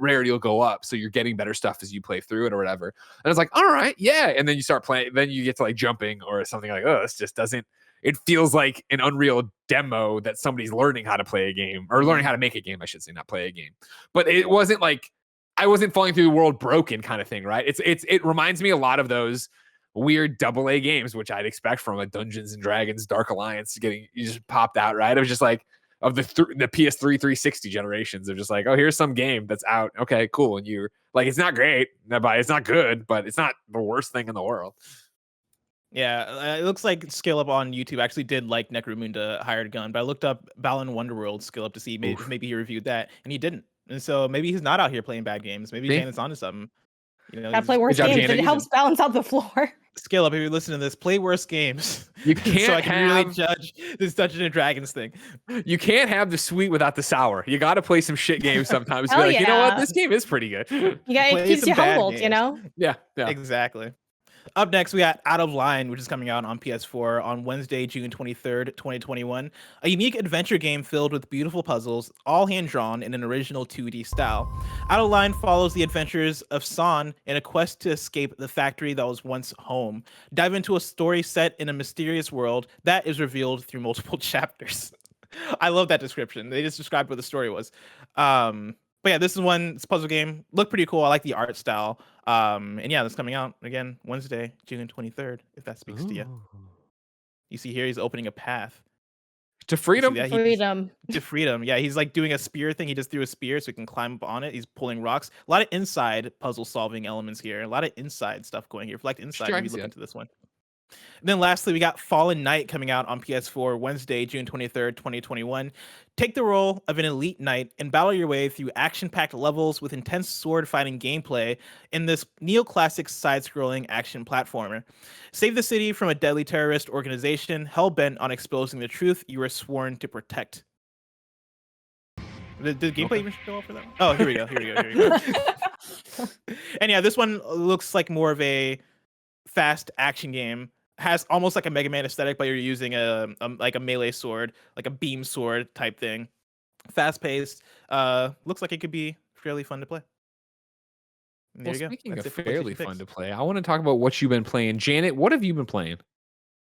rarity will go up, so you're getting better stuff as you play through it or whatever. And it's like, all right, yeah, and then you start playing, then you get to like jumping or something like, oh, this just doesn't. It feels like an Unreal demo that somebody's learning how to play a game, or learning how to make a game, I should say, not play a game. But it wasn't like I wasn't falling through the world broken kind of thing, right? It reminds me a lot of those weird AA games, which I'd expect from a Dungeons and Dragons Dark Alliance you just popped out, right? It was just like of the PS3 360 generations of just like, oh, here's some game that's out. Okay, cool. And you're like, it's not great, it's not good, but it's not the worst thing in the world. Yeah, it looks like SkillUp on YouTube actually did like Necromunda Hired Gun, but I looked up Balan Wonderworld SkillUp to see maybe he reviewed that, and he didn't. And so maybe he's not out here playing bad games. Maybe Janet's onto something. Gotta play worse games. It helps balance out the floor. SkillUp, if you're listening to this, play worse games. You can't so I can really judge this Dungeons and Dragons thing. You can't have the sweet without the sour. You got to play some shit games sometimes. Be like, you know what? This game is pretty good. It keeps you humbled, Yeah, exactly. Up next, we got Out of Line, which is coming out on PS4 on Wednesday, June 23rd, 2021. A unique adventure game filled with beautiful puzzles, all hand-drawn in an original 2D style. Out of Line follows the adventures of San in a quest to escape the factory that was once home. Dive into a story set in a mysterious world that is revealed through multiple chapters. I love that description. They just described what the story was. But yeah, this puzzle game. Looked pretty cool. I like the art style. And yeah, that's coming out again Wednesday, June 23rd, if that speaks to you. You see here, he's opening a path to freedom. To freedom. Yeah, he's like doing a spear thing. He just threw a spear so he can climb up on it. He's pulling rocks. A lot of inside puzzle solving elements here. A lot of inside stuff going here. If you like inside, maybe look into this one. And then lastly, we got Fallen Knight coming out on PS4 Wednesday, June 23rd, 2021. Take the role of an elite knight and battle your way through action-packed levels with intense sword-fighting gameplay in this neoclassic side-scrolling action platformer. Save the city from a deadly terrorist organization hell-bent on exposing the truth you were sworn to protect. Did gameplay even show up for that? Oh, here we go. And yeah, this one looks like more of a fast action game. Has almost like a Mega Man aesthetic, but you're using a like a melee sword, like a beam sword type thing. Fast paced. Looks like it could be fairly fun to play. And there you go. Speaking That's of it for fairly PlayStation fun picks. to play, I want to talk about what you've been playing. Janet, what have you been playing?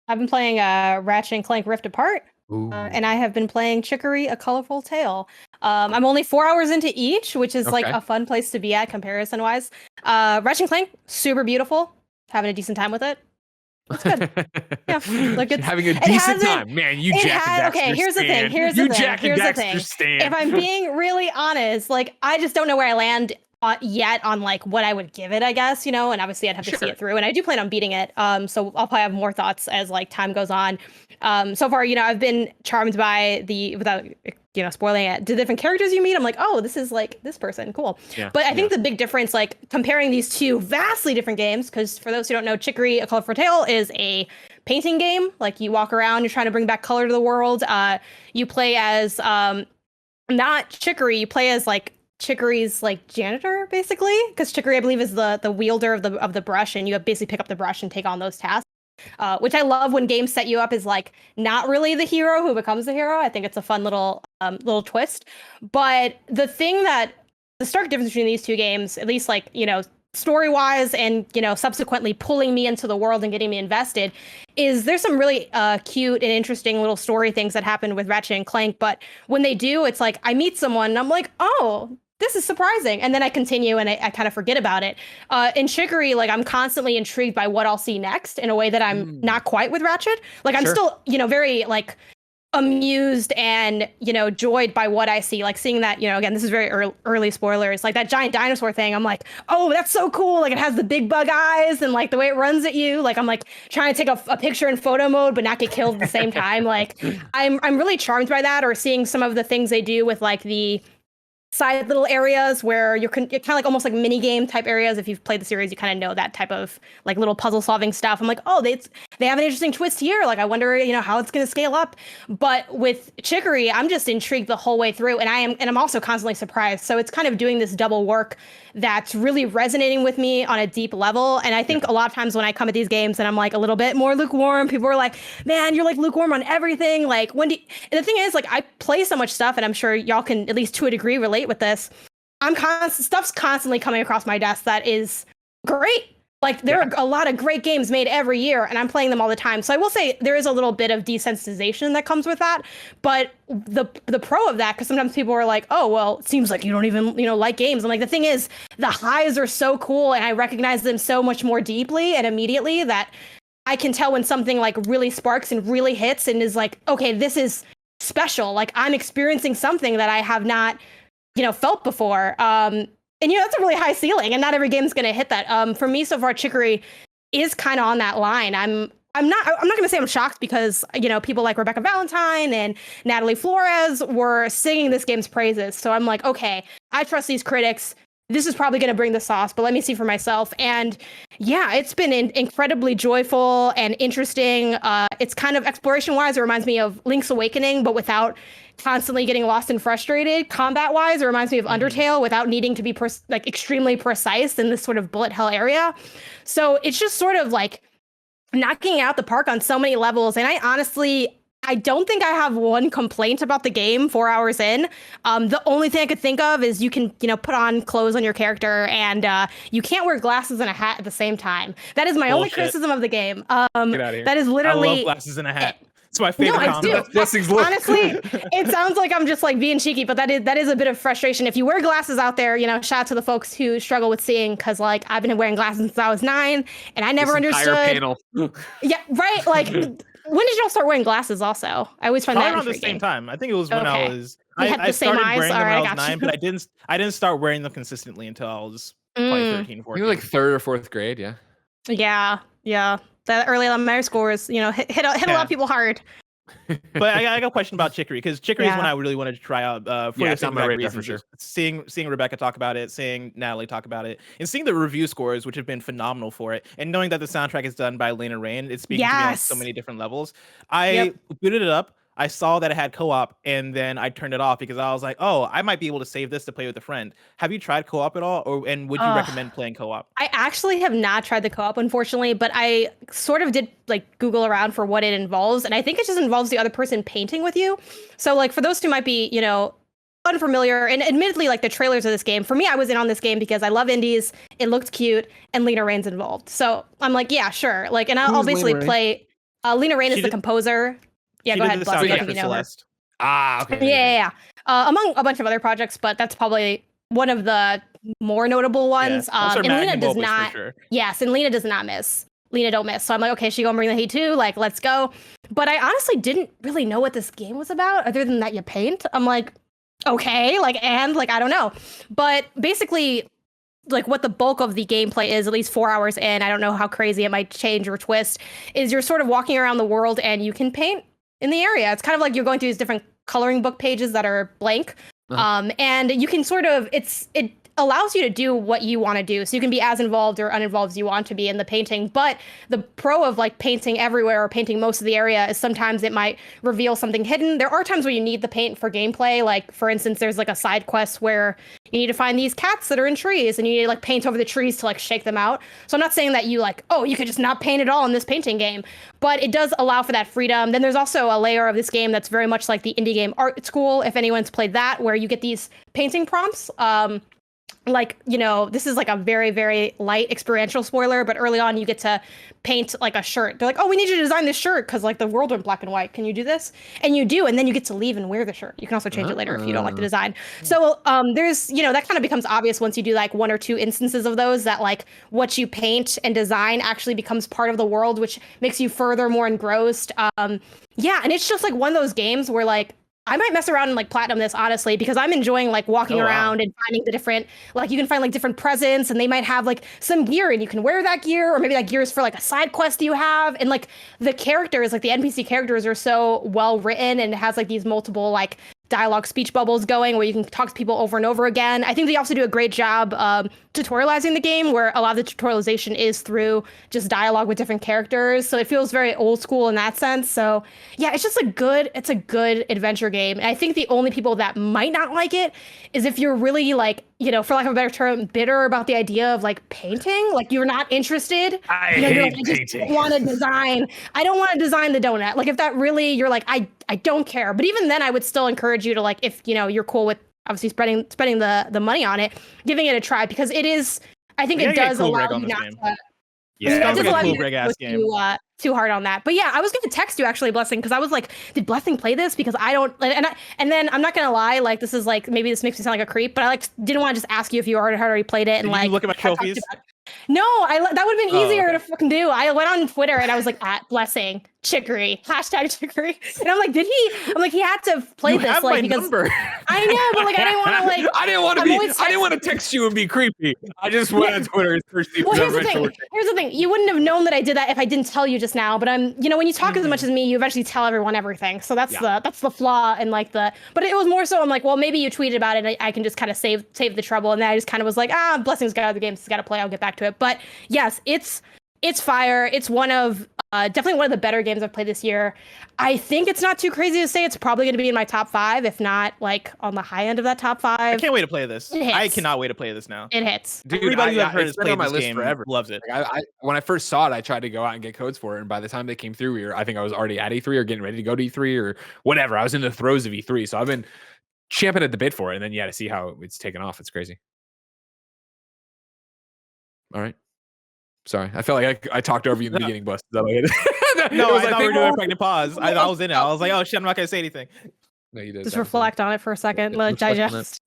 I've been playing Ratchet and Clank Rift Apart, and I have been playing Chicory: A Colorful Tale. I'm only 4 hours into each, which is like a fun place to be at comparison wise. Ratchet and Clank, super beautiful. Having a decent time with it. It's good. Yeah, like it's having a decent time, man. You Jack and Daxter okay, here's the thing. stand. Here's the You thing. Jack and Here's the Daxter thing. stand. If I'm being really honest, like I just don't know where I land yet on like what I would give it, I guess, you know, and obviously I'd have to see it through, and I do plan on beating it. So I'll probably have more thoughts as like time goes on. So far, you know, I've been charmed by without you know spoiling it, the different characters you meet. I'm like, oh, this is like this person, cool. Yeah, but I think the big difference, like comparing these two vastly different games, because for those who don't know, Chicory: A Colorful Tale is a painting game. Like you walk around, you're trying to bring back color to the world. You play as not Chicory, you play as like Chicory's like janitor, basically, because Chicory, I believe, is the wielder of the brush, and you basically pick up the brush and take on those tasks. Which I love when games set you up as like not really the hero who becomes the hero. I think it's a fun little twist. But the stark difference between these two games, at least like, you know, story wise and, you know, subsequently pulling me into the world and getting me invested, is there's some really cute and interesting little story things that happen with Ratchet and Clank. But when they do, it's like I meet someone and I'm like, oh, this is surprising. And then I continue and I kind of forget about it. In Chicory, like I'm constantly intrigued by what I'll see next in a way that I'm not quite with Ratchet. Like I'm still, you know, very like amused and, you know, joyed by what I see. Like seeing that, you know, again, this is very early spoilers, like that giant dinosaur thing. I'm like, oh, that's so cool. Like it has the big bug eyes and like the way it runs at you. Like I'm like trying to take a picture in photo mode, but not get killed at the same time. Like I'm really charmed by that, or seeing some of the things they do with like the side little areas where you're kind of like almost like mini game type areas. If you've played the series, you kind of know that type of like little puzzle solving stuff. I'm like, oh, they have an interesting twist here. Like I wonder, you know, how it's going to scale up. But with Chicory, I'm just intrigued the whole way through, and I'm also constantly surprised. So it's kind of doing this double work that's really resonating with me on a deep level. And I think a lot of times when I come at these games and I'm like a little bit more lukewarm, people are like, man, you're like lukewarm on everything. Like and the thing is, like I play so much stuff, and I'm sure y'all can at least to a degree relate with this. Stuff's constantly coming across my desk that is great. Like there are a lot of great games made every year, and I'm playing them all the time. So I will say there is a little bit of desensitization that comes with that. But the pro of that, because sometimes people are like, oh, well, it seems like you don't even, you know, like games. I'm like, the thing is, the highs are so cool, and I recognize them so much more deeply and immediately that I can tell when something like really sparks and really hits and is like, okay, this is special. Like I'm experiencing something that I have not, you know, felt before. And, you know, that's a really high ceiling, and not every game's going to hit that. For me, so far, Chicory is kind of on that line. I'm not going to say I'm shocked, because, you know, people like Rebecca Valentine and Natalie Flores were singing this game's praises. So I'm like, okay, I trust these critics. This is probably going to bring the sauce, but let me see for myself. And yeah, it's been incredibly joyful and interesting. It's kind of exploration-wise, it reminds me of Link's Awakening, but without constantly getting lost and frustrated. Combat-wise, it reminds me of Undertale without needing to be like extremely precise in this sort of bullet hell area. So it's just sort of like knocking out the park on so many levels. And I don't think I have one complaint about the game 4 hours in. The only thing I could think of is you can, you know, put on clothes on your character, and you can't wear glasses and a hat at the same time. That is my only criticism of the game. Get out of here. That is literally. I love glasses and a hat. It's my favorite combo. No, I do. Honestly, it sounds like I'm just like being cheeky, but that is a bit of frustration. If you wear glasses out there, you know, shout out to the folks who struggle with seeing, because like I've been wearing glasses since I was 9, and I never understood. Panel. Yeah, right. Like, when did y'all start wearing glasses? Also, I always find that around the same time. I think it was when I was. I started wearing them when I was 9, but I didn't start wearing them consistently until I was probably 13, 14. You were like 3rd or 4th grade, yeah. Yeah. the early alumni scores, hit a lot of people hard. But I got a question about Chicory, because Chicory is one I really wanted to try out for the same exact reasons. Sure. Seeing Rebecca talk about it, seeing Natalie talk about it, and seeing the review scores, which have been phenomenal for it, and knowing that the soundtrack is done by Lena Raine, it's speaking to me on so many different levels. I booted it up. I saw that it had co-op, and then I turned it off because I was like, oh, I might be able to save this to play with a friend. Have you tried co-op at all? And would you recommend playing co-op? I actually have not tried the co-op, unfortunately, but I sort of did Google around for what it involves. And I think it just involves the other person painting with you. So for those who might be, unfamiliar, and admittedly, the trailers of this game, for me, I was in on this game because I love indies. It looked cute, and Lena Raine's involved. So I'm like, yeah, sure. And I'll basically play. Lena Raine is the composer. Yeah, go ahead. Celeste. Okay. Yeah. Among a bunch of other projects, but that's probably one of the more notable ones. And Lena does not. Sure. Yes, and Lena does not miss. Lena don't miss. So I'm like, okay, she gonna bring the heat too. Let's go. But I honestly didn't really know what this game was about, other than that you paint. I'm like, okay, I don't know. But basically, what the bulk of the gameplay is, at least 4 hours in, I don't know how crazy it might change or twist, is you're sort of walking around the world and you can paint in the area. It's kind of like you're going through these different coloring book pages that are blank. And you can sort of, it allows you to do what you want to do. So you can be as involved or uninvolved as you want to be in the painting. But the pro of painting everywhere or painting most of the area is sometimes it might reveal something hidden. There are times where you need the paint for gameplay. For instance, there's a side quest where you need to find these cats that are in trees and you need to paint over the trees to shake them out. So I'm not saying that you you could just not paint at all in this painting game, but it does allow for that freedom. Then there's also a layer of this game that's very much like the indie game Art School, if anyone's played that, where you get these painting prompts. This is a very, very light experiential spoiler, but early on you get to paint a shirt. They're like, oh, we need you to design this shirt because the world went black and white. Can you do this? And you do, and then you get to leave and wear the shirt. You can also change it later if you don't like the design. So there's, that kind of becomes obvious once you do one or two instances of those, that what you paint and design actually becomes part of the world, which makes you further more engrossed. And it's just one of those games where I might mess around and platinum this, honestly, because I'm enjoying walking around and finding the different, you can find different presents, and they might have some gear and you can wear that gear, or maybe that gear is for a side quest you have. And the characters, the NPC characters are so well written, and it has these multiple dialogue speech bubbles going where you can talk to people over and over again. I think they also do a great job tutorializing the game, where a lot of the tutorialization is through just dialogue with different characters. So it feels very old school in that sense. So yeah, it's a good adventure game. And I think the only people that might not like it is if you're really for lack of a better term, bitter about the idea of painting. You're not interested. I hate painting. I just want to design. I don't want to design the donut. If that really, you're I don't care. But even then, I would still encourage you to if you're cool with obviously spending the money on it, giving it a try, because it is. I think it does allow you not to. Yeah, it does allow you to go too hard on that. But yeah, I was going to text you actually, Blessing, because I was like, did Blessing play this? Because I don't. And then I'm not going to lie, this is maybe this makes me sound like a creep, but I didn't want to just ask you if you already played it and did you look at my trophies. No, that would have been easier to fucking do. I went on Twitter and I was like, at Blessing Chicory, #Chicory, and I'm like, did he? I'm like, he had to play this have my because number. I know, but I didn't want to I didn't want to text you and be creepy. I just went on Twitter and searched the. Well, here's the thing. You wouldn't have known that I did that if I didn't tell you just now. But I'm, when you talk as much as me, you eventually tell everyone everything. So that's the flaw and But it was more so. I'm like, well, maybe you tweeted about it. I can just kind of save the trouble. And then I just kind of was like, Blessing's got other games he's got to play. I'll get back to it. But yes, it's fire. It's one of definitely one of the better games I've played this year. I think it's not too crazy to say it's probably going to be in my top 5, if not on the high end of that top 5. I can't wait to play this. I cannot wait to play this now. It hits. Dude, everybody who I've heard has played played this game forever. Loves it. When I first saw it, I tried to go out and get codes for it, and by the time they came through, I think I was already at E3 or getting ready to go to E3 or whatever. I was in the throes of E3, so I've been champing at the bit for it, and then to see how it's taken off, it's crazy. All right. Sorry, I felt like I talked over you in the beginning, Bust. No, I thought we were doing a pregnant pause. I was in it. I was like, oh shit, I'm not gonna say anything. No, you did. Just reflect on it for a second, digest.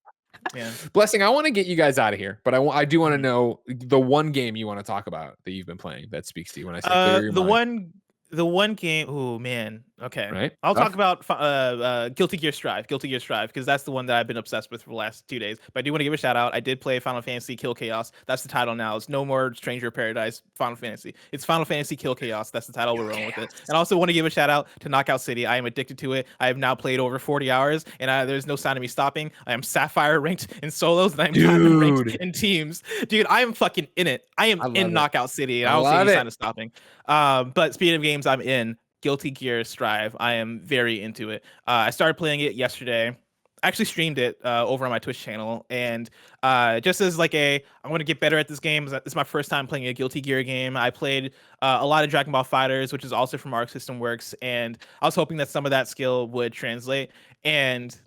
Yeah. Blessing, I want to get you guys out of here, but I do want to know the one game you want to talk about that you've been playing that speaks to you when I say clear your mind. The one game. Oh man, Okay. Right? I'll Tough. talk about Guilty Gear Strive, because that's the one that I've been obsessed with for the last 2 days. But I do want to give a shout out. I did play Final Fantasy Kill Chaos. That's the title now. It's no more Stranger of Paradise Final Fantasy. It's Final Fantasy Kill Chaos. That's the title. We're rolling with it. And I also want to give a shout out to Knockout City. I am addicted to it. I have now played over 40 hours, and there's no sign of me stopping. I am Sapphire ranked in solos, and I am Diamond ranked in teams. Dude, I am fucking in it. I am in Knockout City, and I don't see any sign of stopping. But speaking of games I'm in, Guilty Gear Strive. I am very into it. I started playing it yesterday. I actually streamed it over on my Twitch channel, and just as like I want to get better at this game. It's my first time playing a Guilty Gear game. I played a lot of Dragon Ball Fighters, which is also from Arc System Works, and I was hoping that some of that skill would translate. And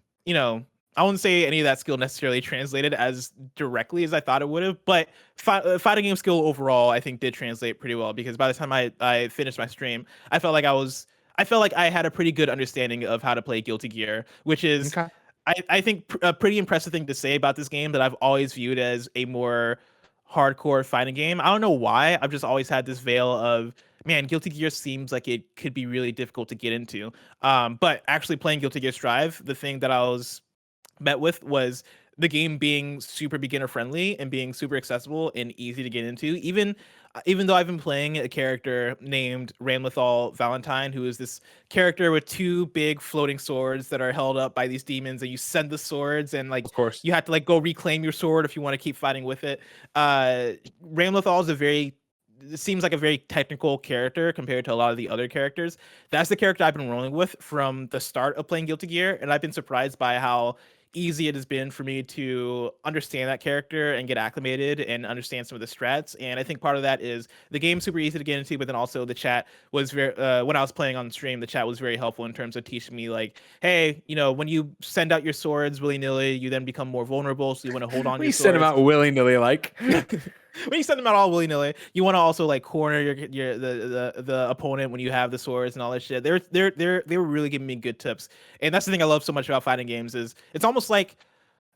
I wouldn't say any of that skill necessarily translated as directly as I thought it would have, but fighting game skill overall, I think did translate pretty well, because by the time I finished my stream, I felt like I had a pretty good understanding of how to play Guilty Gear, which is, I think, a pretty impressive thing to say about this game that I've always viewed as a more hardcore fighting game. I don't know why. I've just always had this veil of, man, Guilty Gear seems like it could be really difficult to get into. But actually playing Guilty Gear Strive, the thing that I was met with was the game being super beginner friendly and being super accessible and easy to get into. Even though I've been playing a character named Ramlethal Valentine, who is this character with 2 big floating swords that are held up by these demons, and you send the swords, and like, of course, you have to like go reclaim your sword if you want to keep fighting with it. Ramlethal is it seems like a very technical character compared to a lot of the other characters. That's the character I've been rolling with from the start of playing Guilty Gear, and I've been surprised by how easy it has been for me to understand that character and get acclimated and understand some of the strats. And I think part of that is the game's super easy to get into, but then also the chat was very, when I was playing on stream, the chat was very helpful in terms of teaching me like, hey, when you send out your swords willy-nilly, you then become more vulnerable, so you want to hold on to your swords. Send them out willy-nilly, like. When you send them out all willy-nilly, you want to also like corner the opponent when you have the swords and all that shit. They were really giving me good tips. And that's the thing I love so much about fighting games, is it's almost like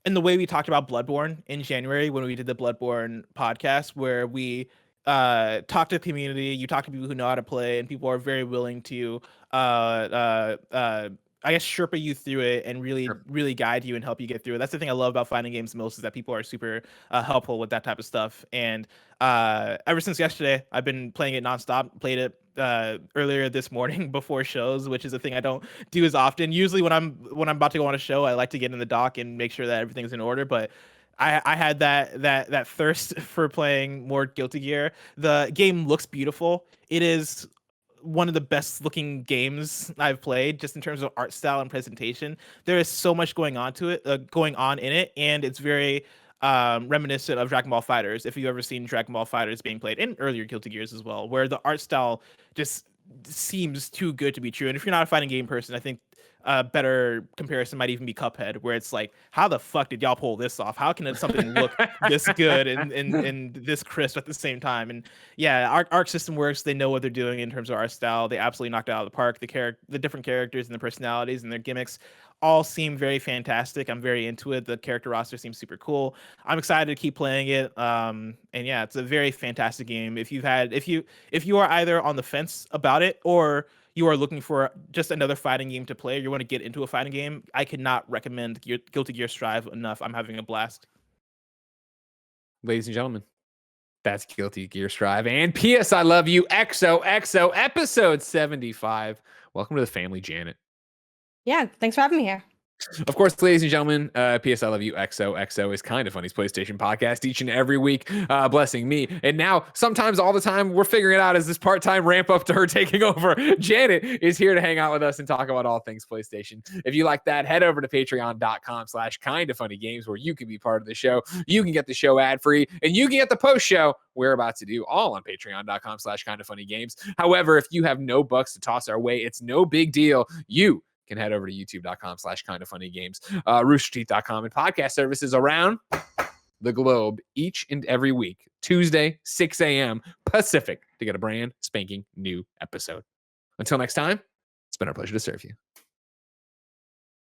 in the way we talked about Bloodborne in January when we did the Bloodborne podcast, where we talk to the community, you talk to people who know how to play, and people are very willing to I guess Sherpa you through it and really guide you and help you get through it. That's the thing I love about fighting games most, is that people are super helpful with that type of stuff. And ever since yesterday, I've been playing it nonstop. Played it earlier this morning before shows, which is a thing I don't do as often. Usually when I'm about to go on a show, I like to get in the dock and make sure that everything's in order. But I had that thirst for playing more Guilty Gear. The game looks beautiful. It is one of the best looking games I've played, just in terms of art style and presentation. There is so much going on in it, and it's very reminiscent of Dragon Ball Fighters, if you've ever seen Dragon Ball Fighters being played, and earlier Guilty Gears as well, where the art style just seems too good to be true. And if you're not a fighting game person, I think a better comparison might even be Cuphead, where it's like, how the fuck did y'all pull this off? How can something look this good and this crisp at the same time? And yeah, Arc System Works, they know what they're doing in terms of art style. They absolutely knocked it out of the park. The different characters and the personalities and their gimmicks all seem very fantastic. I'm very into it. The character roster seems super cool. I'm excited to keep playing it. And yeah, it's a very fantastic game. If you are either on the fence about it, or you are looking for just another fighting game to play, or you want to get into a fighting game, I cannot recommend Guilty Gear Strive enough. I'm having a blast. Ladies and gentlemen, that's Guilty Gear Strive and PS I Love You XOXO episode 75. Welcome to the family, Janet. Yeah, thanks for having me here. Of course, ladies and gentlemen, PS I Love You XOXO is Kind of Funny's PlayStation podcast each and every week, blessing me. And now, sometimes all the time, we're figuring it out as this part-time ramp up to her taking over. Janet is here to hang out with us and talk about all things PlayStation. If you like that, head over to patreon.com/kindoffunnygames, where you can be part of the show. You can get the show ad-free, and you can get the post-show we're about to do, all on patreon.com/kindoffunnygames. However, if you have no bucks to toss our way, it's no big deal. You can head over to youtube.com/kindoffunnygames, roosterteeth.com, and podcast services around the globe each and every week, Tuesday, 6 a.m. Pacific, to get a brand spanking new episode. Until next time, it's been our pleasure to serve you.